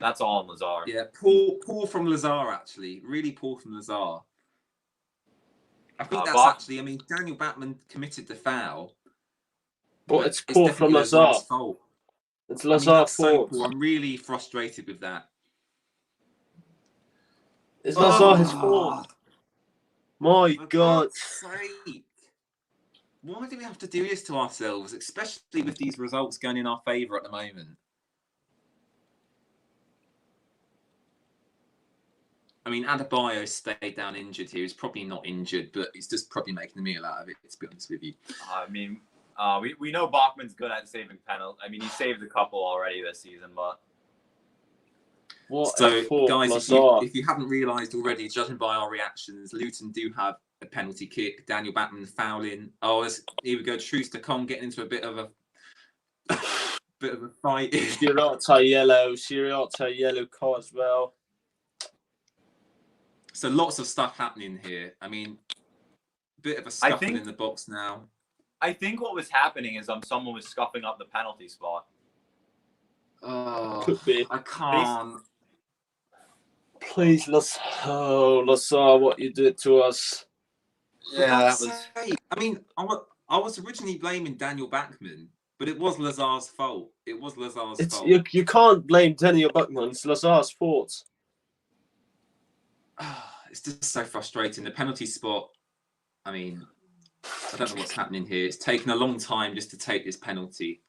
That's all on Lazar. Yeah, poor from Lazar, actually. Really poor from Lazar. I think that's actually, I mean, Daniel Bachmann committed the foul. But it's poor from Lazar. Fault. It's Lazar's fault. So I'm really frustrated with that. It's Lazar's fault. My God. Sake. Why do we have to do this to ourselves, especially with these results going in our favour at the moment? I mean, Adebayo stayed down injured here. He's probably not injured, but he's just probably making a meal out of it, to be honest with you. I mean, we know Bachmann's good at saving penalties. I mean, he saved a couple already this season, but... So, guys, if you haven't realised already, judging by our reactions, Luton do have a penalty kick. Daniel Bachmann fouling. Oh, here we go. Troost-Ekong getting into a bit of a fight. Shirota yellow card as well. So lots of stuff happening here. I mean, bit of a scuffle in the box now. I think what was happening is someone was scuffing up the penalty spot. Oh, could be. I can't. Please, Lazar, what you did to us. Yeah, that was... I mean, I was originally blaming Daniel Bachmann, but it was Lazar's fault. It was Lazar's fault. You can't blame Daniel Bachmann. It's Lazar's fault. It's just so frustrating. The penalty spot, I mean, I don't know what's happening here. It's taken a long time just to take this penalty.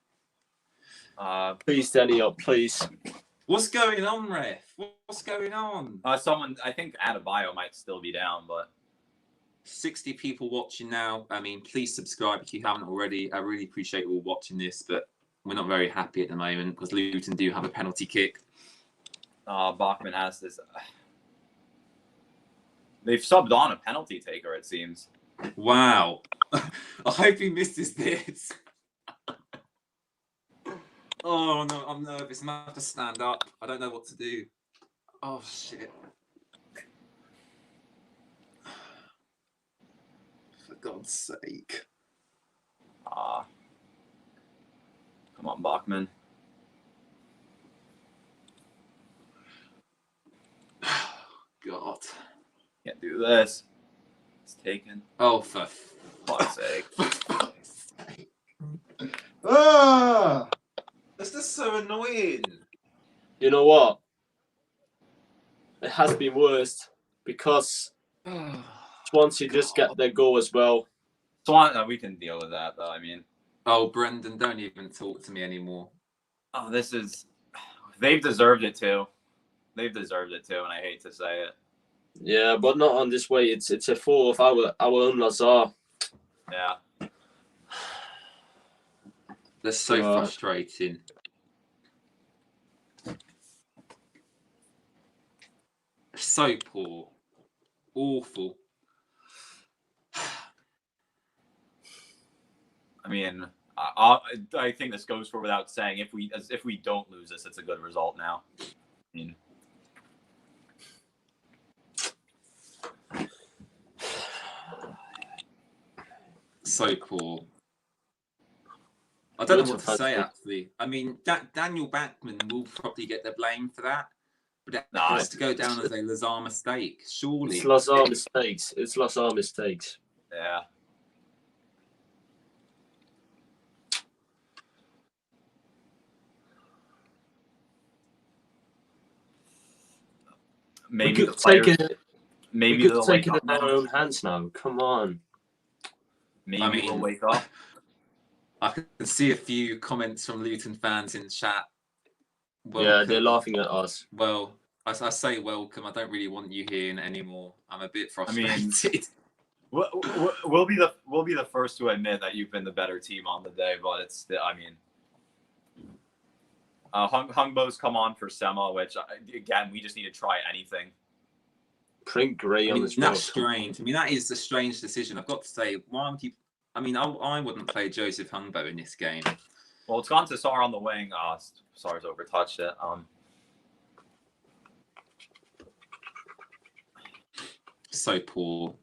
Please, Daniel, please. What's going on, ref? What's going on? I think Adebayo might still be down, but 60 people watching now. I mean, please subscribe if you haven't already. I really appreciate you all watching this, but we're not very happy at the moment because Luton do have a penalty kick. Bachmann has this. They've subbed on a penalty taker, it seems. Wow. I hope he misses this. Oh, no, I'm nervous. I'm going to have to stand up. I don't know what to do. Oh, shit. For God's sake. Come on, Bachmann. God. Can't do this. It's taken. Oh, for fuck's sake. Ah! That's just so annoying. You know what? It has been worse because Swansea just get their goal as well. We can deal with that, though. I mean... Oh, Brendan, don't even talk to me anymore. Oh, this is... They've deserved it, too. They've deserved it, too, and I hate to say it. Yeah, but not on this way. It's a foul of our own Lazar. Yeah. That's so frustrating. So poor. Awful. I mean, I think this goes for without saying. If we don't lose this, it's a good result now. I mean, so poor. I don't know what to say, actually. I mean, Daniel Bachmann will probably get the blame for that, but it has to go down as a Lazar mistake, surely. It's Lazar mistakes. It's Lazar mistakes. Yeah. Maybe the players... Maybe we could take it in our own hands now. Come on. Maybe we'll wake up. I can see a few comments from Luton fans in the chat. Welcome. Yeah, they're laughing at us. Well, I say welcome. I don't really want you here anymore. I'm a bit frustrated. I mean, we'll be the first to admit that you've been the better team on the day, but it's still, I mean, Hungbo's come on for Sema, which again we just need to try anything. Print Gray on this. That's strange. I mean, that is a strange decision. I've got to say, why would you I mean, I wouldn't play Joseph Hungbo in this game. Well, it's gone to Sar on the wing. Sar's overtouched it. So poor.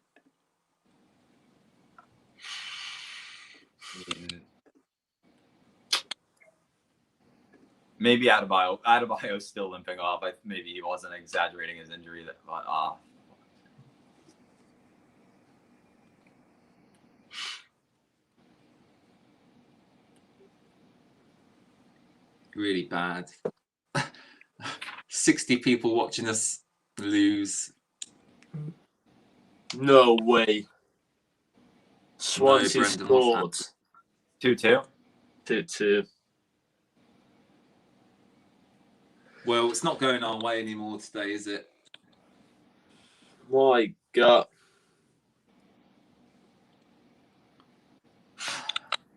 Maybe Adebayo's still limping off. Maybe he wasn't exaggerating his injury. But Really bad. 60 people watching us lose. No way. Swansea Brendan scored. 2-2. 2-2. Well, it's not going our way anymore today, is it? My God.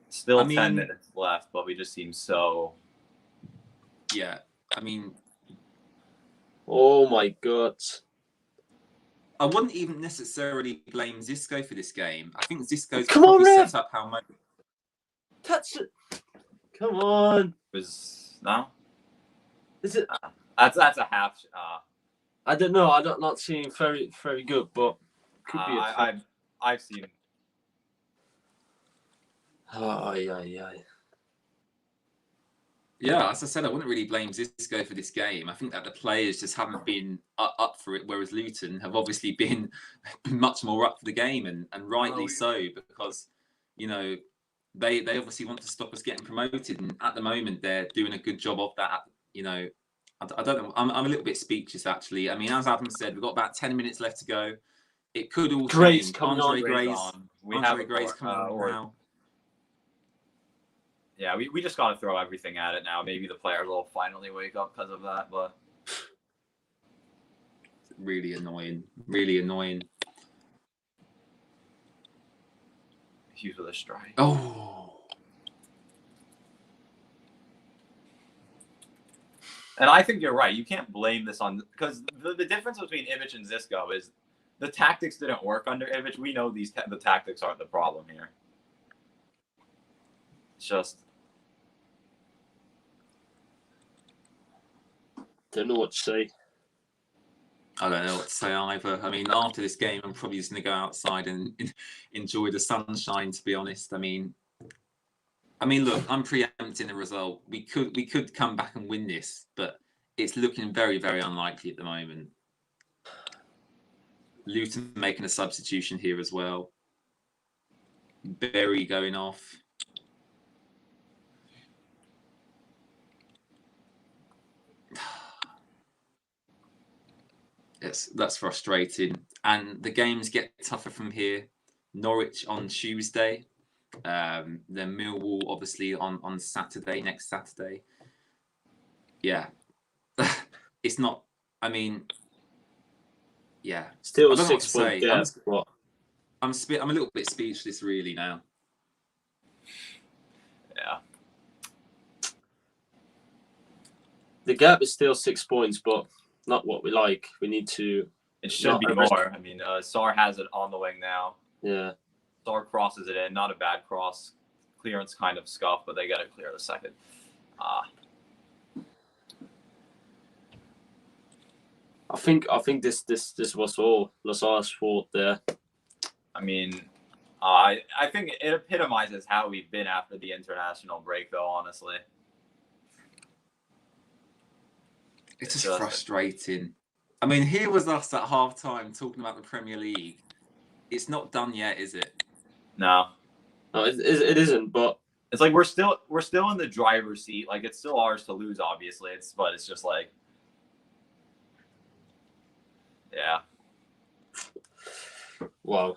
Still 10 minutes left, but we just seem so... Yeah, I mean... Oh my God. I wouldn't even necessarily blame Xisco for this game. I think Xisco's Come on, probably Rev. set up how much... Touch it. Come on. No? Is it? That's a half. I don't know. I don't not seeing very good, but could be. I've seen. Yeah, as I said, I wouldn't really blame Xisco for this game. I think that the players just haven't been up for it, whereas Luton have obviously been much more up for the game, and rightly so, because, you know, they obviously want to stop us getting promoted, and at the moment they're doing a good job of that. You know, I don't know. I'm a little bit speechless, actually. I mean, as Adam said, we've got about 10 minutes left to go. It could all change. Andre Gray's coming on now. Yeah, we just got to throw everything at it now. Maybe the players will finally wake up because of that, but really annoying. Really annoying. Hughes with a strike. Oh. And I think you're right. You can't blame this on, because the difference between Ivic and Xisco is the tactics didn't work under Ivic. We know the tactics aren't the problem here. It's just. Don't know what to say. I don't know what to say either. I mean, after this game, I'm probably just going to go outside and enjoy the sunshine, to be honest. I mean, look, I'm preempting the result. We could come back and win this, but it's looking very, very unlikely at the moment. Luton making a substitution here as well. Berry going off. That's frustrating. And the games get tougher from here. Norwich on Tuesday. Then Millwall, obviously, on Saturday, next Saturday. Yeah. It's not, I mean, yeah. Still I don't know what to 6 point say. gap. I'm a little bit speechless, really, now. Yeah. The gap is still 6 points, but not what we like. We need to. It should be more. I mean, Sar has it on the wing now. Yeah. Sar crosses it in. Not a bad cross. Clearance kind of scuffed, but they got to clear the second. I think this was all Lazar's fault there. I mean, I think it epitomizes how we've been after the international break, though, honestly. It's just frustrating. I mean, here was us at half-time talking about the Premier League. It's not done yet, is it? No, it isn't. But it's like we're still in the driver's seat. Like, it's still ours to lose, obviously. But it's just like, yeah. Wow.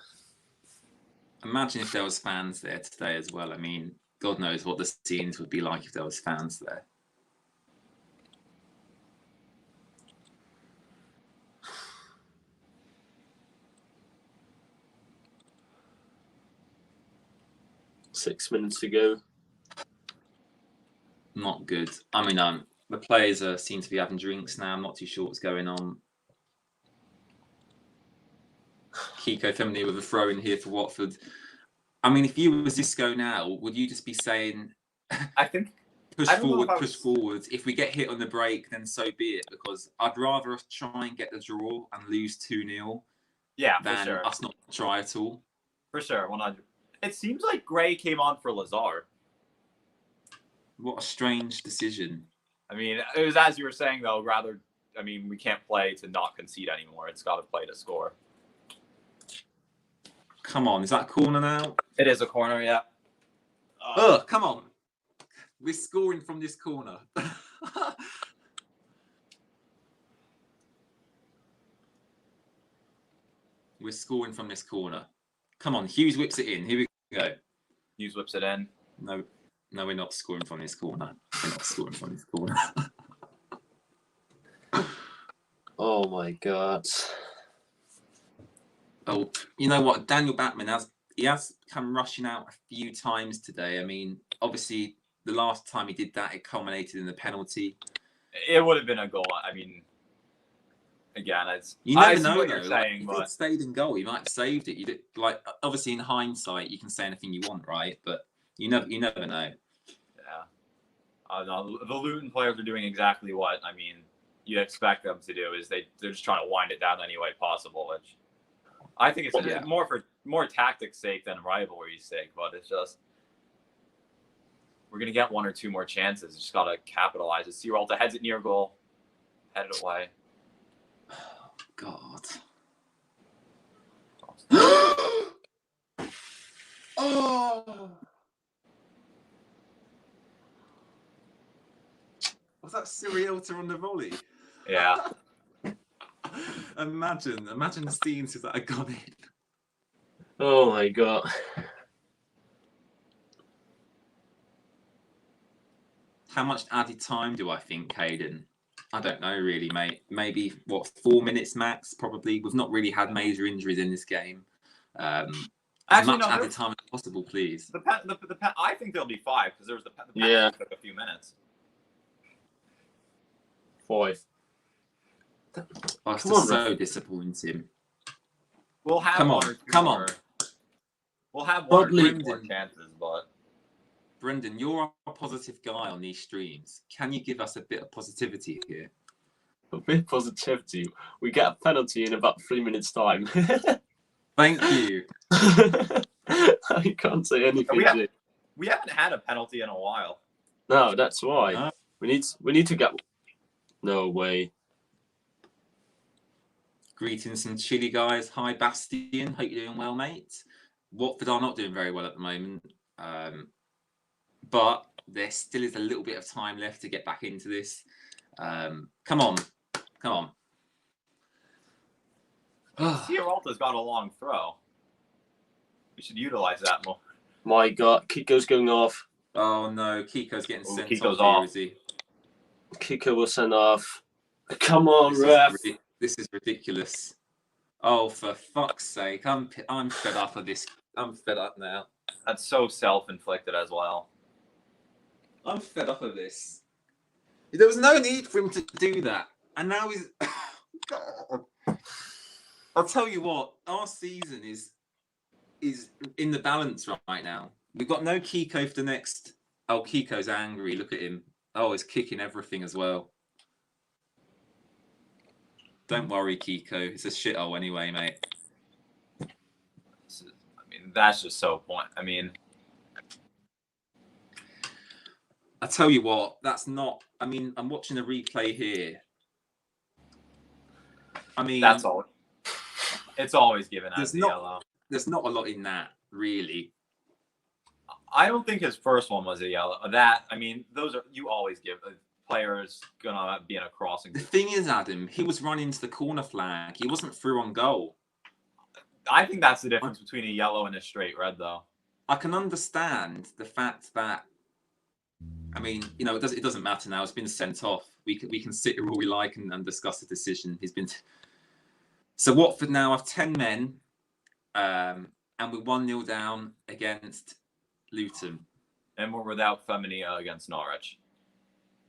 Imagine if there was fans there today as well. I mean, God knows what the scenes would be like if there was fans there. Six minutes to go. Not good. I mean, the players seem to be having drinks now. I'm not too sure what's going on. Kiko Femini with a throw in here for Watford. I mean, if you were Zisco now, would you just be saying, I think push I don't know forward, if I push was- forward? If we get hit on the break, then so be it. Because I'd rather us try and get the draw and lose 2-0 Yeah, for than sure. us not try at all. For sure, 100. It seems like Gray came on for Lazar. What a strange decision. I mean, it was as you were saying though. Rather, I mean, we can't play to not concede anymore. It's got to play to score. Come on, is that a corner now? It is a corner, yeah. Come on. We're scoring from this corner. We're scoring from this corner. Come on, Hughes whips it in. Here we go. Hughes whips it in. No, we're not scoring from this corner. We're not scoring from this corner. Oh my God. Oh, you know what? Daniel Batman has come rushing out a few times today. I mean, obviously, the last time he did that, it culminated in the penalty. It would have been a goal. I mean, again, You never see know, what though. you're Like, saying, if but it stayed in goal, you might have saved it. You did, like, obviously, in hindsight, you can say anything you want, right? But you never know. yeah. No, the Luton players are doing exactly what I mean you'd expect them to do. Is they're just trying to wind it down any way possible, which I think it's more for more tactics' sake than rivalry's sake. But it's just we're gonna get one or two more chances. Just gotta capitalize. Sierralta heads it near goal, headed away. God. Oh. Was that Sierralta on the volley? Yeah. Imagine the scenes if that had gone in. Oh my God. How much added time do I think, Hayden? I don't know really, mate. Maybe, 4 minutes max, probably. We've not really had major injuries in this game. As Actually, much no, added time as possible, please. I think there'll be 5 because there was the Yeah. took a few minutes. 5. Oh, it's Come on, just so disappointing. We'll have Come on, one or two come more. on. We'll have one or two Brendan. more chances, but Brendan, you're a positive guy on these streams. Can you give us a bit of positivity here? A bit of positivity. We get a penalty in about 3 minutes' time. Thank you. I can't say anything. we haven't had a penalty in a while. No, that's why. We need to get. No way. Greetings from Chile, guys. Hi, Bastian. Hope you're doing well, mate. Watford are not doing very well at the moment. But there still is a little bit of time left to get back into this. Come on. Sierralta's got a long throw. We should utilize that more. My God, Kiko's going off. Oh no, Kiko's getting sent Kiko's off. off. Here, is he? Kiko was sent off. Come on, ref. This is ridiculous. Oh, for fuck's sake! I'm fed up of this. I'm fed up now. That's so self-inflicted as well. I'm fed up of this. There was no need for him to do that, and now he's. God. I'll tell you what. Our season is in the balance right now. We've got no Kiko for the next. Oh, Kiko's angry. Look at him. Oh, he's kicking everything as well. Don't worry, Kiko. It's a shithole anyway, mate. I mean, that's just so point. I mean, I tell you what, that's not. I mean, I'm watching the replay here. I mean, that's all. It's always given as the yellow. There's not a lot in that, really. I don't think his first one was a yellow. I mean, those are you always give players gonna be in a crossing. The thing is, Adam, he was running to the corner flag. He wasn't through on goal. I think that's the difference between a yellow and a straight red, though. I can understand the fact that. I mean, you know, it doesn't matter now. It's been sent off. We can sit here all we like and discuss the decision. He's been. So Watford now have 10 men, and we're 1-0 down against Luton. And we're without Femenia against Norwich.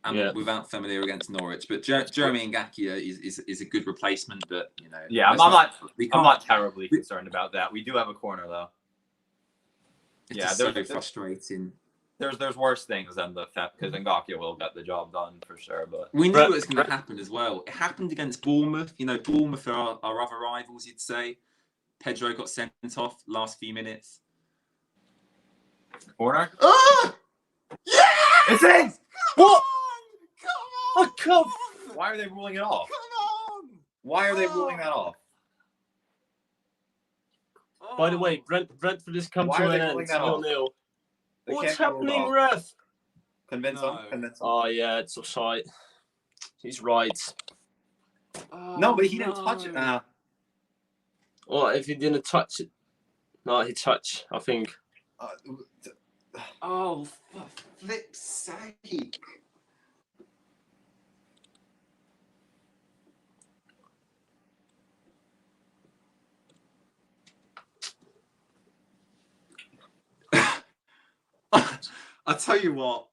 And without Femenia against Norwich. But Jeremy Ngakia is a good replacement, but, you know. Yeah, I'm not terribly concerned about that. We do have a corner, though. It's Yeah, just so frustrating. There's worse things than the theft because Ngakia will get the job done for sure. But We knew it was going to happen as well. It happened against Bournemouth. You know, Bournemouth are our other rivals, you'd say. Pedro got sent off last few minutes. Corner. Oh! Yeah! It's in! What? Come on! I can't. Why are they ruling it off? Come on! Why are they ruling that off? By the way, Brentford has come Why to are an they end. ruling that off? 0-0. They What's can't rule it happening, off. ref? Convince No. him. Convince him. Oh yeah, it's offside. He's right. Oh, No, but he didn't touch it. Well, if he didn't touch it, no, he touched. I think. Oh, for flip's sake. I'll tell you what,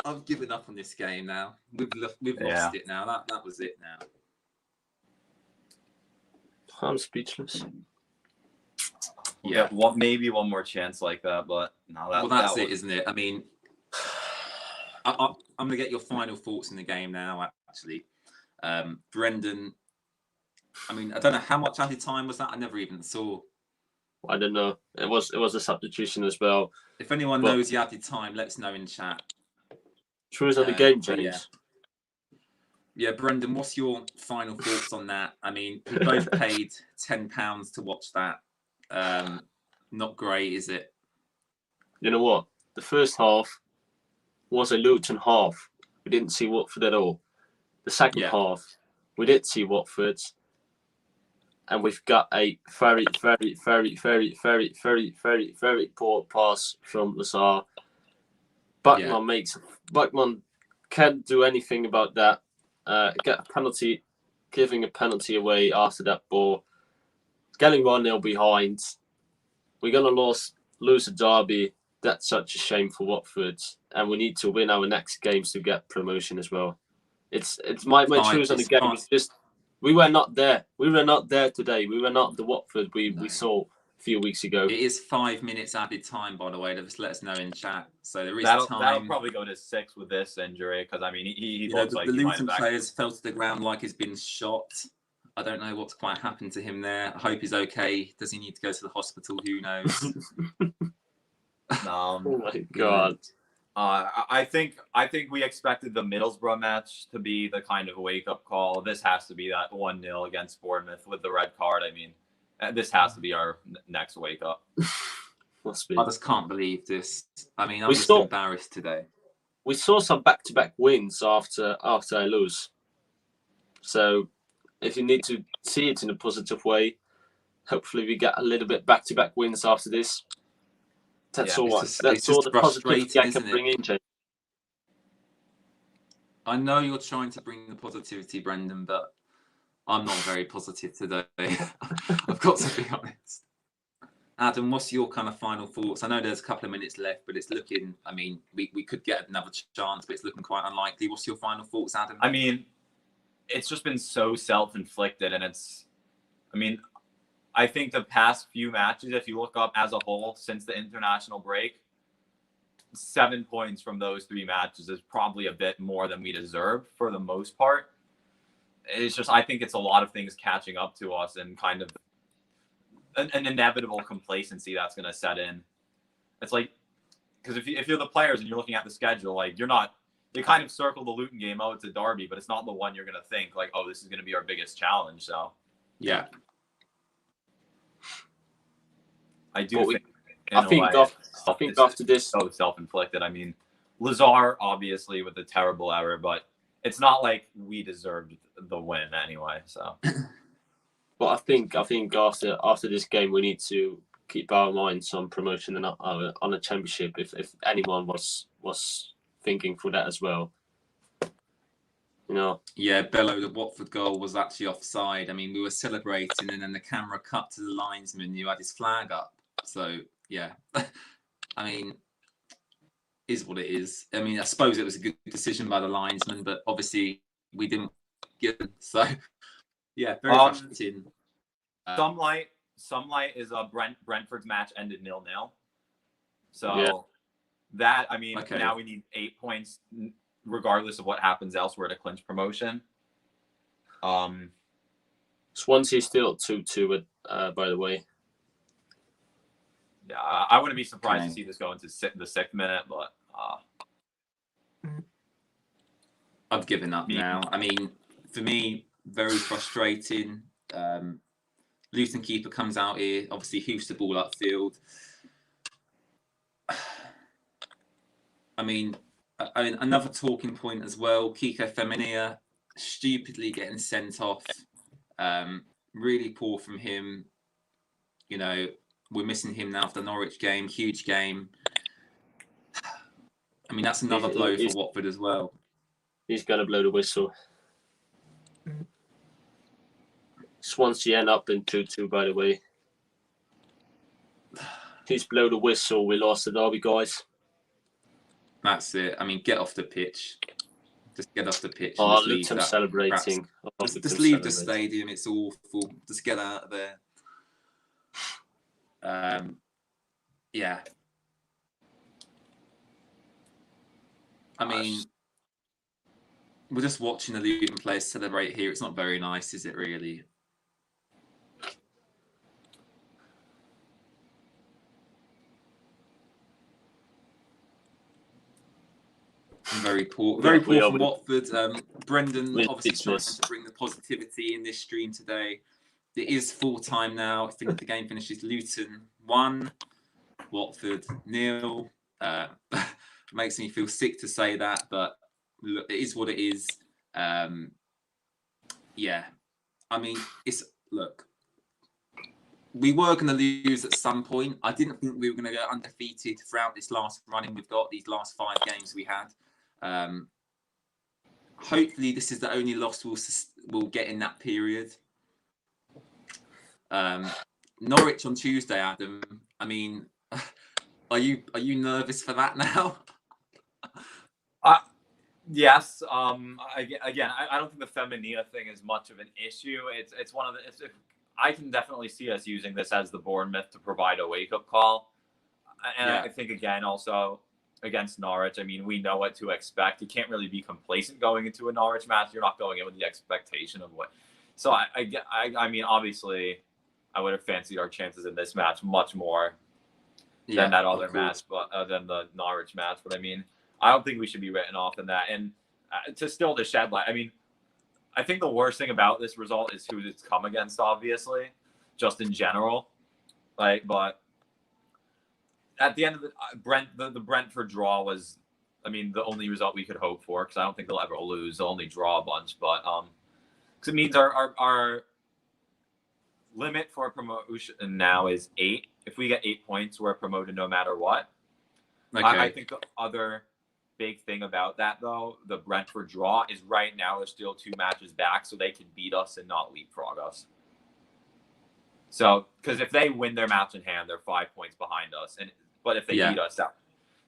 I've given up on this game now. We've lost it now. That was it now. I'm speechless. Yeah, maybe one more chance like that, but no, That's it, isn't it? I mean, I'm going to get your final thoughts in the game now, actually. Brendan, I mean, I don't know how much added time was that. I never even saw. I don't know. It was a substitution as well. If anyone knows the added time, let us know in chat. True on the game, James. Yeah. Yeah, Brendan, what's your final thoughts on that? I mean, we both paid £10 to watch that. Not great, is it? You know what? The first half was a Luton half. We didn't see Watford at all. The second half, we did see Watford. And we've got a very, very, very, very, very, very, very, very poor pass from Lazar. Buckman can't do anything about that. Get a penalty, giving a penalty away after that ball. Getting 1-0 behind. We're gonna lose a derby. That's such a shame for Watford, and we need to win our next games to get promotion as well. It's my truth on the game. It's just we were not there. We were not there today. We were not the Watford we saw a few weeks ago. It is 5 minutes added time, by the way. Just let us know in chat. So there is that'll time. probably go to 6 with this injury because I mean he looks like the Luton players fell to the ground like he's been shot. I don't know what's quite happened to him there. I hope he's okay. Does he need to go to the hospital? Who knows? Oh my god. I think we expected the Middlesbrough match to be the kind of wake-up call. This has to be that 1-0 against Bournemouth with the red card. I mean, this has to be our next wake-up. Must be. I just can't believe this. I mean, I'm just embarrassed today. We saw some back-to-back wins after a lose. So if you need to see it in a positive way, hopefully we get a little bit back-to-back wins after this. That's all. That's all the positivity I can bring in, James. I know you're trying to bring the positivity, Brendan, but I'm not very positive today. I've got to be honest. Adam, what's your kind of final thoughts? I know there's a couple of minutes left, but it's looking, I mean, we could get another chance, but it's looking quite unlikely. What's your final thoughts, Adam? I mean, it's just been so self-inflicted, and I think the past few matches, if you look up as a whole since the international break, 7 points from those 3 matches is probably a bit more than we deserved for the most part. It's just, I think it's a lot of things catching up to us and kind of an inevitable complacency that's going to set in. It's like, because if you're the players and you're looking at the schedule, like you kind of circle the Luton game, oh, it's a derby, but it's not the one you're going to think like, oh, this is going to be our biggest challenge. So, yeah. I think after this, so self-inflicted. I mean, Lazar obviously with a terrible error, but it's not like we deserved the win anyway. So, but I think after this game, we need to keep our minds on promotion and on a championship. If anyone was thinking for that as well, you know. Yeah, Bello, the Watford goal was actually offside. I mean, we were celebrating, and then the camera cut to the linesman who had his flag up. So, yeah, I mean, is what it is. I mean, I suppose it was a good decision by the linesman, but obviously we didn't get it. So, yeah, very frustrating. Some light is Brentford's match ended 0-0. So that, I mean, Okay. now we need 8 points, regardless of what happens elsewhere, to clinch promotion. Swansea's still at 2-2, by the way. Yeah, I wouldn't be surprised to Okay. see this go into the 6th minute, but I've given up now. I mean, for me, very frustrating. Luton keeper comes out here, obviously hoofs the ball upfield. I mean, another talking point as well. Kiko Femenia stupidly getting sent off. Really poor from him. You know, we're missing him now after the Norwich game. Huge game. I mean, that's another blow for Watford as well. He's going to blow the whistle. Swansea end up in 2-2, by the way. Please blow the whistle. We lost the derby, guys. That's it. I mean, get off the pitch. Just get off the pitch. Oh, And just leave Luton that. celebrating. Just leave the stadium. It's awful. Just get out of there. Yeah. I mean, we're just watching the Luton players celebrate here. It's not very nice, is it really? Very poor from Watford. Brendan obviously trying to bring the positivity in this stream today. It is full time now. I think the game finishes Luton 1, Watford 0. Makes me feel sick to say that, but look, it is what it is. Yeah, I mean, we were going to lose at some point. I didn't think we were going to go undefeated throughout this last running we've got, these last 5 games we had. Hopefully this is the only loss we'll get in that period. Norwich on Tuesday, Adam. I mean, are you nervous for that now? Yes. Again, I don't think the Femenia thing is much of an issue. It's one of the. I can definitely see us using this as the Bournemouth to provide a wake-up call. And I think, again, also against Norwich, I mean, we know what to expect. You can't really be complacent going into a Norwich match. You're not going in with the expectation of what. So, I mean, obviously, I would have fancied our chances in this match much more than that other match, but than the Norwich match. But, I mean, I don't think we should be written off in that. And to shed light, I mean, I think the worst thing about this result is who it's come against, obviously, just in general. But at the end of the Brentford draw was, I mean, the only result we could hope for, because I don't think they'll ever lose. They'll only draw a bunch, but because it means our limit for promotion now is 8. If we get 8 points, we're promoted no matter what. Okay. I think the other big thing about that, though, the Brentford draw is right now they're still 2 matches back, so they can beat us and not leapfrog us. So, because if they win their match in hand, they're 5 points behind us, but if they beat us,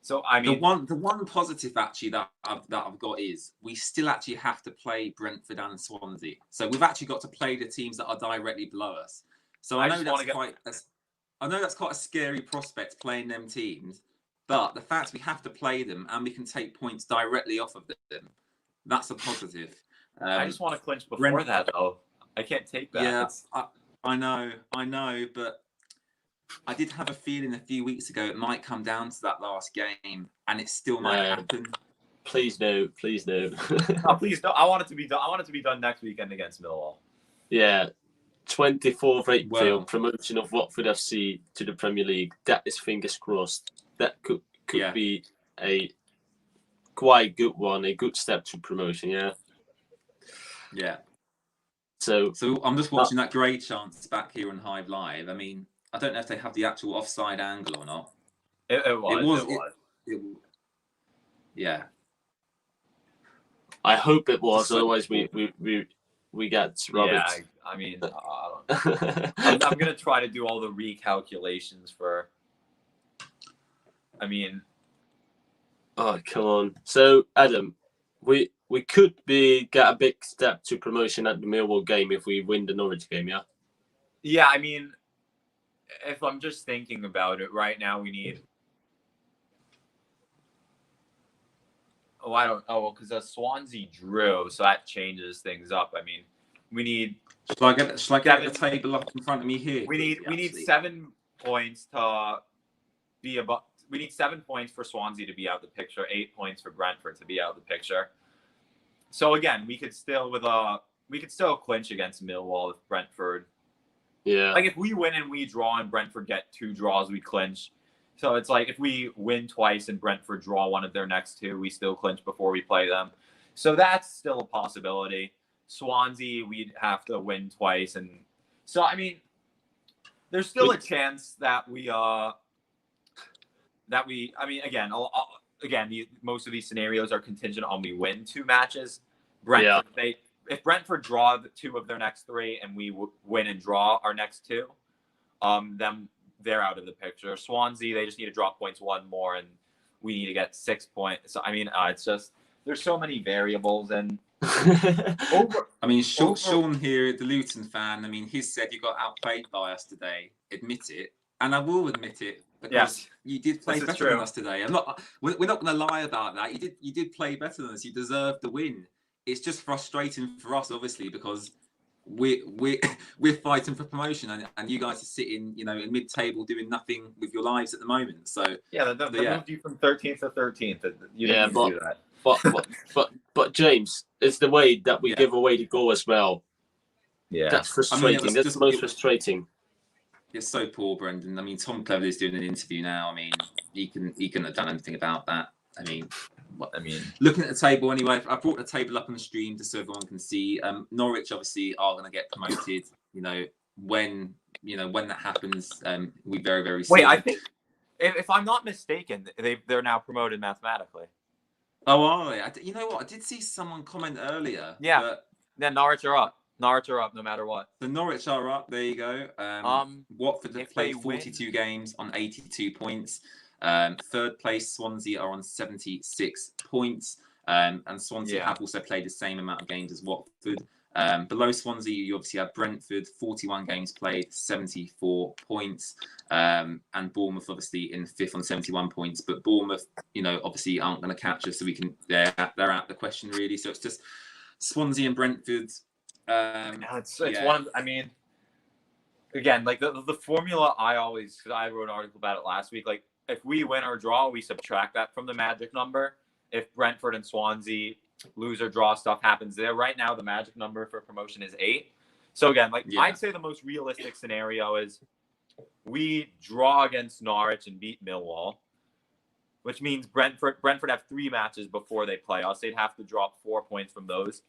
so I mean, the one positive actually that I've got is we still actually have to play Brentford and Swansea, so we've actually got to play the teams that are directly below us. So I know that's quite a scary prospect playing them teams. But the fact we have to play them and we can take points directly off of them, that's a positive. I just want to clinch before that, though. I can't take that. Yeah, I know, but I did have a feeling a few weeks ago it might come down to that last game, and it still might happen. Please no. Oh, please don't. I want it to be done. I want it to be done next weekend against Millwall. Yeah, 24th April, promotion of Watford FC to the Premier League. That is fingers crossed. That could be a quite good one, a good step to promotion. Yeah. So I'm just watching that great chance back here on Hive Live. I mean, I don't know if they have the actual offside angle or not. It was. Yeah. I hope it was. Otherwise, we get robbed. Yeah, I mean, I'm gonna try to do all the recalculations for. I mean, oh come on! So Adam, we could get a big step to promotion at the Millwall game if we win the Norwich game. Yeah. Yeah, I mean, if I'm just thinking about it right now, we need Oh, I don't. Oh, well, because Swansea drew, so that changes things up. I mean, we need. Shall I get the table up in front of me here? We need 7 points to be above. We need 7 points for Swansea to be out of the picture. 8 points for Brentford to be out of the picture. So again, we could still clinch against Millwall if Brentford. Yeah. Like if we win and we draw and Brentford get 2 draws, we clinch. So it's like if we win twice and Brentford draw one of their next 2, we still clinch before we play them. So that's still a possibility. Swansea, we'd have to win twice, and so I mean, there's still a chance that most of these scenarios are contingent on we win 2 matches. Brentford, if Brentford draw 2 of their next 3 and we win and draw our next 2, then they're out of the picture. Swansea, they just need to drop points 1 more, and we need to get 6 points. So I mean, it's just there's so many variables, and I mean, Sean here, the Luton fan. I mean, he said you got outplayed by us today. Admit it, and I will admit it because you did play better than us today. We're not going to lie about that. You did play better than us. You deserved the win. It's just frustrating for us, obviously, because we're fighting for promotion, and you guys are sitting, in mid-table doing nothing with your lives at the moment. So they moved you from 13th to 13th. You didn't do that. But James, it's the way that we give away the goal as well. Yeah, that's frustrating. I mean, that's the most frustrating. It's so poor, Brendan. I mean, Tom Cleverley's doing an interview now. I mean, he couldn't have done anything about that. I mean, looking at the table anyway, I brought the table up on the stream just so everyone can see. Norwich obviously are going to get promoted. When that happens, we very, very soon. Wait, I think if I'm not mistaken, they're now promoted mathematically. Oh, are they? You know what? I did see someone comment earlier. Yeah. Then Norwich are up. Norwich are up no matter what. The Norwich are up. There you go. Watford have played 42 games on 82 points. Third place, Swansea are on 76 points. And Swansea have also played the same amount of games as Watford. Below Swansea, you obviously have Brentford, 41 games played, 74 points. And Bournemouth, obviously, in 5th on 71 points. But Bournemouth, obviously aren't going to catch us, so they're out the question, really. So it's just Swansea and Brentford. It's one of, I mean, again, like the formula I wrote an article about it last week. Like, if we win or draw, we subtract that from the magic number. If Brentford and Swansea lose or draw, stuff happens there. Right now, the magic number for promotion is 8. So again, I'd say the most realistic scenario is we draw against Norwich and beat Millwall, which means Brentford have 3 matches before they play us. They'd have to drop 4 points from those.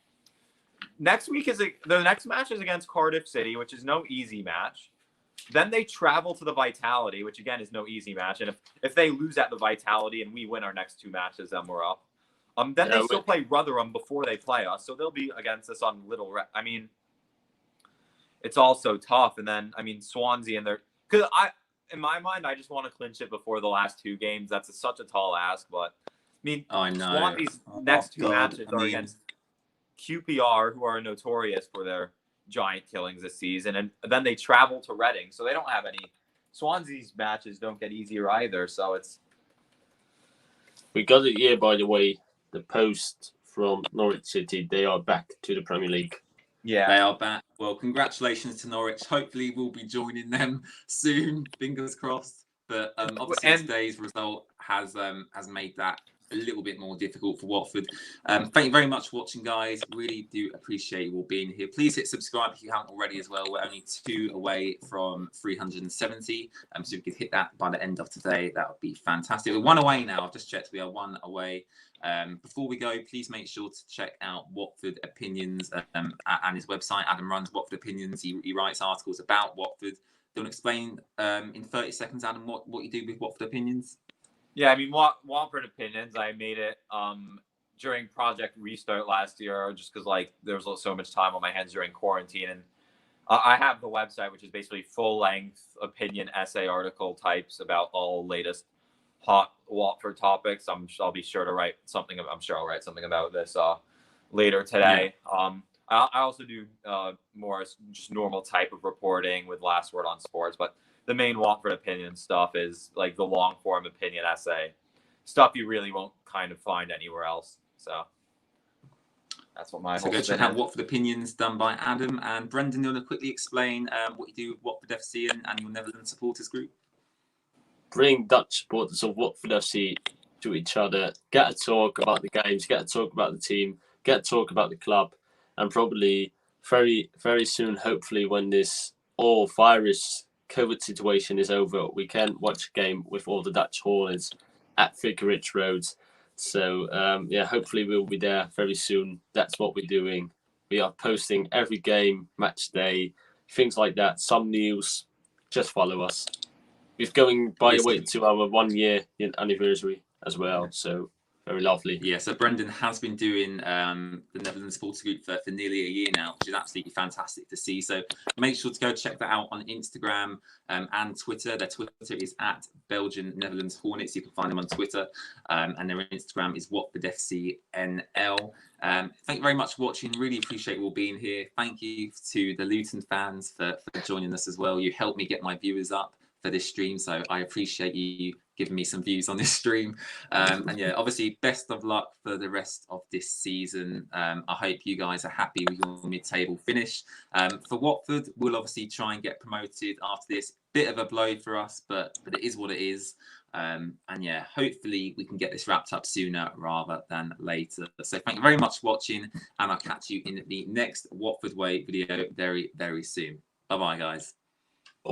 Next week the next match is against Cardiff City, which is no easy match. Then they travel to the Vitality, which again is no easy match. And if they lose at the Vitality and we win our next 2 matches, then we're up. Then they still play Rotherham before they play us, so they'll be against us on little. I mean, it's also tough. And then Swansea and because in my mind, I just want to clinch it before the last 2 games. That's such a tall ask, but I know Swansea's next 2 matches are against QPR, who are notorious for their giant killings this season, and then they travel to Reading, so they don't have any. Swansea's matches don't get easier either, so we got it here, by the way. The Post from Norwich City, they are back to the Premier League. Yeah, they are back. Well, congratulations to Norwich. Hopefully, we'll be joining them soon. Fingers crossed. But obviously, today's result has made that a little bit more difficult for Watford. Thank you very much for watching, guys. Really do appreciate you all being here. Please hit subscribe if you haven't already as well. We're only 2 away from 370. So if you could hit that by the end of today, that would be fantastic. We're 1 away now. I've just checked. We are 1 away. Before we go, please make sure to check out Watford Opinions and his website. Adam runs Watford Opinions. He writes articles about Watford. Do you want to explain in 30 seconds, Adam, what you do with Watford Opinions? Yeah, Watford Opinions, I made it during Project Restart last year, just because there was so much time on my hands during quarantine, and I have the website, which is basically full-length opinion essay article types about all latest hot Watford topics. I'll be sure to write something. I'm sure I'll write something about this later today. Yeah. I also do more just normal type of reporting with Last Word on Sports, but the main Watford Opinion stuff is the long form opinion essay stuff you really won't kind of find anywhere else. So that's what my So whole go spin check out is. Watford Opinions done by Adam. And Brendan, you want to quickly explain what you do with Watford FC and your Netherlands supporters group? Bring Dutch supporters of Watford FC to each other, get a talk about the games, get a talk about the team, get a talk about the club, and probably very, very soon, hopefully, when this all virus COVID situation is over, we can watch a game with all the Dutch Hornets at Kenilworth Road. So, yeah, hopefully we'll be there very soon. That's what we're doing. We are posting every game, match day, things like that, some news. Just follow us. We're going, by the way, to our 1 year anniversary as well. So very lovely. Yeah, so Brendan has been doing the Netherlands Supporters Group for nearly a year now, which is absolutely fantastic to see. So make sure to go check that out on Instagram and Twitter. Their Twitter is at Belgian Netherlands Hornets. You can find them on Twitter. And their Instagram is Watford FC NL. Thank you very much for watching. Really appreciate you all being here. Thank you to the Luton fans for joining us as well. You helped me get my viewers up for this stream, so I appreciate you giving me some views on this stream. And yeah, obviously best of luck for the rest of this season. I hope you guys are happy with your mid-table finish. For Watford, we'll obviously try and get promoted after this. Bit of a blow for us, but it is what it is. And yeah, hopefully we can get this wrapped up sooner rather than later. So thank you very much for watching, and I'll catch you in the next Watford Way video very, very soon. Bye bye, guys.